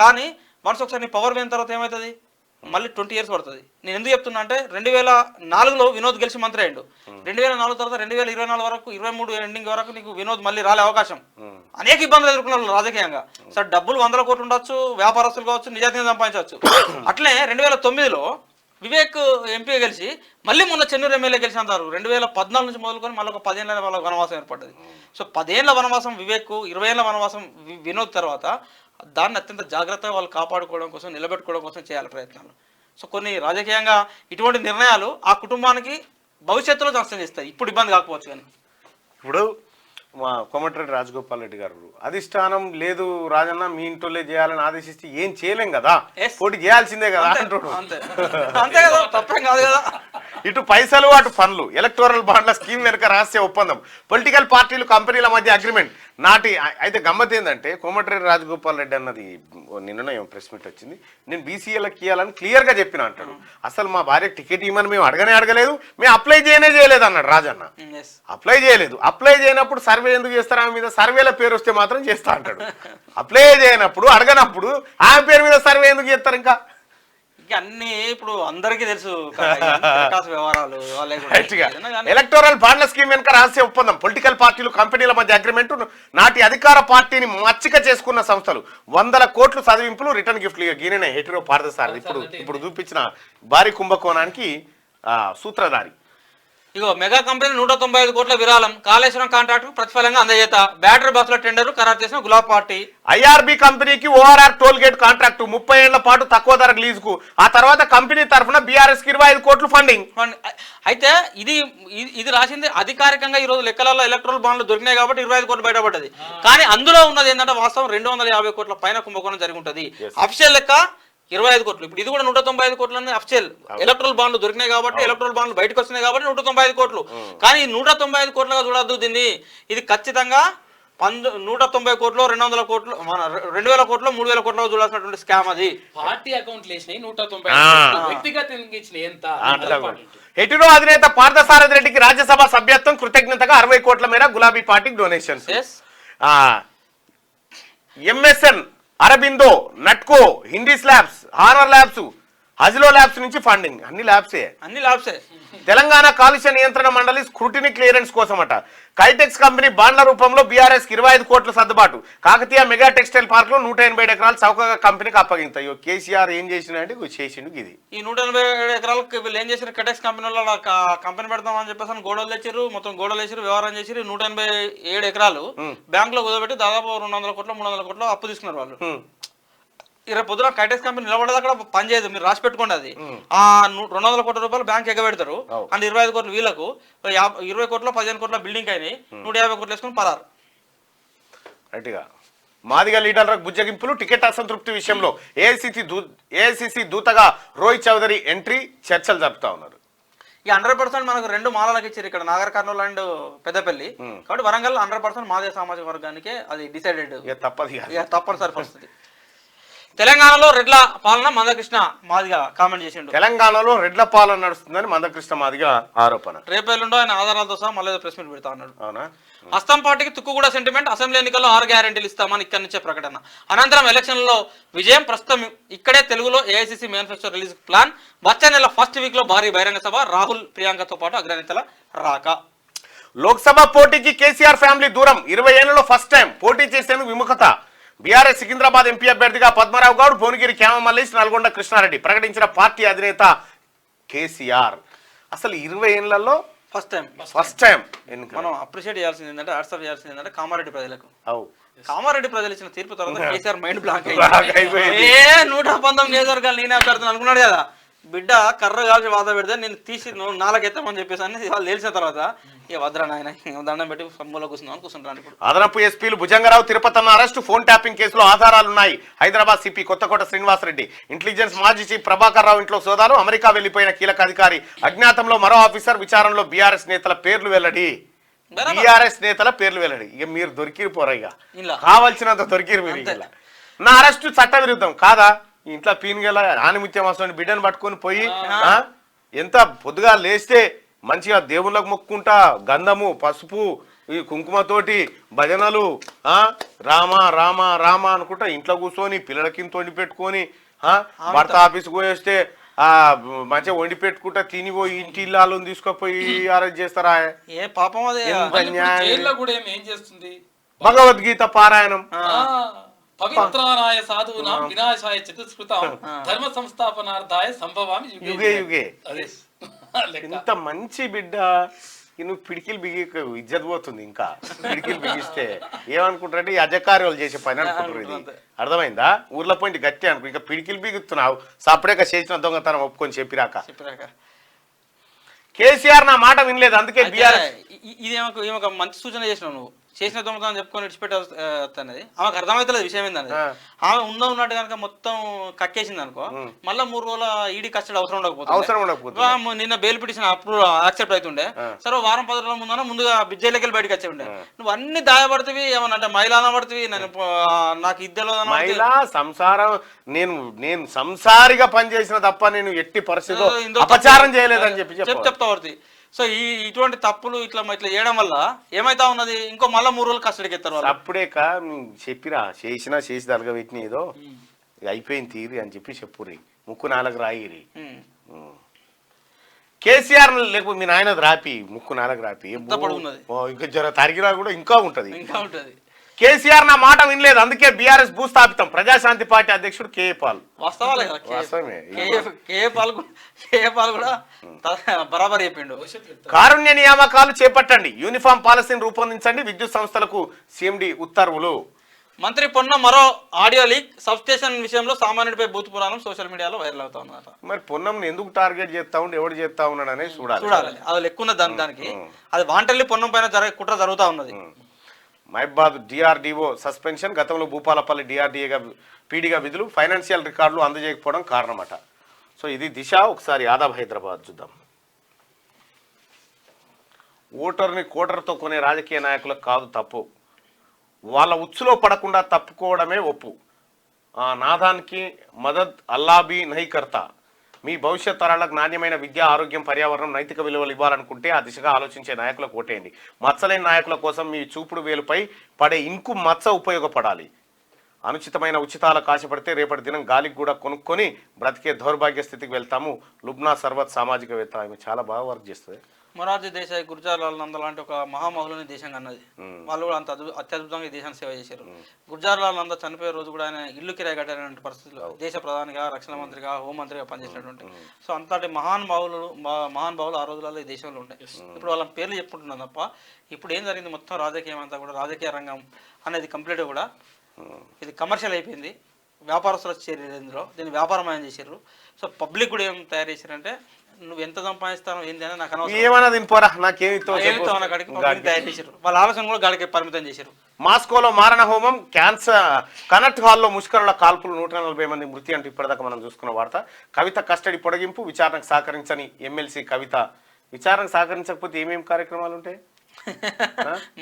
కానీ మనసు ఒకసారి నీ పవర్ పోయిన తర్వాత ఏమవుతుంది, మళ్ళీ 20 years పడుతుంది. నేను ఎందుకు చెప్తున్నా అంటే 2004లో వినోద్ గెలిచి మంత్రి అయ్యిండు. 2004 తర్వాత 2024 వరకు 23 ఎండింగ్ వరకు నీకు వినోద్ మళ్ళీ రాలే అవకాశం. అనేక ఇబ్బందులు ఎదుర్కొన్నారు రాజకీయంగా. సరే డబ్బులు 100 కోట్లు ఉండొచ్చు, వ్యాపారస్తులు కావచ్చు, నిజాయితీగా సంపాదించవచ్చు. అట్లే 2009లో వివేక్ ఎంపీ గెలిచి మళ్ళీ మొన్న చెన్నూరు ఎమ్మెల్యే గెలిచి అంటారు. 2014 నుంచి మొదలుకొని మళ్ళీ ఒక 10 ఏళ్ళ వాళ్ళ వనవాసం ఏర్పడ్డది. సో 10 ఏళ్ల వనవాసం వివేక్, 20 ఏళ్ల వనవాసం వినోద్ తర్వాత దాన్ని అత్యంత జాగ్రత్తగా వాళ్ళు కాపాడుకోవడం కోసం, నిలబెట్టుకోవడం కోసం చేయాలి ప్రయత్నాలు. సో కొన్ని రాజకీయంగా ఇటువంటి నిర్ణయాలు ఆ కుటుంబానికి భవిష్యత్తులో నష్టం చేస్తాయి. ఇప్పుడు ఇబ్బంది కాకపోవచ్చు. కానీ ఇప్పుడు మా కోమటిరెడ్డి రాజగోపాల్ రెడ్డి గారు అధిష్టానం లేదు రాజన్న మీ ఇంటోళ్ళే చేయాలని ఆదేశిస్తే ఏం చేయలేం కదా, పోటీ చేయాల్సిందే కదా అంటాడు. అంతే కదా, తప్పేం కాదు కదా. ఇటు పైసలు అటు పనులు, ఎలక్టోరల్ బాండ్ల స్కీమ్ వెనుక రహస్య ఒప్పందం, పొలిటికల్ పార్టీలు కంపెనీల మధ్య అగ్రిమెంట్ నాటి. అయితే గమ్మత్ ఏంటంటే కోమటిరెడ్డి రాజగోపాల్ రెడ్డి అన్నది నిన్న ప్రెస్ మీట్ వచ్చింది, నేను బీసీఏలకు ఇవ్వాలని క్లియర్గా చెప్పిన అంటాడు. అసలు మా భార్య టికెట్ ఇవ్వమని మేము అడగలేదు, మేము అప్లై చేయలేదు అన్నాడు రాజన్న. అప్లై చేయలేదు. అప్లై చేయనప్పుడు సర్వే ఎందుకు చేస్తారు ఆమె మీద? సర్వేల పేరు వస్తే మాత్రం చేస్తా అంటాడు. అప్లై చేయనప్పుడు అడగనప్పుడు ఆమె పేరు మీద సర్వే ఎందుకు చేస్తారు? ఇంకా అన్ని ఇప్పుడు అందరికీ తెలుసు వ్యవహారాలు. ఎలక్టోరల్ బాండ్ల స్కీమ్ వెనుక రహస్య ఒప్పందం, పొలిటికల్ పార్టీలు కంపెనీల మధ్య అగ్రిమెంట్, నాటి అధికార పార్టీని మచ్చిక చేసుకున్న సంస్థలు, 100 కోట్లు చదివింపులు, రిటర్న్ గిఫ్ట్లు. గీననే హెటిరో పారదసారి ఇప్పుడు చూపించిన భారీ కుంభకోణానికి సూత్రధారి. ఇగో మెగా కంపెనీ 195 కోట్ల విరాళం, కాళేశ్వరం కాంట్రాక్టు ప్రతిఫలంగా అందజేత, బ్యాటరీ బస్సుల టెండర్ ఖరారు చేసిన గులాబ్ పార్టీ. ఐఆర్బి కంపెనీకి ఓఆర్ఆర్ టోల్ గేట్ కాంట్రాక్టు 30 ఏళ్ల పాటు తక్కువ ధర లీజుకు. ఆ తర్వాత కంపెనీ తరఫున బీఆర్ఎస్ కి 25 కోట్లు ఫండింగ్. అయితే ఇది రాసింది అధికారికంగా ఈ రోజు లెక్కలలో ఎలక్ట్రల్ బాండ్లు దొరికినాయి కాబట్టి 25 కోట్లు బయటపడ్డది. కానీ అందులో ఉన్నది ఏంటంటే వాస్తవం 250 కోట్ల పైన కుంభకోణం జరిగి ఉంటుంది. అఫీషియల్ లెక్క 25 కోట్లు. ఇప్పుడు ఇది కూడా 195 కోట్లు అనేది అఫీషియల్. ఎలక్ట్రల్ బాండ్లు దొరికినాయి కాబట్టి, ఎలక్ట్రల్ బాండ్లు బయటకు వస్తున్నాయి కాబట్టి 195 కోట్లు. కానీ 195 కోట్లుగా చూడద్దు దీన్ని. ఇది ఖచ్చితంగా 190 కోట్లు, 200 కోట్లు, 2000 కోట్లు, 3000 కోట్లు చూడాల్సినటువంటి స్కామ్ అది. పార్టీ అకౌంట్లు వేసినాయి 190, వ్యక్తిగతంగా ఇచ్చినాయి ఎంత. హెటిరో అధినేత పార్థసారథి రెడ్డికి రాజ్యసభ సభ్యత్వం, కృతజ్ఞతగా 60 కోట్ల మేర గులాబీ పార్టీకి డొనేషన్స్. ఎంఎస్ఎన్, అరబిందో, నట్కో, హిందీస్ ల్యాబ్స్, హారర్ ల్యాబ్స్, హజిలో ల్యాబ్స్ నుంచి ఫండింగ్. అన్ని ల్యాబ్సే. తెలంగాణ కాలుష్య నియంత్రణ మండలి స్క్రూటినీ క్లియరెన్స్ కోసమట. కైటెక్స్ కంపెనీ బాండ్ల రూపంలో బీఆర్ఎస్ కి 25 కోట్ల సర్దుబాటు. కాకతీయ మెగా టెక్స్టైల్ పార్క్ లో 180 ఎకరాలు చౌకగా కంపెనీకి అప్పగింతాయి. కేసీఆర్ ఏం చేసినంటే చేసిండు ఇది. ఈ 180 ఎకరాలకు వీళ్ళు ఏం చేశారు, కైటెక్స్ కంపెనీ వాళ్ళు కంపెనీ పెడతామని చెప్పేసి గోడలు తెచ్చారు, మొత్తం గోడలు వేసారు, వ్యవహారం చేసి 187 ఎకరాలు బ్యాంక్ లో కుదబెట్టి దాదాపు 200 కోట్లు 300 కోట్లు అప్పు తీసుకున్నారు వాళ్ళు. ఇరవై పొద్దున కైటెక్స్ కంపెనీ నిలబడేది అక్కడ పనిచేయదు, మీరు రాసి పెట్టుకోండి. అది 200 కోట్ల రూపాయలు బ్యాంక్ ఎగబెడతారు అండ్ 25 కోట్లు వీళ్ళకు, 20 కోట్ల 15 కోట్ల బిల్డింగ్ అయినాయి, 150 కోట్లు వేసుకుని పరారు. రైట్గా మాదిగ లీడర్లకు బుజ్జగింపులు, టికెట్ అసంతృప్తి విషయంలో ఏఐసిసి దూతగా రోహిత్ చౌదరి ఎంట్రీ, చర్చలు జరుపుతా ఉన్నారు. ఈ 100% మనకు 2 మాలలకు ఇచ్చారు ఇక్కడ, నాగర్ కర్నూలు అండ్ పెద్దపల్లి. కాబట్టి వరంగల్ 100% మాదిగ సామాజిక వర్గానికి అది డిసైడెడ్, తప్పనిసరి పరిస్థితి. తెలంగాణలో రెడ్ల పాలన మందకృష్ణ మాదిగ కామెంట్ చేసిండు. తెలంగాణలో రెడ్ల పాలన నడుస్తుందని మందకృష్ణ మాదిగ ఆరోపణ. రేపేళ్ళుండో ఆయన ఆధారాలతో సహా మళ్ళీ ప్రెస్ మీట్ పెడతా అన్నాడు. అవునా? హస్తం పార్టీకి తుక్కుగూడ సెంటిమెంట్, అసెంబ్లీ ఎన్నికల్లో 6 గ్యారెంటీలు ఇస్తామని ఇక్కడి నుంచే ప్రకటన. అనంతరం ఎలక్షన్లో విజయం. ప్రస్తుతం ఇక్కడే తెలుగులో ఏఐసిసి మేనిఫెస్టో రిలీజ్ ప్లాన్. వచ్చే నెల ఫస్ట్ వీక్ లో భారీ బహిరంగ సభ, రాహుల్ ప్రియాంకతో పాటు అగ్రనేతల రాక. లోక్సభ పోటీకి కేసీఆర్ ఫ్యామిలీ దూరం, 20 ఏళ్లలో ఫస్ట్ టైం పోటీ చేసేందుకు విముఖత. బీఆర్ఎస్ సికింద్రాబాద్ ఎంపీ అభ్యర్థిగా పద్మారావు గౌడ్, భువనగిరి క్యామ మల్లేష్, నల్గొండ కృష్ణారెడ్డి. ప్రకటించిన పార్టీ అధినేత కేసీఆర్. అసలు 20 ఏళ్లలో ఫస్ట్ టైం మనం అప్రిషియేట్ చేయాల్సింది ఏంటంటే ఆర్ట్సాప్ చేయాల్సింది ఏంటంటే కామారెడ్డి ప్రజలకు. కామారెడ్డి ప్రజలు ఇచ్చిన తీర్పు తర్వాత కేసీఆర్ మైండ్ బ్లాక్ అయిపోయింది. 119 నియోజకవర్గాలు నేనే అభ్యర్థులు అనుకున్నాడు కదా, బిడ్డ కర్ర కాల్చి వాద పెడితే నేను తీసి నాలుగెత్తామని చెప్పేసి అని వాళ్ళు తెలిసిన తర్వాత ఇక వద్రా నాయన దండం పెట్టి సమ్ములో కూర్చుంటాను. ఇప్పుడు అదనపు ఎస్పీలు Bhujanga Rao Tirupatanna arrest, phone tapping కేసులో ఆధారాలున్నాయి. హైదరాబాద్ సిపి కొత్తకోట శ్రీనివాసరెడ్డి, ఇంటెలిజెన్స్ మాజీ చీఫ్ ప్రభాకర్ రావు ఇంట్లో సోదాలు, అమెరికా వెళ్లిపోయిన కీలక అధికారి అజ్ఞాతంలో మరో ఆఫీసర్, విచారణలో బీఆర్ఎస్ నేతల పేర్లు వెల్లడి. ఇక మీరు దొరికిపోరా, ఇక కావాల్సినంత దొరికిరు మీరు. ఇలా నా అరెస్టు చట్ట విరుద్ధం కాదా? ఇంట్లో పీనుగల ఆనిముత్యం వస్తుంది బిడ్డను పట్టుకొని పోయి ఎంత పొద్దుగా లేస్తే మంచిగా దేవుళ్ళకు మొక్కుంటా గంధము పసుపు ఈ కుంకుమతోటి భజనలు రామ రామ రామ అనుకుంటా ఇంట్లో కూర్చొని పిల్లల కింద వండి పెట్టుకొని భర్త ఆఫీస్కి పోయేస్తే మంచిగా వండి పెట్టుకుంటా తినిపోయి ఇంటి ఇల్లాలను తీసుకుపోయి అరెస్ట్ చేస్తారా? ఏ పాపం అదే భగవద్గీత పారాయణం, పవిత్రానాయ సాధువునా వినాశాయ చతుస్కృతం ధర్మ సంస్థాపనార్థాయ సంభవామి యుగే యుగే. ఇంత మంచి బిడ్డ నువ్వు పిడికిలు బిగి ఇజ్జత్ పోతుంది. ఇంకా పిడికిలు బిగిస్తే ఏమనుకుంటారంటే ఈ అజకార్యాలు చేసే పని అనుకుంటారు. ఇది అర్థమైందా? ఊర్లో పోయింది గట్టి అనుకో, ఇంకా పిడికిలు బిగుతున్నావు సపరేట్గా చేసిన దొంగతనం ఒప్పుకొని చెప్పిరాక. కేసీఆర్ నా మాట వినలేదు, అందుకే ఇది ఒక మంచి సూచన చేసినావు నువ్వు. చేసిన దొంగతనం చెప్పుకొని విడిచిపెట్టేది ఆమెకు అర్థమవుతలేదు విషయం ఏంటనేది. ఆమె ఉన్నట్టు కనుక మొత్తం కక్కేసింది అనుకో, మళ్ళీ 3 రోజుల ఈడీ కస్టడీ అవసరం ఉండకపోతే నిన్న బెయిల్ పిటిషన్ అప్రూవ్ యాక్సెప్ట్ అవుతుండే, సరే వారం 10 రోజుల ముందుగా జైలుకి వెళ్ళి బయటకు వచ్చే ఉండే. నువ్వు అన్ని దాయపడుతుంది ఏమన్నా మహిళ అనబడుతుంది. నాకు ఇద్దరు మహిళ సంసారం నేను సంసారిగా పనిచేసిన తప్ప నేను ఎట్టి పరిస్థితుల్లో అపచారం చేయలేదని చెప్తా పడుతుంది. సో ఇటువంటి తప్పులు ఇట్లా చేయడం వల్ల ఏమైతా ఉన్నది, ఇంకో మళ్ళీ 3 రోజులు కస్టడీకి ఎత్తారు. అప్పుడే చెప్పిరా చేసి దలగబెట్టిన ఏదో అయిపోయింది తీరి అని చెప్పి చెప్పుర్రి, ముక్కు 4 రాయిరి. కేసీఆర్ లేకపోతే మీ నాయన రాపి ముక్కు 4 రాపి ఇంకా జర తరిగిరా కూడా ఇంకా ఉంటది. కేసీఆర్ నా మాట వినలేదు, అందుకే బీఆర్ఎస్ భూస్థాపితం. ప్రజాశాంతి పార్టీ అధ్యక్షుడు కేఏ పాల్. కారుణ్య నియామకాలు చేపట్టండి, యూనిఫామ్ పాలసీని రూపొందించండి, విద్యుత్ సంస్థలకు సీఎండీ ఉత్తర్వులు. మంత్రి పొన్న మరో ఆడియో లీక్, సబ్ స్టేషన్ విషయంలో సామాన్యుడిపై బూత్ పురాణం సోషల్ మీడియాలో వైరల్ అవుతా ఉన్నమాట. మరి పొన్నం ఎందుకు టార్గెట్ చేస్తా ఉండి ఎవడు చేస్తా ఉన్నాడు అనేది చూడాలి. అది ఎక్కువ దానికి అది వాంటల్లి పొన్నం పైన కుట్ర జరుగుతా ఉన్నది. మహబాద్ డిఆర్డిఓ సస్పెన్షన్, గతంలో భూపాలపల్లి డిఆర్డిఏగా పీడీగా విధులు, ఫైనాన్షియల్ రికార్డులు అందజేయకపోవడం కారణమట. సో ఇది దిశ. ఒకసారి ఆదాబ్ హైదరాబాద్ చూద్దాం. ఓటర్ని కోటర్తో కొనే రాజకీయ నాయకులకు కాదు తప్పు, వాళ్ళ ఉచ్చులో పడకుండా తప్పుకోవడమే ఒప్పు. నాదానికి మదద్ అల్లాబీ నహికర్త. మీ భవిష్యత్ తరాలకు నాణ్యమైన విద్య, ఆరోగ్యం, పర్యావరణం, నైతిక విలువలు ఇవ్వాలనుకుంటే ఆ దిశగా ఆలోచించే నాయకులకు ఓటేయండి. మచ్చలేని నాయకుల కోసం మీ చూపుడు వేలుపై పడే ఇంకు మచ్చ ఉపయోగపడాలి. అనుచితమైన ఉచితాలకు ఆశపడితే రేపటి దినం గాలికి కూడా కొనుక్కొని బ్రతికే దౌర్భాగ్య స్థితికి వెళ్తాము. లుబ్నా సర్వత్ సామాజికవేత్త, ఆమె చాలా బాగా వర్క్ చేస్తుంది. మొరార్జీ దేశాయ్, గుర్జార్లాల్ నంద లాంటి ఒక మహామహులని దేశంగా అన్నది. వాళ్ళు కూడా అంత అత్యద్భుతంగా ఈ దేశాన్ని సేవ చేశారు. గుర్జార్లాల్ నంద చనిపోయే రోజు కూడా ఆయన ఇల్లు కిరాయి కట్టినటువంటి పరిస్థితుల్లో దేశ ప్రధానిగా, రక్షణ మంత్రిగా, హోంమంత్రిగా పనిచేసినటువంటి సో అంతటి మహానుభావులు ఆ రోజులలో ఈ దేశంలో ఉంటాయి. ఇప్పుడు వాళ్ళ పేర్లు చెప్పుకుంటున్నాం తప్ప ఇప్పుడు ఏం జరిగింది, మొత్తం రాజకీయం అంతా కూడా రాజకీయ రంగం అనేది కంప్లీట్గా కూడా ఇది కమర్షియల్ అయిపోయింది. వ్యాపారస్తులు చేరారు ఇందులో, దీన్ని వ్యాపారమయం చేశారు. సో పబ్లిక్ కూడా ఏం తయారు చేశారంటే నువ్వు ఎంత సంపాదిస్తానో ఏంటి అని నాకు తయారు చేశారు. వాళ్ళ ఆలోచన కూడా గాడికి పరిమితం చేశారు. మాస్కోలో మారణ హోమం, కనట్ హాల్లో ముష్కరుల కాల్పులు, 140 మంది మృతి అంటూ ఇప్పటిదాకా మనం చూసుకున్న వార్త. కవిత కస్టడీ పొడిగింపు, విచారణకు సహకరించని ఎమ్మెల్సీ కవిత. విచారణకు సహకరించకపోతే ఏమేమి కార్యక్రమాలు ఉంటాయి?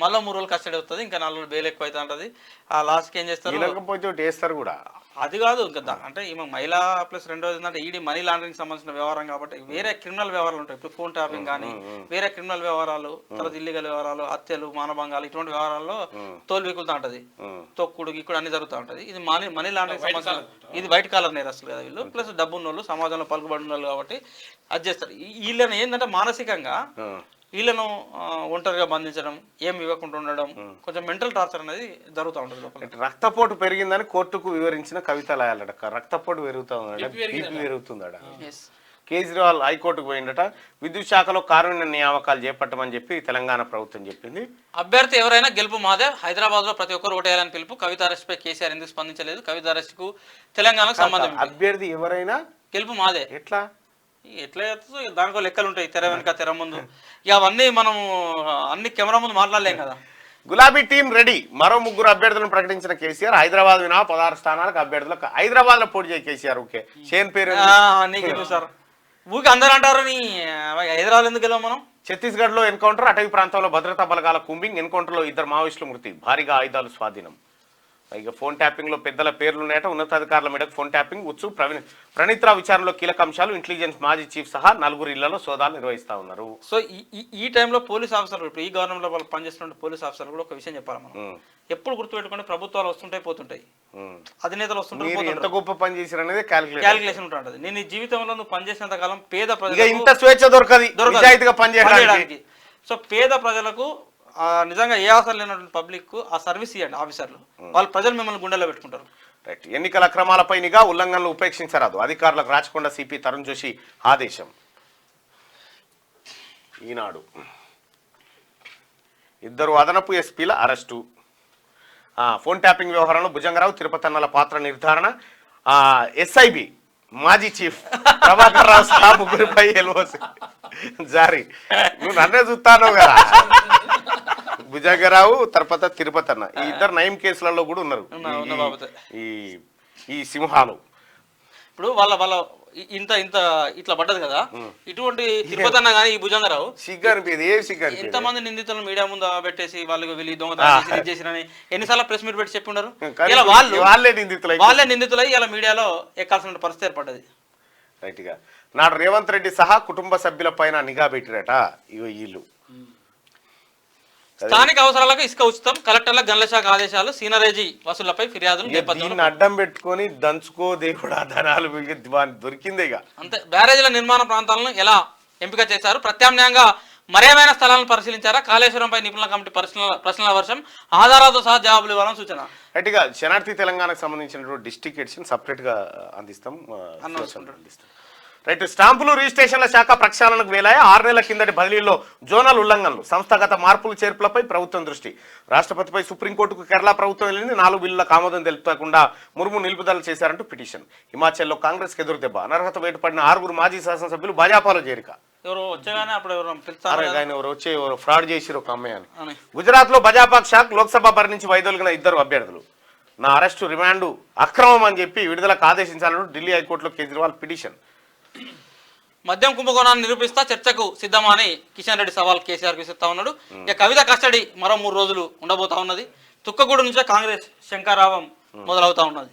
మళ్ళీ 3 రోజులు కస్టడీ వస్తుంది, ఇంకా 4 రోజులు బెయిల్ ఎక్కువ అవుతా ఉంటుంది. ఆ లాస్ట్కి ఏం చేస్తారు కూడా అది కాదు ఇంకా అంటే ఈమె మహిళా ప్లస్ రెండోది ఏంటంటే ఈడీ మనీ లాండరింగ్ సంబంధించిన వ్యవహారం కాబట్టి వేరే క్రిమినల్ వ్యవహారాలు ఉంటాయి. ఇప్పుడు ఫోన్ ట్యాపింగ్ కానీ వేరే క్రిమినల్ వ్యవహారాలు, తర్వాత ఇల్లీగల్ వ్యవహారాలు, హత్యలు, మానభంగాలు ఇటువంటి వ్యవహారాల్లో తోలువికులుతా ఉంటది, తొక్కుడు గిక్కుడు అన్ని జరుగుతూ ఉంటది. ఇది మనీ లాండరింగ్ సంబంధించిన ఇది వైట్ కాలర్ నేరస్తులు కదా వీళ్ళు, ప్లస్ డబ్బు ఉన్నోళ్ళు, సమాజంలో పలుకుబడి ఉన్నోళ్ళు కాబట్టి అది చేస్తారు. వీళ్ళని ఏంటంటే మానసికంగా వీళ్ళను ఒంటరిగా బంధించడం, ఏం ఇవ్వకుండా ఉండడం, కొంచెం మెంటల్ టార్చర్ అనేది జరుగుతూ ఉంటుంది. రక్తపోటు పెరిగిందని కోర్టుకు వివరించిన కవిత లాయాలట. రక్తపోటు పెరుగుతుందా? కేజ్రీవాల్ హైకోర్టుకు పోయిందట. విద్యుత్ శాఖలో కారుణ్య నియామకాలు చేపట్టమని చెప్పి తెలంగాణ ప్రభుత్వం చెప్పింది. అభ్యర్థి ఎవరైనా గెలుపు మాదే. హైదరాబాద్ లో ప్రతి ఒక్కరు ఓటేయాలని పిలుపు. కవిత అరెస్ట్ పై కేసీఆర్ ఎందుకు స్పందించలేదు? కవిత అరెస్ట్ కు తెలంగాణకు సంబంధం. అభ్యర్థి ఎవరైనా గెలుపు మాదే. ఎట్లా చేస్తుందో దానికో లెక్కలు ఉంటాయి, తెర వెనుక తెర ముందు. ఇక అవన్నీ మనం అన్ని కెమెరా ముందు మాట్లాడలేం కదా. గులాబీ టీం రెడీ. మరో 3 అభ్యర్థులను ప్రకటించిన కేసీఆర్. హైదరాబాద్ వినా 16 స్థానాలకు అభ్యర్థులకు హైదరాబాద్ లో పోటీ చేయ కేసీఆర్. ఓకే, షేన్ పేరు నీకు సార్ ఊరికి అందరూ అంటారు నీ హైదరాబాద్ ఎందుకు వెళ్ళాం మనం. ఛత్తీస్గఢ్ లో ఎన్కౌంటర్. అటవీ ప్రాంతంలో భద్రతా బలగాల కూంబింగ్. ఎన్కౌంటర్ లో 2 మావోయిస్టులు మృతి. భారీగా ఆయుధాలు స్వాధీనం. ఇక ఫోన్ ట్యాపింగ్ లో పెద్దల పేర్లు ఉన్నాయట. ఉన్నతాధికారుల మీదకు ఫోన్ ట్యాపింగ్ ఉత్సు. ప్రణీత్ రావు విచారణలో కీలక అంశాలు. ఇంటెలిజెన్స్ మాజీ చీఫ్ సహా 4 ఇళ్లలో సోదాలు నిర్వహిస్తా ఉన్నారు. సో ఈ టైంలో పోలీస్ ఆఫీసర్లు, ఇప్పుడు ఈ గవర్నమెంట్ లో వాళ్ళు పనిచేస్తున్న పోలీస్ ఆఫీసర్లు కూడా ఒక విషయం చెప్పాలి మనం. ఎప్పుడు గుర్తుపెట్టుకుంటే ప్రభుత్వాలు వస్తుంటాయి పోతుంటాయి, అధినేతలు వస్తుంటాయి. ఎంత గొప్ప పని చేశారు అనేది క్యాలిక్యులేషన్ ఉంటుంది. నేను ఈ జీవితంలో నువ్వు పనిచేసినంత కాలం పేద ప్రజలు ఇంత స్వేచ్ఛ దొరకదు పనిచేయడానికి. సో పేద ప్రజలకు నిజంగా ఏ అవసరం లేనటువంటి పబ్లిక్ ఆ సర్వీస్ ఇవ్వండి ఆఫీసర్లు. వాళ్ళు ప్రజలు మిమ్మల్ని గుండెల్లో పెట్టుకుంటారు. రైట్. ఎన్నికల అక్రమాలపై నిఘా. ఉల్లంఘనలు ఉపేక్షించరాదు. అధికారులకు రాచకొండ సిపి తరుణ్ జోషి ఆదేశం. ఈనాడు 2 అదనపు ఎస్పీల అరెస్టు. ఫోన్ ట్యాపింగ్ వ్యవహారంలో భుజంగరావు తిరుపతన్నల పాత్ర నిర్ధారణ. ఎస్ఐబి మాజీ చీఫ్ ప్రభాకర్ రావు సహా 3పై ఎల్ఓసి జారీ. నువ్వు నన్నే చూస్తాను కదా. భుజంగరావు తర్వాత తిరుపతన్న ఈ 2 నయం కేసులలో కూడా ఉన్నారు ఈ సింహాలు. ఇప్పుడు వాళ్ళ ఇంత ఇట్లా పడ్డది కదా. ఇటువంటి తిరుపతి అన్న కానీ ఈ భుజంగరావు ఎంతమంది నిందితులను మీడియా ముందు పెట్టేసి వాళ్ళకి వెళ్ళి దొంగతనం చేసిరని ఎన్నిసార్లు ప్రెస్ మీట్ పెట్టి చెప్పి ఉన్నారు. వాళ్ళే నిందితులై ఇలా మీడియాలో ఎక్కాల్సిన పరిస్థితి ఏర్పడ్డది. రైట్ గా నాడు రేవంత్ రెడ్డి సహా కుటుంబ సభ్యుల పైన నిఘా పెట్టిరట వీళ్ళు. స్థానిక అవసరాలకు ఇసుక ఉచితం. కలెక్టర్ల గనుల శాఖ ఆదేశాలు. సీనరేజీ వసూళ్లపై ఫిర్యాదులు. అడ్డం పెట్టుకొని దంచుకో దేవుడు ధనాలు దొరికిందే అంతే. బ్యారేజీల నిర్మాణ ప్రాంతాలను ఎలా ఎంపిక చేశారు? ప్రత్యామ్నాయంగా మరేమైనా స్థలాలను పరిశీలించారా? కాళేశ్వరంపై నిపుణుల కమిటీ ప్రశ్నల వర్షం. ఆధారాలతో సహా జవాబులు ఇవ్వాలని సూచన. రైట్గా శనార్థి తెలంగాణకు సంబంధించినటువంటి డిస్ట్రిక్ట్ ఎడిషన్ సపరేట్ గా అందిస్తాం. రైట్. స్టాంపులు రిజిస్ట్రేషన్ల శాఖ ప్రక్షాళనకు వేలాయ. 6 నెలల కిందటి బదిలీలో జోనల్ ఉల్లంఘనలు. సంస్థాగత మార్పులు చేర్పులపై ప్రభుత్వం దృష్టి. రాష్ట్రపతిపై సుప్రీంకోర్టుకు కేరళ ప్రభుత్వం వెళ్ళింది. 4 బిల్లులకు ఆమోదం తెలుపకుండా ముర్ము నిలుపుదల చేశారంటూ పిటిషన్. హిమాచల్లో కాంగ్రెస్ కు ఎదురు దెబ్బ. అనర్హత వేటుపడిన 6 మాజీ శాసనసభ్యులు భాజపాలో చేరిక. ఎవరు వచ్చి ఫ్రాడ్ చేసిరు ఒక అమ్మాయి. గుజరాత్ లో భాజపా షాక్. లోక్సభ బరి నుంచి వైదొలిగిన 2 అభ్యర్థులు. నా అరెస్టు రిమాండ్ అక్రమం అని చెప్పి విడుదలకు ఆదేశించాలంటూ ఢిల్లీ హైకోర్టులో కేజ్రీవాల్ పిటిషన్. మద్యం కుంభకోణాన్ని నిరూపిస్తా చర్చకు సిద్ధమా అని కిషన్ రెడ్డి సవాల్ కేసీఆర్ విసిస్తా ఉన్నాడు. ఇక కవిత కస్టడీ మరో 3 రోజులు ఉండబోతా ఉన్నది. తుక్కగూడు నుంచే కాంగ్రెస్ శంకరావం మొదలవుతా ఉన్నది.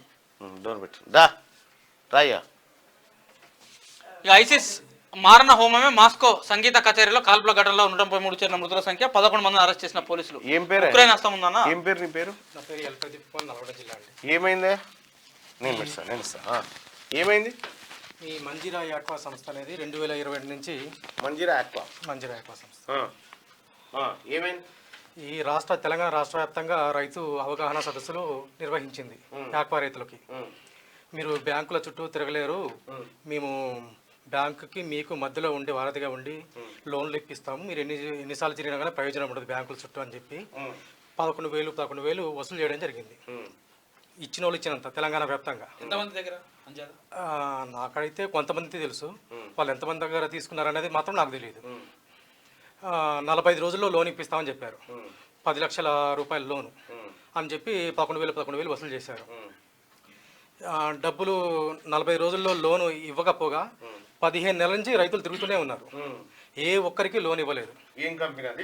ఇక ఐసిస్ మారణ హోమమే. మాస్కో సంగీత కచేరీలో కాల్పుల ఘటనలో 133 చేరిన మృతుల సంఖ్య. 11 మందిని అరెస్ట్ చేసిన పోలీసులు. ఏం పేరు? ఉక్రెయిన్ హస్తం ఉందన్న. ఏం పేరు నీ పేరు? ఏమైందే? ఏమైంది? ఈ మంజీరా యాక్వా సంస్థ అనేది 2020 నుంచి మంజీరా యాక్వా సంస్థ ఏమైంది? ఈ తెలంగాణ రాష్ట్ర వ్యాప్తంగా రైతు అవగాహన సదస్సులు నిర్వహించింది. యాక్వా రైతులకి మీరు బ్యాంకుల చుట్టూ తిరగలేరు, మేము బ్యాంకుకి మీకు మధ్యలో ఉండి వారధిగా ఉండి లోన్లు ఇప్పిస్తాము, మీరు ఎన్నిసార్లు తిరిగినా కానీ ప్రయోజనం ఉండదు బ్యాంకుల చుట్టూ అని చెప్పి 11,000 వసూలు చేయడం జరిగింది. ఇచ్చిన వాళ్ళు ఇచ్చినంత తెలంగాణ వ్యాప్తంగా. ఎంతమంది దగ్గర? నాకైతే కొంతమంది తెలుసు, వాళ్ళు ఎంతమంది దగ్గర తీసుకున్నారనేది మాత్రం నాకు తెలియదు. 45 రోజుల్లో లోన్ ఇప్పిస్తామని చెప్పారు. 10 లక్షల రూపాయల లోను అని చెప్పి 11,000 వసూలు చేశారు. డబ్బులు 40 రోజుల్లో లోను ఇవ్వకపోగా 15 నెలల నుంచి రైతులు తిరుగుతూనే ఉన్నారు. ఏ ఒక్కరికి లోన్ ఇవ్వలేదు. ఏం కంపెనీ అది?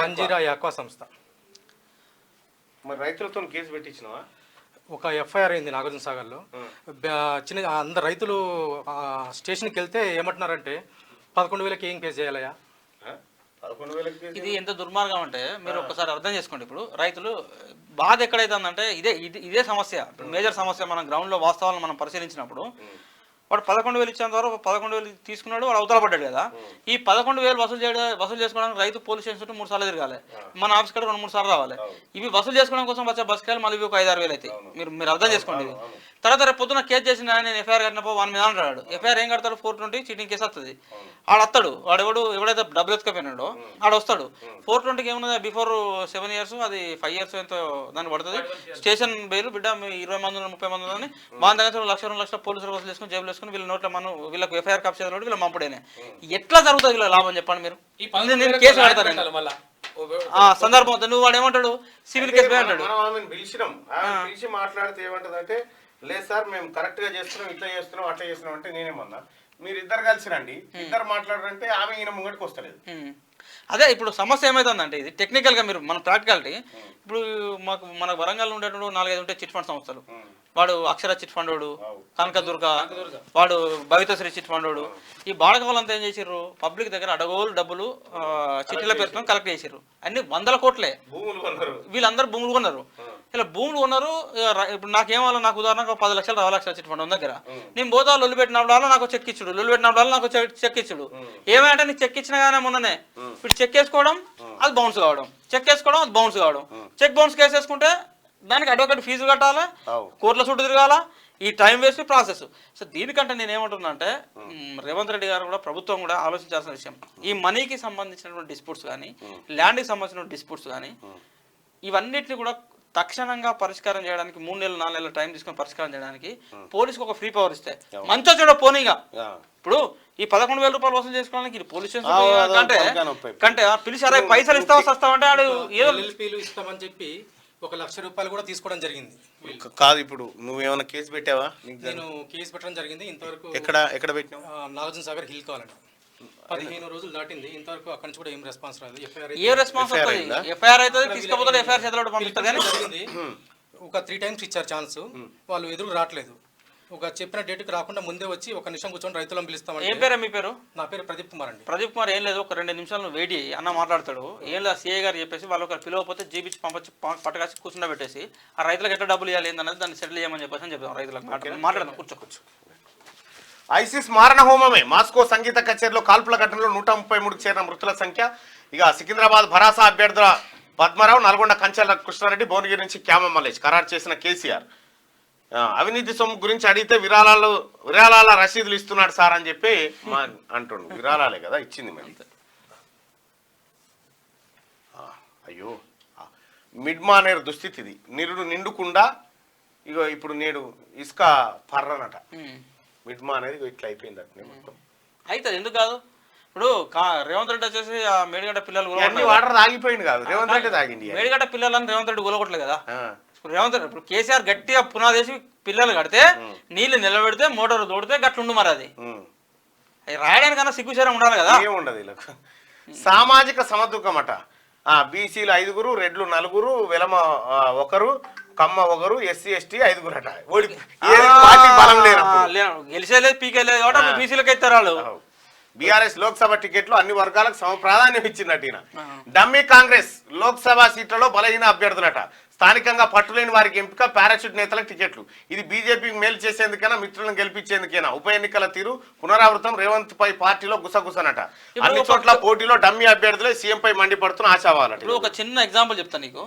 మంజీరా యాక్వా సంస్థ. మరి రైతులతో కేసు పెట్టించినావా? ఒక ఎఫ్ఐఆర్ అయింది నాగార్జున సాగర్లో. అందరు రైతులు స్టేషన్కి వెళ్తే ఏమంటున్నారంటే 11,000కి ఏం కేసు చేయాలయా? ఇది ఎంత దుర్మార్గం అంటే మీరు ఒకసారి అర్థం చేసుకోండి. ఇప్పుడు రైతులు బాధ ఎక్కడైతే ఉందంటే ఇదే సమస్య, మేజర్ సమస్య. మనం గ్రౌండ్లో వాస్తవాలను మనం పరిశీలించినప్పుడు వాడు 11,000 ఇచ్చేంత వరకు 11,000 తీసుకున్నాడు, వాడు అవతల పడ్డాడు కదా. ఈ 11,000 వసూలు చేసుకోవడానికి రైతు పోలీస్ స్టేషన్ చుట్టూ 3 సార్లు తిరగాలి, మన ఆఫీస్ కూడా 2-3 సార్లు రావాలి. ఇవి వసూలు చేసుకోవడం కోసం వచ్చే బస్ కాయలు మళ్ళీ ఒక 5-6 వేలు అవుతాయి. మీరు అర్థం చేసుకోండి. ఇది తర్వాత రేపు పొద్దున కేసు చేసిన ఆయన ఎఫ్ఐఆర్ కట్టినప్పుడు 1 మీద అంటాడు. ఎఫ్ఐఆర్ ఏం కడతాడు? 420 చీటింగ్ కేసు వస్తుంది. ఆడు వస్తాడు, ఎవడైతే డబ్బులు ఎత్తుకపోయినాడో ఆడు వస్తాడు. 420కి ఏమున్నది, బిఫోర్ 7 years అది 5 years ఎంతో దాన్ని పడుతుంది. స్టేషన్ బెయిల్ బిడ్డ 20 మంది 30 మంది ఉందని వాళ్ళ దగ్గర 1,00,000 2 లక్షల పోలీసులు వసూలు చేసుకుని జేబులు వేసుకుని వీళ్ళ నోట్ల మనం వీళ్ళకి ఎఫ్ఐఆర్ కాపీ చేయాలి, వీళ్ళ మంపుడేనే. ఎట్లా జరుగుతుంది వీళ్ళ లాభం చెప్పండి మీరు? నేను కేసు కడతాను సందర్భం నువ్వు వాడు ఏమంటాడు, సివిల్ కేసు అంటాడు. పిలిచి మాట్లాడితే ఏమంటదంటే, లేదు సార్ మేము కరెక్ట్ గా చేస్తున్నాం, ఇట్లా చేస్తున్నాం, అట్లా చేస్తున్నాం అంటే నేనేమన్నా మీరు ఇద్దరు కలిసి రండి, ఇద్దరు మాట్లాడారంటే ఆమె ఈయన ముంగడికి వస్తలేదు. అదే ఇప్పుడు సమస్య ఏమైతుందంటే, ఇది టెక్నికల్ గా మీరు మన ప్రాక్టికాలిటీ. ఇప్పుడు మన వరంగల్ ఉండేటప్పుడు 4-5 ఉంటాయి చిట్ ఫండ్ సంస్థలు. వాడు అక్షర చిట్ ఫండ్ వాడు, కనకదుర్గ వాడు, భవితశ్రీ చిట్ ఫండ్ వాడు. ఈ బాడక వాళ్ళంతా ఏం చేసిర్రు, పబ్లిక్ దగ్గర అడగోలు డబ్బులు చిట్టీల పేరుతో కలెక్ట్ చేసిర్రు. అన్ని 100 కోట్లే. వీళ్ళందరూ భూములు కొన్నారు. ఇలా భూములు కొన్నారు. ఇప్పుడు నాకేమో నాకు ఉదాహరణకు 10 లక్షలు 20 లక్షల చిట్ ఫండ్ ఉన్న దగ్గర నేను పోతా లొల్లు పెట్టినప్పుడు నాకు చెక్ ఇచ్చుడు, లొల్లు పెట్టినప్పుడు నాకు చెక్ ఇచ్చుడు. ఏమంటే నీకు చెక్ ఇచ్చిన కానీ మొన్ననే ఇప్పుడు చెక్ వేసుకోవడం అది బౌన్స్ కావడం, చెక్ వేసుకోవడం అది బౌన్స్ కావడం. చెక్ బౌన్స్ కేసు వేసుకుంటే దానికి అడ్వకేట్ ఫీజు కట్టాలా, కోర్టుల చుట్టూ తిరగాల, ఈ టైం వేస్ట్ ప్రాసెస్. సో దీనికంటే నేను ఏమంటున్నా అంటే, రేవంత్ రెడ్డి గారు కూడా ప్రభుత్వం కూడా ఆలోచించాల్సిన విషయం, ఈ మనీకి సంబంధించినటువంటి డిస్ప్యూట్స్ కానీ, ల్యాండ్కి సంబంధించిన డిస్ప్యూట్స్ కానీ, ఇవన్నిటిని కూడా తక్షణంగా పరిష్కారం చేయడానికి 3 నెలలు 4 నెలల టైం తీసుకొని పరిష్కారం చేయడానికి పోలీసుకు ఒక ఫ్రీ పవర్ ఇస్తే మంచిగా చూడ పోనీగా. ఇప్పుడు ఈ 11,000 రూపాయలు వసూలు చేసుకోవడానికి ఇది పోలీస్ స్టేషన్ కంటే పిలిచి అరే పైసలు ఇస్తావా వస్తావంటే ఆడు ఏదో ఇస్తామని చెప్పి 1,00,000 రూపాయలు కూడా తీసుకోవడం జరిగింది. కాదు, ఇప్పుడు నువ్వేమైనా కేసు పెట్టావా? నేను కేసు పెట్టడం జరిగింది. ఇంతవరకు ఎక్కడ పెట్టినావు? నాగార్జున సాగర్ హిల్ కావాలండి. 15 రోజులు దాటింది, ఇంతవరకు అక్కడి నుంచి కూడా ఏం రెస్పాన్స్ రాదు. ఏ రెస్పాన్స్ ఎఫ్ఐఆర్ అయితే తీసుకపోతే ఎఫ్ఐఆర్ చేతిలో పంపిస్తుంది. ఒక 3 times ఇచ్చారు ఛాన్స్, వాళ్ళు ఎదురు రావట్లేదు. ఒక చెప్పిన డేట్కి రాకుండా ముందే వచ్చి 1 నిమిషం కూర్చొని రైతులను పిలుస్తామండి. ఏం పేరు మీ పేరు? నా పేరు ప్రదీప్ కుమార్ అండి. ప్రదీప్ కుమార్ ఏం లేదు, ఒక 2 నిమిషాలు వెయిట్ చేయి, అన్న మాట్లాడతాడు. ఏం లేదు, సిఐ గారు చెప్పేసి వాళ్ళు ఒక పిలవకపోతే జీబిచ్చి పంపించి పట్టకాసి కూర్చుండ పెట్టేసి ఆ రైతులకు ఎట్లా డబ్బులు ఇవ్వాలి ఏందనేది దాన్ని సెటిల్ చేయమని చెప్పేసి అని చెప్తాం. రైతులకు మాట్లాడదాం, కూర్చోవచ్చు. ఐసిస్ మారణ హోమమే. మాస్కో సంగీత కచేరీలో కాల్పుల ఘటనలో 133కు చేరిన మృతుల సంఖ్య. ఇక సికింద్రాబాద్ భరాసా అభ్యర్థుల పద్మరావు, నల్గొండ కంచెల కృష్ణారెడ్డి, భువనగిరి నుంచి క్యామ మల్లేష్ ఖరారు చేసిన కేసీఆర్. అవినీతి సొమ్ము గురించి అడిగితే విరాళాల రసీదులు ఇస్తున్నాడు సార్ అని చెప్పి అంటుండు. విరాళాలే కదా ఇచ్చింది మరి. అయ్యో, మిడ్ మానేర్ దుస్థితి ఇది. నిండుకుండా ఇగో ఇప్పుడు నేడు ఇసుక పర్రనట. మిడ్ మా అనేది ఇట్లా అయిపోయింది అట్నే మొత్తం. అయితే ఎందుకు కాదు, ఇప్పుడు రేవంత్ రెడ్డి వచ్చేసి ఆ మేడిగడ్డ పిల్లలు వాటర్ తాగిపోయింది కాదు, రేవంత్ రెడ్డి తాగింది. మేడిగడ్డ పిల్లలని రేవంత్ రెడ్డి కూలగొట్టలేదు కదా. రేవంత్ రెడ్డి ఇప్పుడు కేసీఆర్ గట్టిగా పునాదేసి పిల్లలు కడితే నీళ్లు నిలబెడితే మోటార్ తోడితే గట్లుండు మరి. అది రాయడానికన్నా సిగ్గుచారం ఉండాలి కదా. ఏముండదు వీళ్ళకు. సామాజిక సమతుకం అట. బీసీలు 5, రెడ్లు 4, వెలమ 1, కమ్మ 1, SC ST 5 అట. బలం గెలిచేలేదు పీకేలేదు కాబట్టి బీసీలకు ఇస్తారు వాళ్ళు. బీఆర్ఎస్ లోక్సభ టికెట్లు అన్ని వర్గాలకు సమ ప్రాధాన్యం ఇచ్చినట్టు. డమ్మీ కాంగ్రెస్ లోక్సభ సీట్లలో బలహీన అభ్యర్థులట. స్థానికంగా పట్టులేని వారికి ఎంపిక, పారాషూట్ నేతలకు టికెట్లు. ఇది బీజేపీకి మేలు చేసేందుకైనా, మిత్రులను గెలిపించేందుకైనా. ఉప ఎన్నికల తీరు పునరావృతం. రేవంత్ పై పార్టీలో గుసగుసనట. అన్ని చోట్ల పోటీలో డమ్మీ అభ్యర్థులే సీఎం పై మండిపడుతున్న ఆశావాలట. ఇప్పుడు ఒక చిన్న ఎగ్జాంపుల్ చెప్తాను నీకు.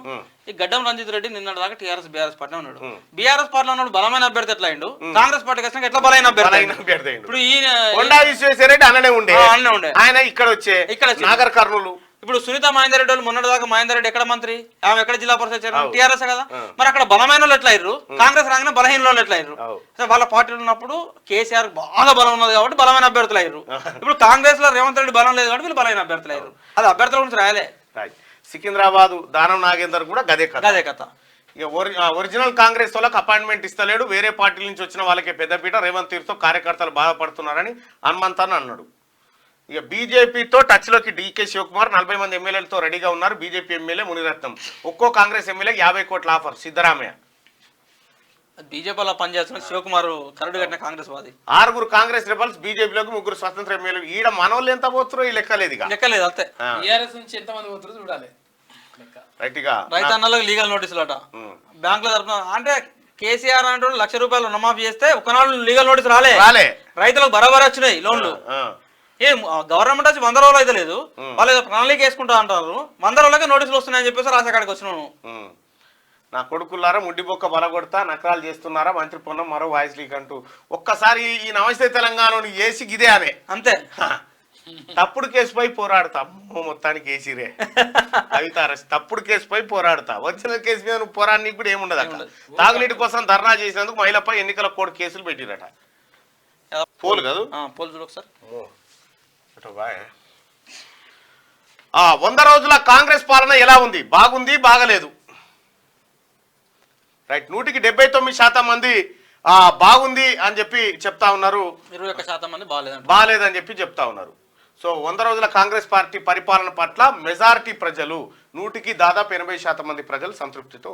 ఈ గడ్డం రంజిత్ రెడ్డి నిన్న దాకా టీఆర్ఎస్ బీఆర్ఎస్ పార్టీ ఉన్నాడు. బీఆర్ఎస్ పార్టీలో ఉన్నాడు బలమైన అభ్యర్థి ఎట్లా అయిండు, కాంగ్రెస్ పార్టీకి వచ్చినాక ఎట్లా బలమైన అభ్యర్థి. ఇప్పుడు ఈయన కొండా విశ్వేశ్వరరెడ్డి అన్ననే ఉండే, ఆయన ఇక్కడ వచ్చే నాగర్ కర్నూలు. ఇప్పుడు సునీత మహేందర్ రెడ్డి వాళ్ళు మొన్నటి దాకా మహేందర్ రెడ్డి ఎక్కడ మంత్రి, ఆమె ఎక్కడ జిల్లా పరిషత్ చైర్మన్, టీఆర్ఎస్ కదా. మరి అక్కడ బలమైన వాళ్ళు ఎట్లా అయ్యారు, కాంగ్రెస్ రాగానే బలహీన వాళ్ళు ఎట్లా అయ్యారు. వాళ్ళ పార్టీలో ఉన్నప్పుడు కేసీఆర్ బాగా బలం ఉన్నది కాబట్టి బలమైన అభ్యర్థులు అయ్యారు. ఇప్పుడు కాంగ్రెస్ లో రేవంత్ రెడ్డి బలం లేదు కాబట్టి వీళ్ళు బలమైన అభ్యర్థులు అయ్యారు. అది అభ్యర్థుల గురించి రాయలే. సికింద్రాబాద్ దానం నాగేందర్ కూడా గదే కథ. ఇక ఒరిజినల్ కాంగ్రెస్ వాళ్ళకి అపాయింట్మెంట్ ఇస్తలేడు, వేరే పార్టీల నుంచి వచ్చిన వాళ్ళకే పెద్దపీట. రేవంత్ తీరుతో కార్యకర్తలు బాధపడుతున్నారని హనుమంతన్ అన్నాడు. ఇక బీజేపీతో టచ్లోకి డీకే శివకుమార్ 40 మంది ఎమ్మెల్యేలతో రెడీగా ఉన్నారు. BJP MLA Muniratnam. ఒక్కో కాంగ్రెస్ ఎమ్మెల్యేకి 50 కోట్ల ఆఫర్. సిద్ధరామయ్య బీజేపీలో పనిచేస్తున్న శివకుమార్ కరడు కట్టిన కాంగ్రెస్ వాది. 6 కాంగ్రెస్ రెబల్స్, బీజేపీలోకి 3 స్వతంత్ర ఎమ్మెల్యేలు. ఈడ మనోళ్ళు ఎంత పోతురో ఈ లెక్కలేదు. లెక్కలేదు అంతే. టీఆర్ఎస్ నుంచి ఎంతమంది పోతురో చూడాలి. రైతన్నలకు లీగల్ నోటీసులు అట బ్యాంకుల తరఫున. అంటే కేసీఆర్ అంటూ 1,00,000 రూపాయలు రుణమాఫీ చేస్తే 1 నాడు లీగల్ నోటీస్ రాలే. రైతులకు బరాబర్ వచ్చినాయి లోన్లు. ఏం గవర్నమెంట్ వచ్చి 100 రోజులు అయితే లేదు, వాళ్ళు ఏదో ప్రణాళిక వేసుకుంటా అంటారు. 100 రోజులకే నోటీసులు వస్తున్నాయని చెప్పేసి రాసాకాడికి వచ్చినాను. నా కొడుకులారా ముడ్డిబొక్క బలగొడతా నకరాలు చేస్తున్నారా మంత్రి పొన్నం మరో వాయిస్ లీక్ అంటూ ఒక్కసారి ఈ నమస్తే తెలంగాణను ఏసి గిదే అనే అంతే. తప్పుడు కేసుపై పోరాడతా మొత్తానికి ఏసీరే కవితారసి తప్పుడు కేసుపై పోరాడతా. ఒరిజినల్ కేసు మీద నువ్వు పోరాడడానికి కూడా ఏముండదు అక్కడ. తాగునీటి కోసం ధర్నా చేసినందుకు మహిళపై ఎన్నికల కోడ్ కేసులు పెట్టిరట. పోలు కాదు పోలు చూడు ఒకసారి. 100 రోజుల కాంగ్రెస్ పాలన ఎలా ఉంది? బాగుంది, బాగలేదు. రైట్, 179% మంది బాగుంది అని చెప్పి చెప్తా ఉన్నారు. 21% మంది బాగాలేదని చెప్పి చెప్తా ఉన్నారు. సో 100 రోజుల కాంగ్రెస్ పార్టీ పరిపాలన పట్ల మెజారిటీ ప్రజలు 100కి దాదాపు 80% మంది ప్రజలు సంతృప్తితో ఉన్నారు.